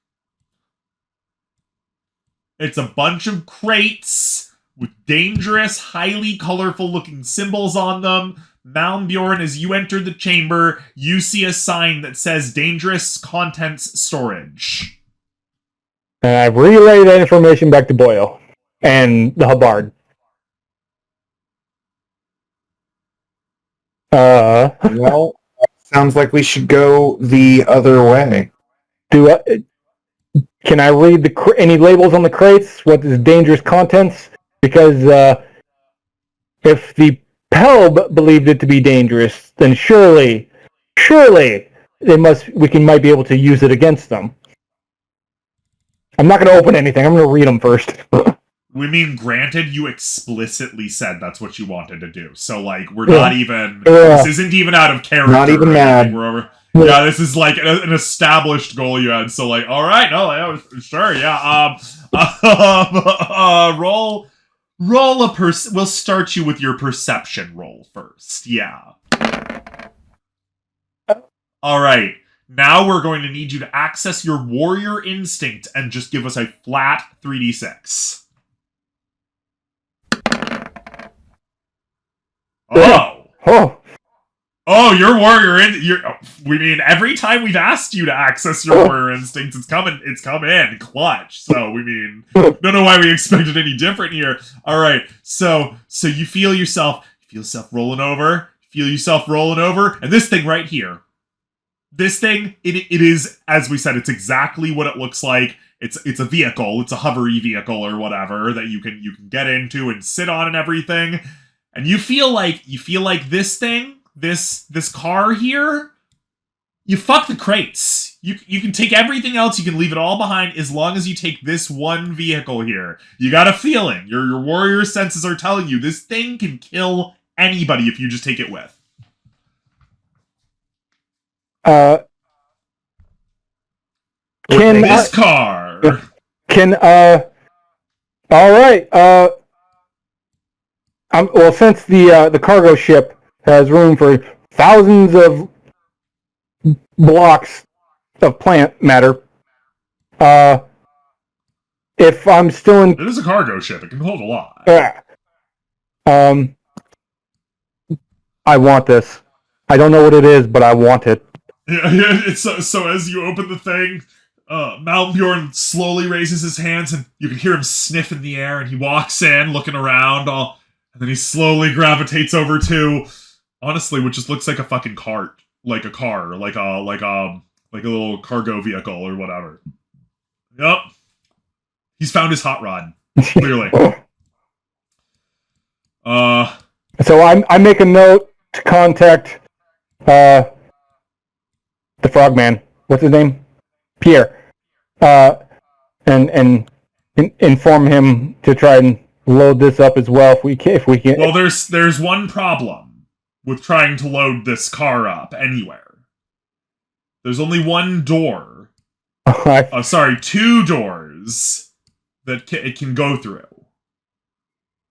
It's a bunch of crates with dangerous, highly colorful looking symbols on them. Malmbjorn, as you enter the chamber, you see a sign that says dangerous contents storage. And I relay that information back to Boyle and the Hubbard. Well, sounds like we should go the other way. Can I read any labels on the crates? What is dangerous contents? Because if the Pelb believed it to be dangerous, then surely might be able to use it against them. I'm not going to open anything. I'm going to read them first. We mean, granted, you explicitly said that's what you wanted to do. So, like, we're not even... This isn't even out of character. Not even mad. We're over... Yeah, this is, like, an established goal you had. So, like, alright, no, sure, yeah. Roll we'll start you with your perception roll first. Yeah. Alright. Now we're going to need you to access your warrior instinct and just give us a flat 3d6. Oh, your warrior we mean, every time we've asked you to access your warrior instincts, it's come in clutch. So we mean, don't know why we expected any different here. All right, so you feel yourself rolling over, and this thing right here, it is, as we said, it's exactly what it looks like. It's a vehicle, it's a hovery vehicle or whatever that you can get into and sit on and everything. And you feel like this thing, this car here, you fuck the crates. You can take everything else, you can leave it all behind as long as you take this one vehicle here. You got a feeling. Your warrior senses are telling you this thing can kill anybody if you just take it with. This car. All right. Well, since the cargo ship has room for thousands of blocks of plant matter. If I'm still in... It is a cargo ship. It can hold a lot. I want this. I don't know what it is, but I want it. Yeah, it's so as you open the thing, Malbjorn slowly raises his hands, and you can hear him sniff in the air, and he walks in, looking around, and then he slowly gravitates over to, honestly, what just looks like a fucking cart. Like a car. Like a little cargo vehicle or whatever. Yep. He's found his hot rod. Clearly. So I make a note to contact the frogman. What's his name? Pierre. And inform him to try and load this up as well if we can. Well, there's one problem with trying to load this car up anywhere. There's only one door. Two doors that it can go through.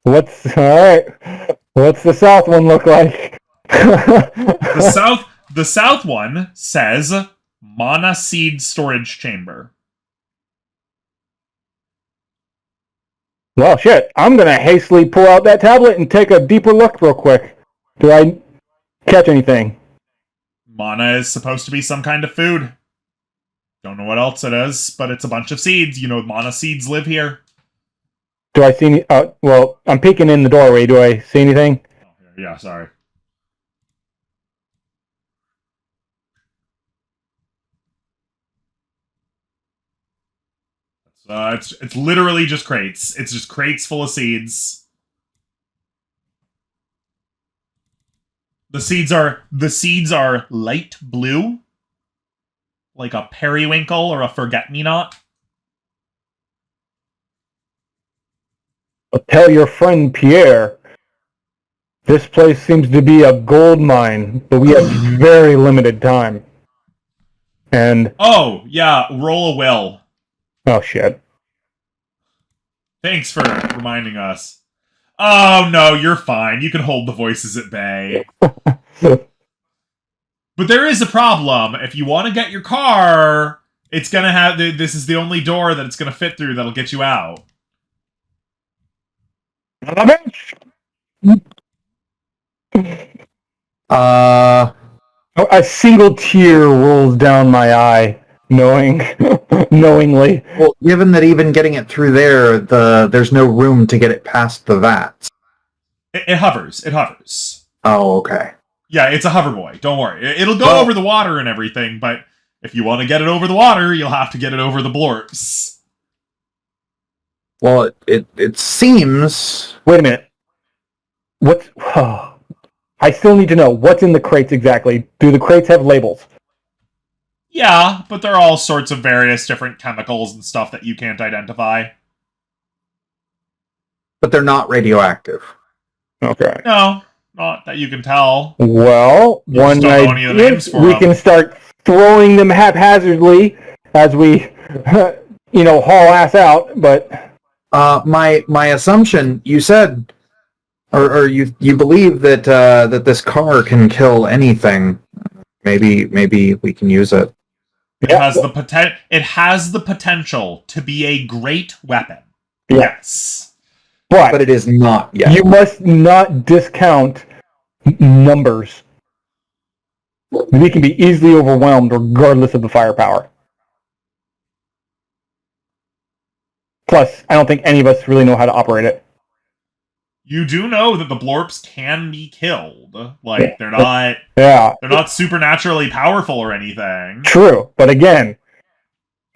What's the south one look like? The south one says Mana Seed Storage Chamber. Well, shit. I'm gonna hastily pull out that tablet and take a deeper look real quick. Do I catch anything? Mana is supposed to be some kind of food. Don't know what else it is, but it's a bunch of seeds. You know, mana seeds live here. Do I see any... well, I'm peeking in the doorway. Do I see anything? Oh, yeah, sorry. It's literally just crates. It's just crates full of seeds. The seeds are light blue, like a periwinkle or a forget-me-not. Tell your friend Pierre. This place seems to be a gold mine, but we have very limited time. And oh yeah, roll a will. Oh shit! Thanks for reminding us. Oh no, you're fine. You can hold the voices at bay. But there is a problem. If you want to get your car, it's gonna have... This is the only door that it's gonna fit through that'll get you out. A single tear rolls down my eye, knowingly. Well, given that even getting it through there's no room to get it past the vats. It hovers. It hovers. Oh, okay. Yeah, it's a hover boy. Don't worry. It'll go over the water and everything, but if you want to get it over the water, you'll have to get it over the blorps. Well, it seems... Wait a minute. What? I still need to know what's in the crates exactly. Do the crates have labels? Yeah, but they're all sorts of various different chemicals and stuff that you can't identify. But they're not radioactive. Okay. No, not that you can tell. Well, one idea, we can start throwing them haphazardly as we, haul ass out, but... My assumption, you said... Or you believe that that this car can kill anything. Maybe we can use it. It has the potential to be a great weapon. Yeah. Yes. But it is not yet. You must not discount numbers. We can be easily overwhelmed regardless of the firepower. Plus, I don't think any of us really know how to operate it. You do know that the blorps can be killed. Like, they're not supernaturally powerful or anything. True, but again,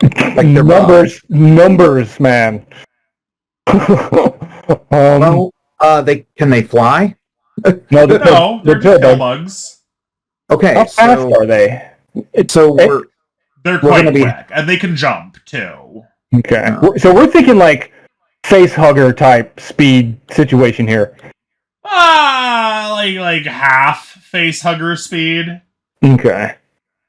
like numbers, man. Can they fly? No, they're just bugs. Okay, how fast are they? They're quite quick, and they can jump too. Okay, so we're thinking like face hugger type speed situation here. Like half face hugger speed. Okay.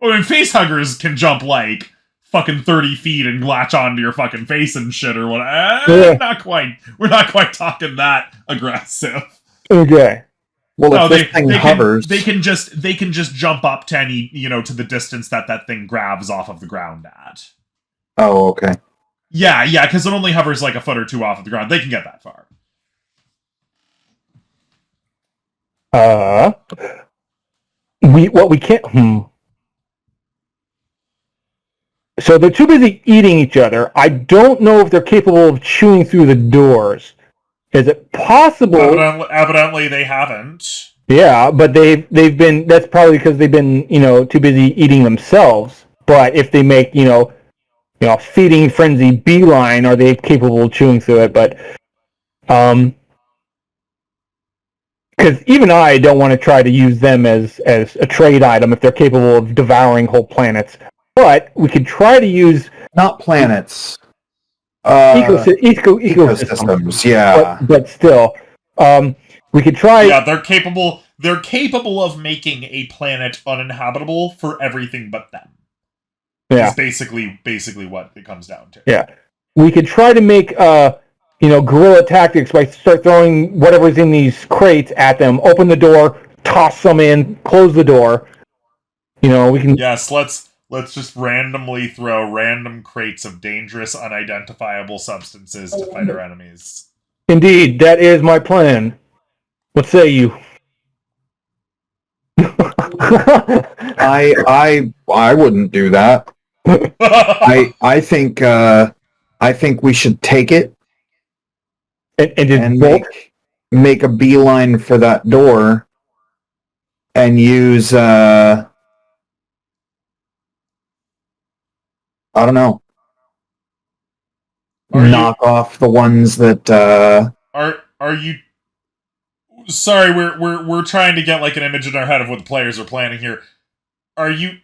I mean, face huggers can jump like fucking 30 feet and latch onto your fucking face and shit or whatever. Not quite. We're not quite talking that aggressive. Okay. Well, No, if this thing hovers, they can just jump up to any, to the distance that thing grabs off of the ground at. Oh, okay. Yeah, because it only hovers like a foot or two off of the ground. They can get that far. We can't. So they're too busy eating each other. I don't know if they're capable of chewing through the doors. Is it possible? Evidently they haven't. Yeah, but they've been. That's probably because they've been too busy eating themselves. But if they make feeding frenzy beeline, are they capable of chewing through it? But because even I don't want to try to use them as a trade item if they're capable of devouring whole planets. But we could try to use not planets. Ecosystems. Yeah, but still, we could try. Yeah, they're capable. They're capable of making a planet uninhabitable for everything but them. Yeah, is basically what it comes down to. Yeah, we could try to make guerrilla tactics by start throwing whatever's in these crates at them. Open the door, toss some in, close the door. We can. Yes, let's just randomly throw random crates of dangerous, unidentifiable substances to fight our enemies. Indeed, that is my plan. What say you? I wouldn't do that. I think we should take it and make a beeline for that door and use I don't know. Knock off the ones that are you sorry, we're trying to get like an image in our head of what the players are planning here. Are you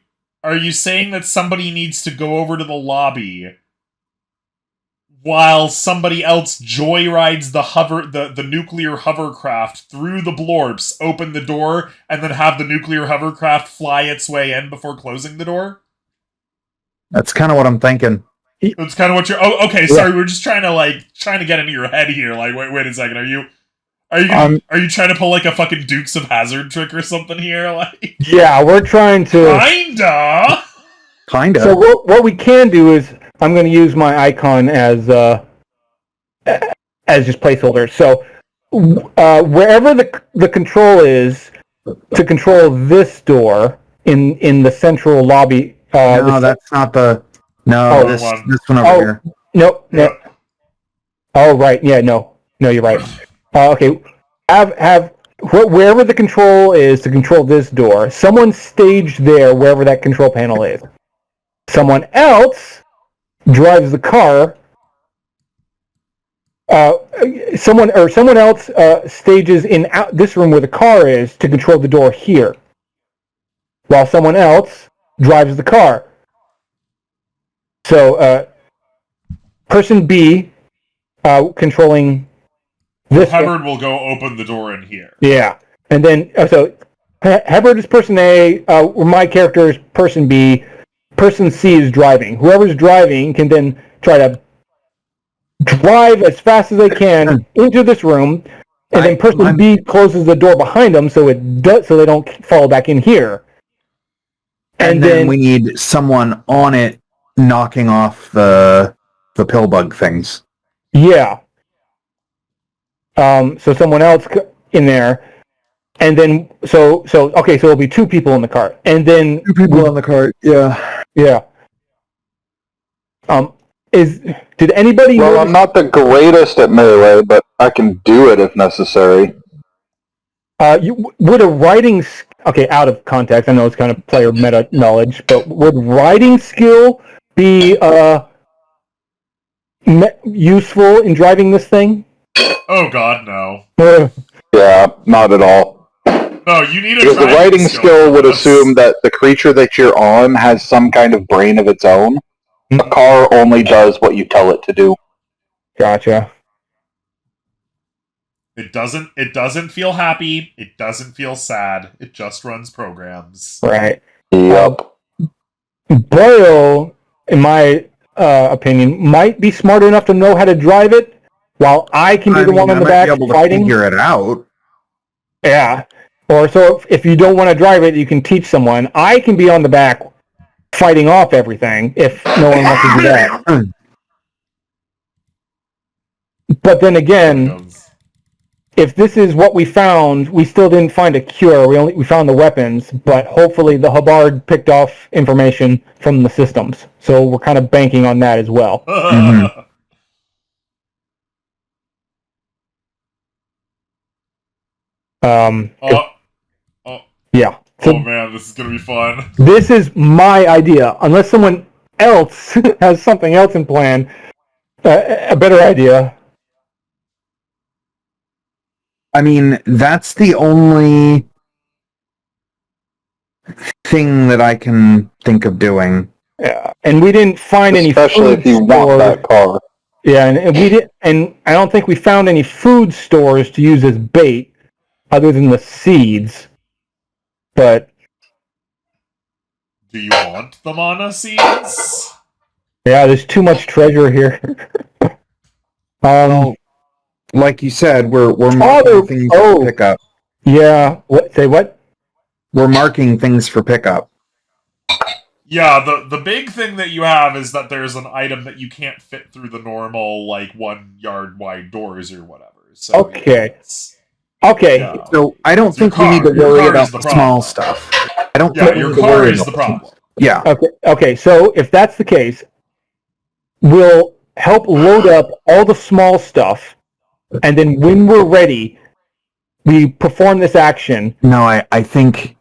saying that somebody needs to go over to the lobby while somebody else joyrides the nuclear hovercraft through the blorps, open the door, and then have the nuclear hovercraft fly its way in before closing the door? That's kind of what I'm thinking. That's kind of what you're. Oh, okay. Sorry, we're just trying to get into your head here. Like, wait a second. Are you trying to pull like a fucking Dukes of Hazzard trick or something here? Like, yeah, we're trying to. Kinda. So what we can do is I'm going to use my icon as just placeholder. So wherever the control is to control this door in the central lobby. No, that's not the. No, this one over here. Nope. Oh, right. Yeah, no, you're right. Okay. Have wherever the control is to control this door, someone staged there wherever that control panel is. Someone else drives the car. Someone else stages in this room where the car is to control the door here, while someone else drives the car. So, person B controlling this. Hubbard will go open the door in here. Yeah, and then so Hubbard is person A. My character is person B. Person C is driving. Whoever's driving can then try to drive as fast as they can into this room, and then person B closes the door behind them so they don't fall back in here. And then we need someone on it knocking off the pillbug things. Yeah. So someone else in there, and then so it'll be two people in the cart, and then 2 people in the cart. Yeah. Did anybody? Well, I'm not the greatest at melee, but I can do it if necessary. Would a writing out of context? I know it's kind of player meta knowledge, but would writing skill be useful in driving this thing? Oh God, no. Yeah, not at all. No, you need the writing skill would assume that the creature that you're on has some kind of brain of its own. A car only does what you tell it to do. Gotcha. It doesn't feel happy. It doesn't feel sad. It just runs programs. Right. Yep. Boyle, in my opinion, might be smart enough to know how to drive it, while I can be the one in the back fighting. Figure it out. Yeah. Or so if you don't want to drive it, you can teach someone. I can be on the back fighting off everything if no one wants to do that. But then again, if this is what we found, we still didn't find a cure. We found the weapons, but hopefully the Hubbard picked off information from the systems. So we're kind of banking on that as well. Mhm. Yeah. Oh man, this is gonna be fun. This is my idea. Unless someone else has something else in plan, a better idea. I mean, that's the only thing that I can think of doing. Yeah, and we didn't find any Especially food if you want stores. that car. Yeah, and we did, and I don't think we found any food stores to use as bait, other than the seeds. But Do you want the mana seeds? yeah, there's too much treasure here. Like you said, we're marking things for pickup. Yeah. What? Say what? We're marking things for pickup. Yeah, the big thing that you have is that there's an item that you can't fit through the normal, like, 1 yard wide doors or whatever. So, Okay. yeah, Okay. yeah. So I don't Your think we need to car worry is about the the small problem. stuff. I don't Yeah, think we your need to car worry is about the the small problem. Yeah. Okay. So if that's the case, we'll help load up all the small stuff, and then when we're ready, we perform this action. No, I think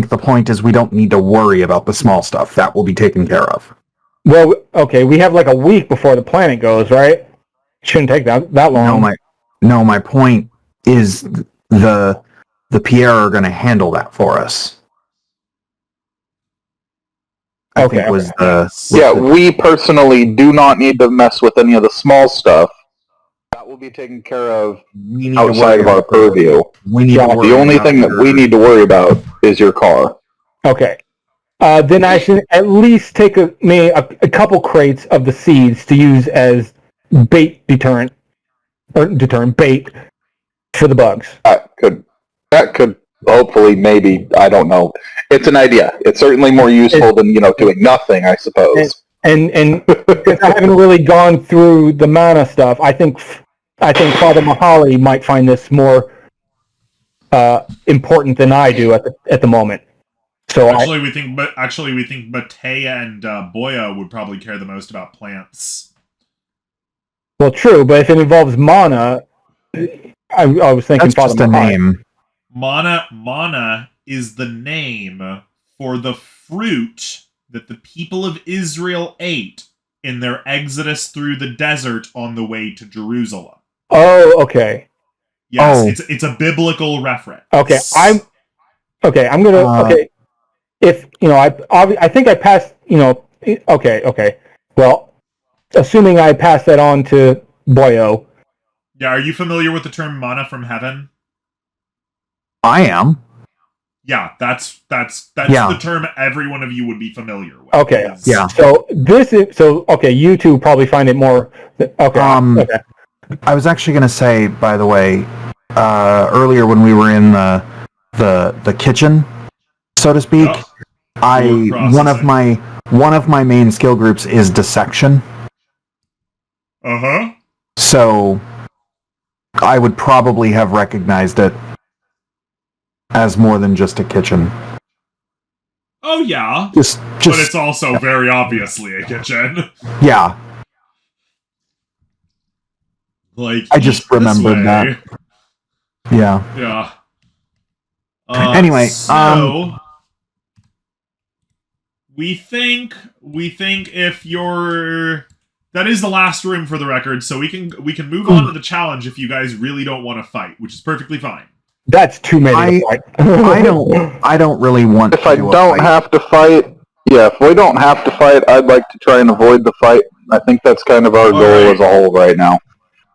the point is we don't need to worry about the small stuff. That will be taken care of. Well, okay, we have like a week before the planet goes, right? Shouldn't take that long. My point is the Pierre are going to handle that for us. I think was the Yeah, we personally do not need to mess with any of the small stuff. That will be taken care of we need to outside worry of our about purview. We need to worry The only about thing that we need to worry about is your car. Okay. Then I should at least take a couple crates of the seeds to use as bait deterrent bait for the bugs. That could hopefully, maybe, I don't know. It's an idea. It's certainly more useful than, doing nothing, I suppose. And because I haven't really gone through the mana stuff, I think Father Mahali might find this more important than I do at the moment. So Actually, we think Matea and Boya would probably care the most about plants. Well, true, but if it involves mana, I was thinking that's Father just a Mahali. name. Mana is the name for the fruit that the people of Israel ate in their exodus through the desert on the way to Jerusalem. Oh, okay. Yes, it's a biblical reference. Okay, I'm gonna okay. If I think I passed. Okay. Well, assuming I pass that on to Boyo. Yeah, are you familiar with the term mana from heaven? I am. Yeah, that's Yeah. the term every one of you would be familiar with. Okay. Yeah. So okay. You two probably find it more. Okay. Okay. I was actually going to say, by the way, earlier when we were in the kitchen, so to speak, one of my main skill groups is dissection. Uh-huh. So I would probably have recognized it as more than just a kitchen. Oh yeah. Just but it's also very obviously a kitchen. Yeah. Like, I just remembered that. Yeah. Yeah. Anyway, so we think if you're that is the last room for the record, so we can move on to the challenge if you guys really don't want to fight, which is perfectly fine. That's too many to fight. I don't really want if I don't have to fight, if we don't have to fight, I'd like to try and avoid the fight. I think that's kind of our goal as a whole right now.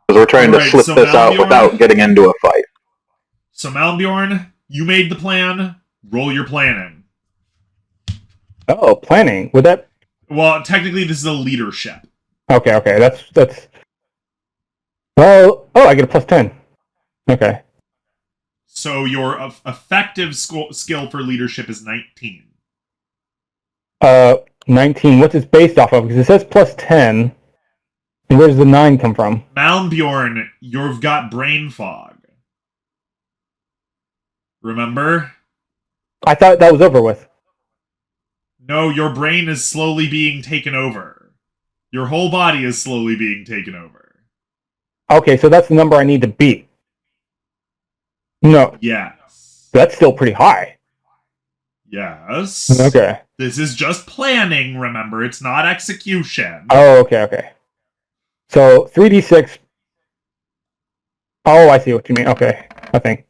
Because we're trying to slip this out without getting into a fight. So Malbjorn, you made the plan. Roll your planning. Oh, planning. Would that? Well, technically, this is a leadership. Okay. That's. Well, I get a +10. Okay. So your effective skill for leadership is 19. 19. What's it based off of? Because it says plus 10. And where does the 9 come from? Malmbjorn, you've got brain fog. Remember? I thought that was over with. No, your brain is slowly being taken over. Your whole body is slowly being taken over. Okay, so that's the number I need to beat. No, Yes. that's still pretty high. Yes. Okay. This is just planning, remember? It's not execution. Oh, okay. So 3d6. Oh, I see what you mean. Okay, I think.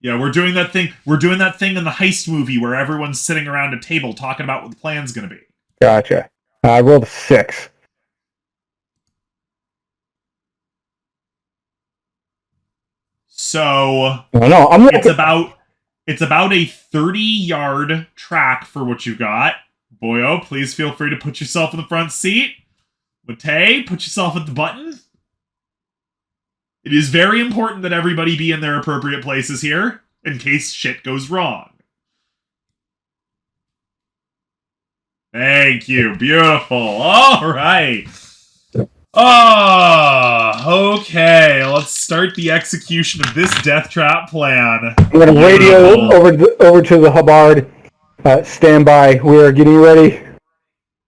Yeah, we're doing that thing. We're doing that thing in the heist movie where everyone's sitting around a table talking about what the plan's gonna be. Gotcha. I rolled a 6. So No, it's about a 30-yard track for what you got. Boyo, please feel free to put yourself in the front seat. Matei, put yourself at the button. It is very important that everybody be in their appropriate places here, in case shit goes wrong. Thank you. Beautiful. All right. Okay. Let's start the execution of this death trap plan. I'm going to radio over to the Hubbard. Stand by. We're getting ready.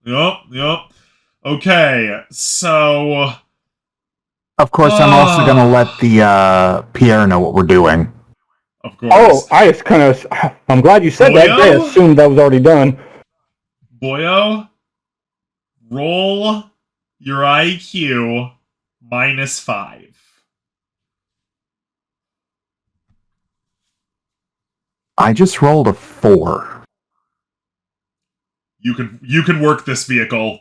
Yep. Okay, so... Of course, I'm also going to let the Pierre know what we're doing. Of course. Oh, I'm glad you said that. I assumed that was already done. Boyo, roll your IQ -5. I just rolled a 4. You can work this vehicle.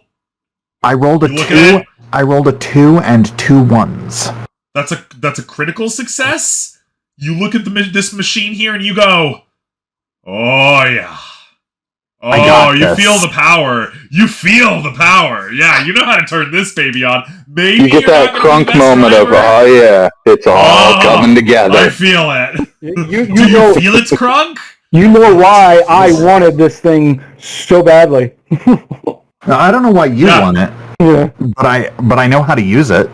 I rolled a 2. I rolled a 2 and 2 1s. That's a critical success. You look at this machine here and you go, oh yeah. Oh, you feel the power. You feel the power. Yeah, you know how to turn this baby on. Maybe you get that crunk moment of, oh yeah, it's all coming together. I feel it. You Do you feel it's crunk? You know why I wanted this thing so badly. Now, I don't know why you want it, Yeah. but I know how to use it.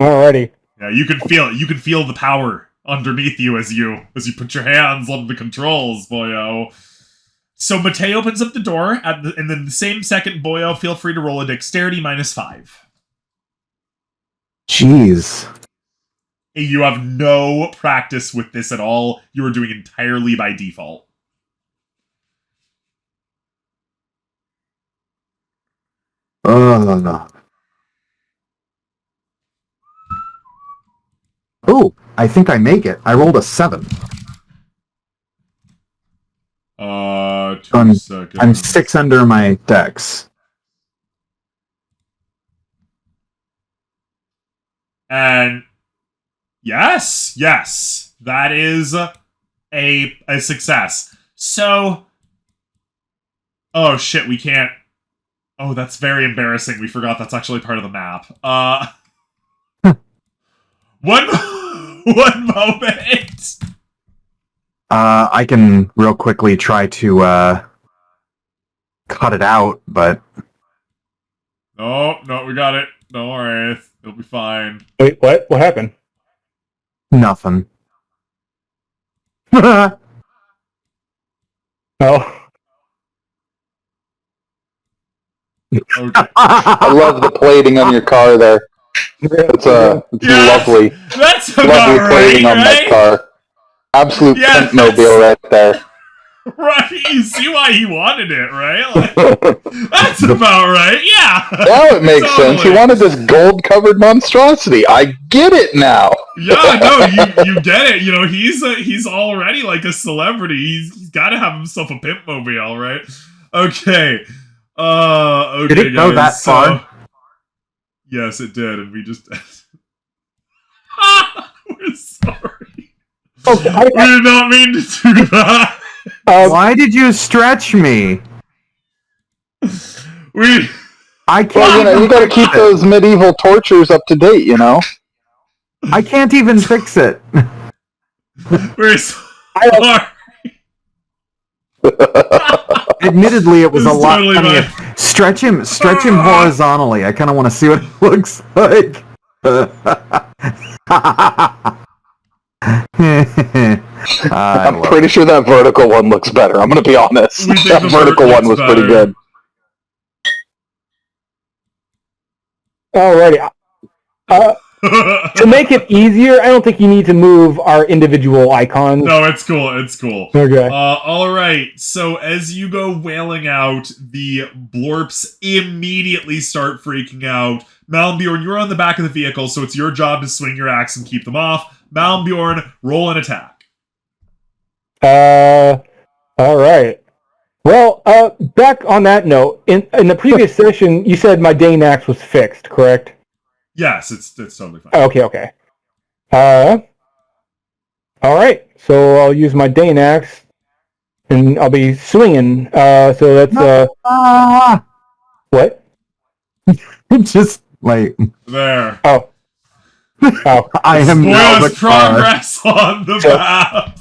Alrighty. Yeah, you can feel it. You can feel the power underneath you as you put your hands on the controls, boyo. So Matei opens up the door, and then the same second, boyo, feel free to roll a dexterity -5. Jeez. You have no practice with this at all. You are doing entirely by default. Oh, I think I make it. I rolled a 7. 2 seconds. I'm 6 under my dex. And yes, that is a success. So, oh shit, we can't. Oh, that's very embarrassing. We forgot that's actually part of the map. One moment. I can real quickly try to cut it out, but No, we got it. Don't worry, it'll be fine. Wait, what? What happened? nothing. Oh. Okay. I love the plating on your car there. It's lovely. That's about Lovely plating right, on that right? car. Absolute Yes, mobile right there. Right, you see why he wanted it, right? Like, that's about right, yeah. Now it makes sense. He wanted this gold-covered monstrosity. I get it now. Yeah, no, you get it. You know, he's already like a celebrity. He's got to have himself a pimp mobile, right? Okay. Okay, Did it go that far? Yes, it did, and we just. We're sorry. Okay, We did not mean to do that. Why did you stretch me? We. I can't. Well, you got to keep those medieval tortures up to date, you know? I can't even fix it. We're so I don't- sorry. Admittedly, it was This a is lot totally funnier. fine. Stretch him horizontally. I kind of want to see what it looks like. I'm pretty sure that vertical one looks better. I'm going to be honest. We think That the vertical vert one was looks pretty better. good. Alrighty. To make it easier, I don't think you need to move our individual icons. No, it's cool. It's cool. Okay. All right. So as you go wailing out, the blorps immediately start freaking out. Malmbjorn, you're on the back of the vehicle, so it's your job to swing your axe and keep them off. Malmbjorn, roll an attack. Alright. Well, back on that note, in the previous session, you said my Dane axe was fixed, correct? Yes, it's totally fine. Okay. Alright. So I'll use my Dane axe, and I'll be swinging. So that's, what? Just like Oh. I am now the Spoilers progress on the map.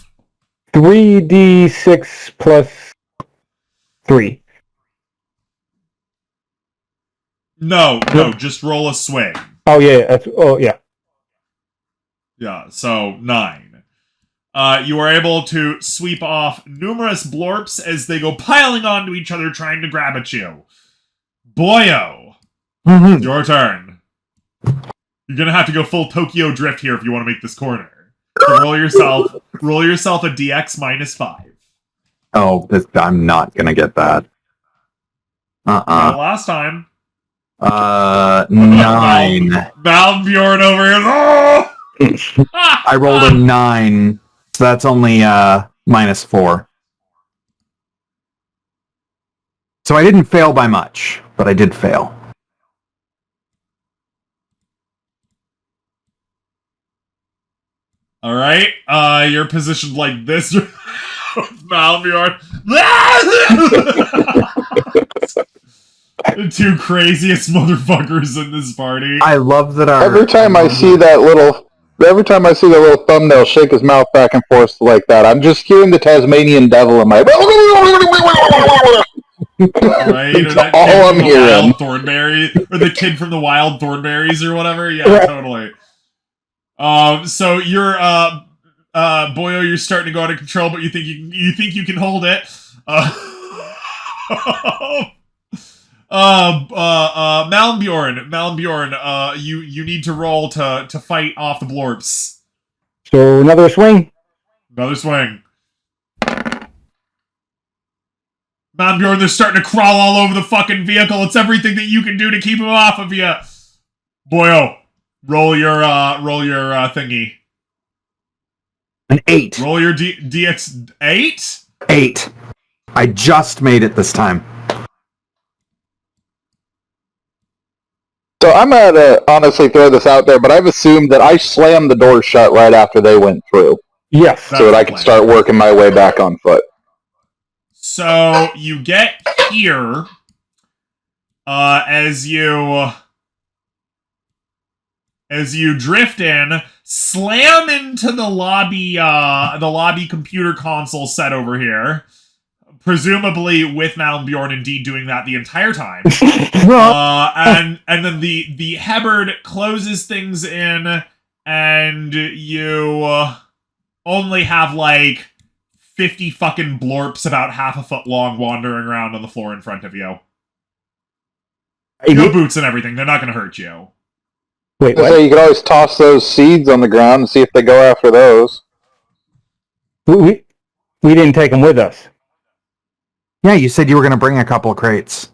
3d6 plus 3. No, just roll a swing. Oh yeah, yeah. Yeah, so 9. You are able to sweep off numerous blorps as they go piling onto each other trying to grab at you. Boyo, your turn. You're gonna have to go full Tokyo Drift here if you want to make this corner. So roll yourself a DX -5. Oh, I'm not gonna get that. Last time. 9. Malmbjorn over here. Oh! I rolled a 9, so that's only -4. So I didn't fail by much, but I did fail. All right, you're positioned like this. Malmbjorn. The two craziest motherfuckers in this party. I love that our Every time I see that little thumbnail shake his mouth back and forth like that, I'm just hearing the Tasmanian devil in my. Right, or It's that all kid I'm from the hearing. Wild Thornberry, or the kid from the Wild Thornberries, or whatever. Yeah, Right. totally. So you're Boyo, you're starting to go out of control, but you think you can hold it. Malmbjorn, you need to roll to fight off the blorps. So another swing. Another swing. Malmbjorn, they're starting to crawl all over the fucking vehicle. It's everything that you can do to keep them off of you. Boyo, roll your thingy. an 8. Roll your DX 8. 8. I just made it this time. So I'm gonna honestly throw this out there, but I've assumed that I slammed the door shut right after they went through, Yes. That's so that the I can plan. start working my way back on foot. So you get here as you drift in, slam into the lobby computer console set over here, presumably with Malmbjorn indeed doing that the entire time. And then the Hebbard closes things in, and you only have like 50 fucking blorps about half a foot long wandering around on the floor in front of you. You have boots and everything. They're not going to hurt you. Wait, So what? you could always toss those seeds on the ground and see if they go after those. We didn't take them with us. Yeah, you said you were going to bring a couple of crates.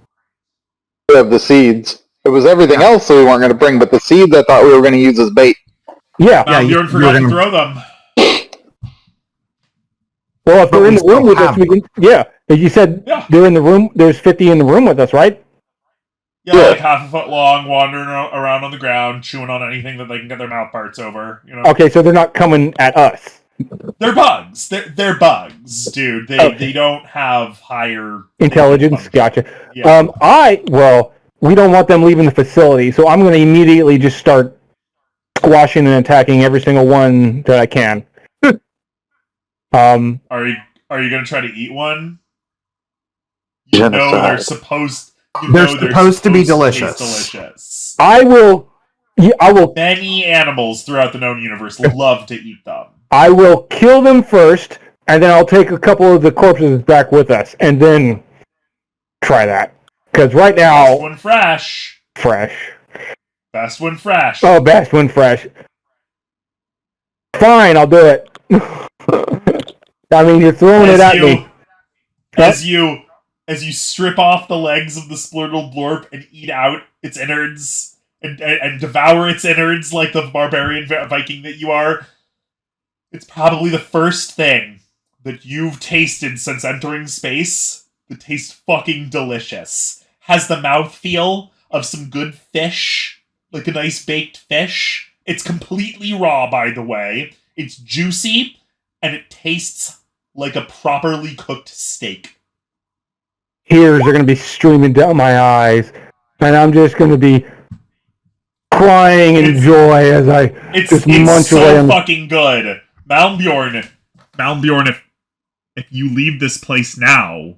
We have the seeds. It was everything else that we weren't going to bring, but the seeds I thought we were going to use as bait. Yeah. Yeah, Malmbjorn you forgot were to gonna- throw them. Well, if But they're in we the room still with us, have we can. Yeah. As you said, Yeah. they're in the room. There's 50 in the room with us, right? Yeah, Yeah. like half a foot long, wandering around on the ground, chewing on anything that they can get their mouth parts over. You know, Okay, so they're not coming at us. they're bugs. They're bugs, dude. They don't have higher Intelligence. Gotcha. Yeah. We don't want them leaving the facility, so I'm going to immediately just start squashing and attacking every single one that I can. Are you gonna try to eat one? You know they're supposed. They're supposed to be delicious. Delicious. I will. Many animals throughout the known universe love to eat them. I will kill them first, and then I'll take a couple of the corpses back with us, and then try that. Because right now, best one fresh. Best one fresh. Oh, best one fresh. Fine, I'll do it. I mean, you're throwing it at me. As you strip off the legs of the splurtle blorp and eat out its innards and devour its innards like the barbarian Viking that you are, it's probably the first thing that you've tasted since entering space that tastes fucking delicious. Has the mouthfeel of some good fish, like a nice baked fish. It's completely raw, by the way. It's juicy, and it tastes like a properly cooked steak. Tears are going to be streaming down my eyes, and I'm just going to be crying in joy as I just munch away. It's so fucking good. Malmbjorn, if you leave this place now,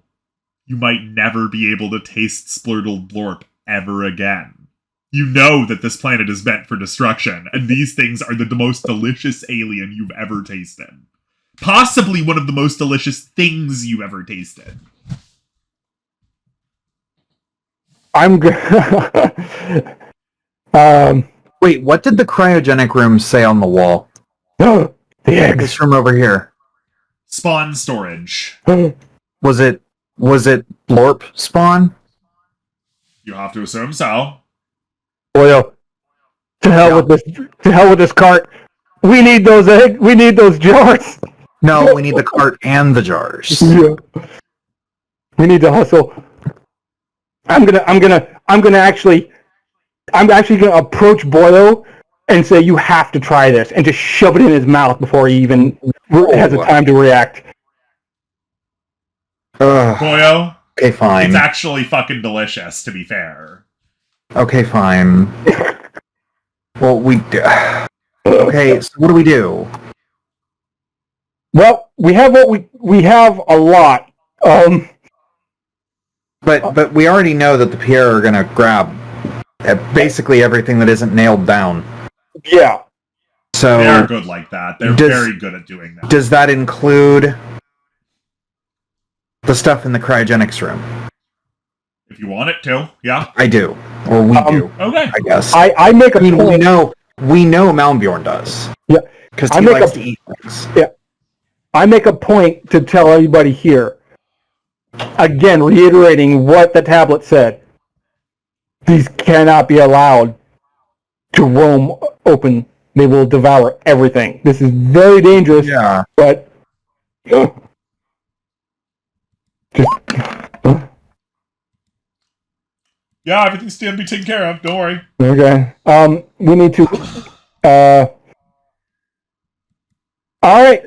you might never be able to taste Splurtle Blorp ever again. You know that this planet is meant for destruction, and these things are the most delicious alien you've ever tasted. Possibly one of the most delicious things you've ever tasted. I'm good. Wait, what did the cryogenic room say on the wall? The eggs. This room over here. Spawn storage. Was it Blorp spawn? You have to assume so. Boyo, to hell with this cart. We need those eggs. We need those jars. No, we need the cart and the jars. Yeah. We need to hustle. I'm actually gonna approach Boyo and say you have to try this, and just shove it in his mouth before he even has a time to react. Boyo. Okay, fine. It's actually fucking delicious, to be fair. Okay, fine. Well, okay, so what do we do? Well, we have we have a lot. But we already know that the Pierre are gonna grab basically everything that isn't nailed down. Yeah. So they're good like that. They're very good at doing that. Does that include the stuff in the cryogenics room? If you want it to, yeah. I do. Or we do. Okay. I guess. I make a point. We know Malmbjorn does. Yeah. Because he likes to eat things. Yeah. I make a point to tell everybody here. Again, reiterating what the tablet said. These cannot be allowed to roam open. They will devour everything. This is very dangerous. Yeah. But yeah, everything's going to be taken care of. Don't worry. Okay. We need to. All right.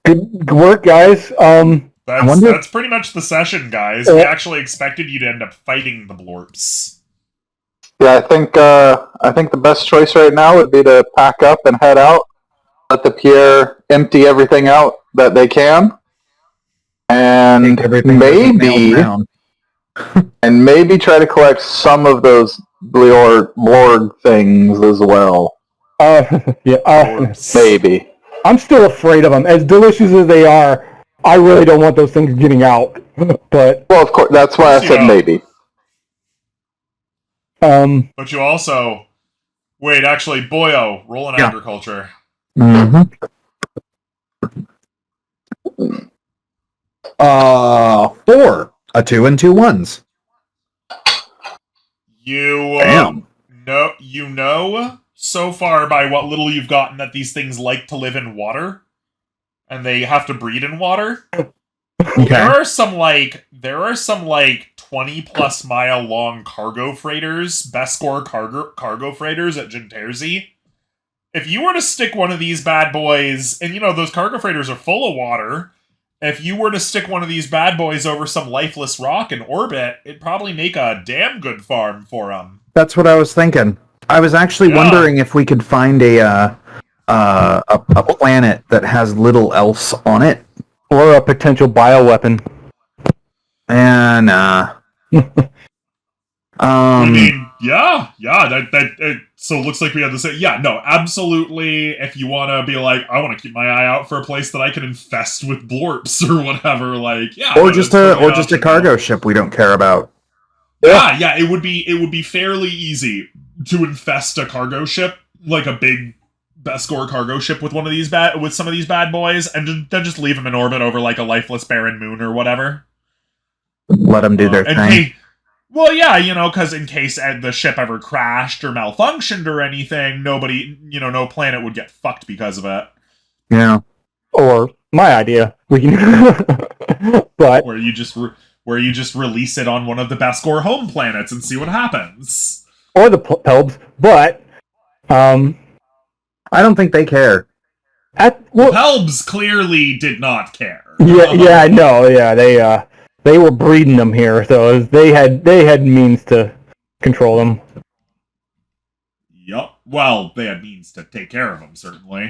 Good work, guys. That's pretty much the session, guys. We actually expected you to end up fighting the blorps. Yeah, I think the best choice right now would be to pack up and head out. Let the Pierre empty everything out that they can, and maybe try to collect some of those Blorg things as well. Maybe. I'm still afraid of them. As delicious as they are, I really don't want those things getting out. But well, of course, that's why I said maybe. But you also wait. Actually, Boyo, roll an agriculture. Mm-hmm. 4, a 2 and 2 1s. You know so far by what little you've gotten that these things like to live in water, and they have to breed in water. Okay. There are some 20+ mile long cargo freighters, best score cargo freighters at Jinterzi. If you were to stick one of these bad boys, and those cargo freighters are full of water, if you were to stick one of these bad boys over some lifeless rock in orbit, it'd probably make a damn good farm for them. That's what I was thinking. I was actually Yeah. wondering if we could find a planet that has little else on it, Or a potential bioweapon. and I mean, yeah, so it looks like we have the same. Yeah, no, absolutely. If you want to be like, I want to keep my eye out for a place that I can infest with blorps or whatever, like, yeah, or no, just that's totally an a option. cargo ship we don't care about. Yeah, it would be fairly easy to infest a cargo ship, like a big Beskor cargo ship with some of these bad boys, and then just leave them in orbit over like a lifeless barren moon or whatever. Let them do their thing. Well, yeah, because in case the ship ever crashed or malfunctioned or anything, nobody, no planet would get fucked because of it. Yeah. Or my idea. We can, but where you just release it on one of the Beskor home planets and see what happens. or the Pelbs, but I don't think they care. Pelbs clearly did not care. Yeah, I know. Yeah, they were breeding them here, so they had means to control them. Yup. Well, they had means to take care of them, certainly.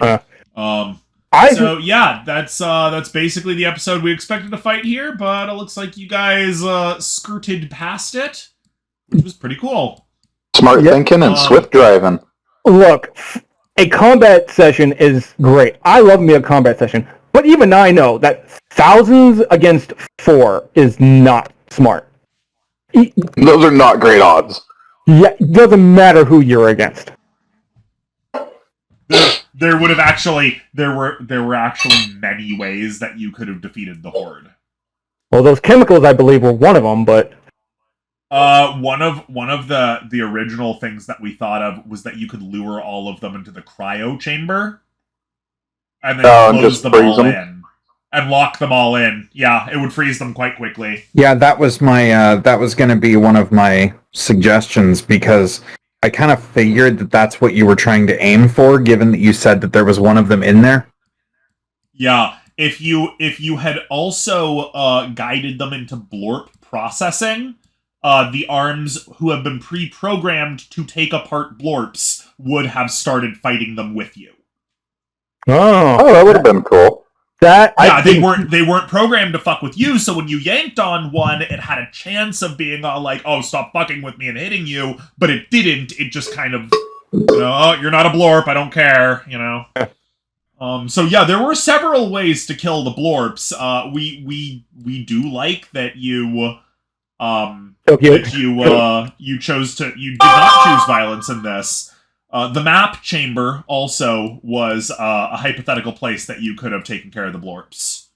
So yeah, that's basically the episode we expected to fight here, but it looks like you guys skirted past it, which was pretty cool. Smart thinking and swift driving. Look, a combat session is great. I love me a combat session, but even I know that thousands against 4 is not smart. Those are not great odds. Yeah, it doesn't matter who you're against. There were actually many ways that you could have defeated the Horde. Well, those chemicals, I believe, were one of them, but one of the original things that we thought of was that you could lure all of them into the cryo chamber and then close them all in and lock them all in. Yeah, it would freeze them quite quickly. Yeah, that was going to be one of my suggestions, because I kind of figured that that's what you were trying to aim for, given that you said that there was one of them in there. Yeah, if you had also guided them into blorp processing, the arms who have been pre-programmed to take apart blorps would have started fighting them with you. Oh, that would have been cool. They weren't programmed to fuck with you, so when you yanked on one, it had a chance of being all like, oh, stop fucking with me and hitting you, but it didn't. It just kind of, oh, you're not a blorp, I don't care, So yeah, there were several ways to kill the blorps. We do like that you you did not choose violence in this. The map chamber also was a hypothetical place that you could have taken care of the blorps.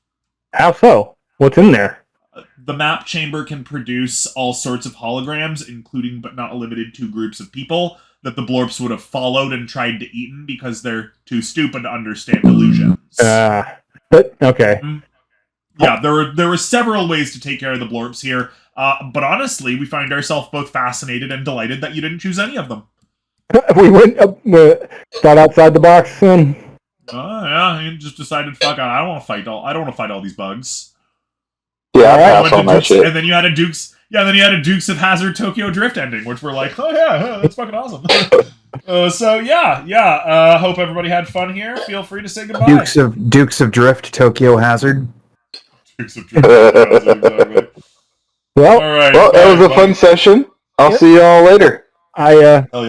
How so? What's in there? The map chamber can produce all sorts of holograms, including but not limited to groups of people that the blorps would have followed and tried to eat because they're too stupid to understand illusions. But okay. Yeah, there were several ways to take care of the blorps here, but honestly, we find ourselves both fascinated and delighted that you didn't choose any of them. We went thought outside the box and yeah, you just decided, fuck, I don't want to fight all these bugs. Yeah, pass on that shit. And then you had a Dukes of Hazzard Tokyo Drift ending, which we're like, oh yeah, that's fucking awesome. So yeah. Hope everybody had fun here. Feel free to say goodbye. Dukes of Drift Tokyo Hazard. Dukes of Drift Tokyo Hazard, exactly. Well, all right. Well, that was a fun session. I'll see y'all later.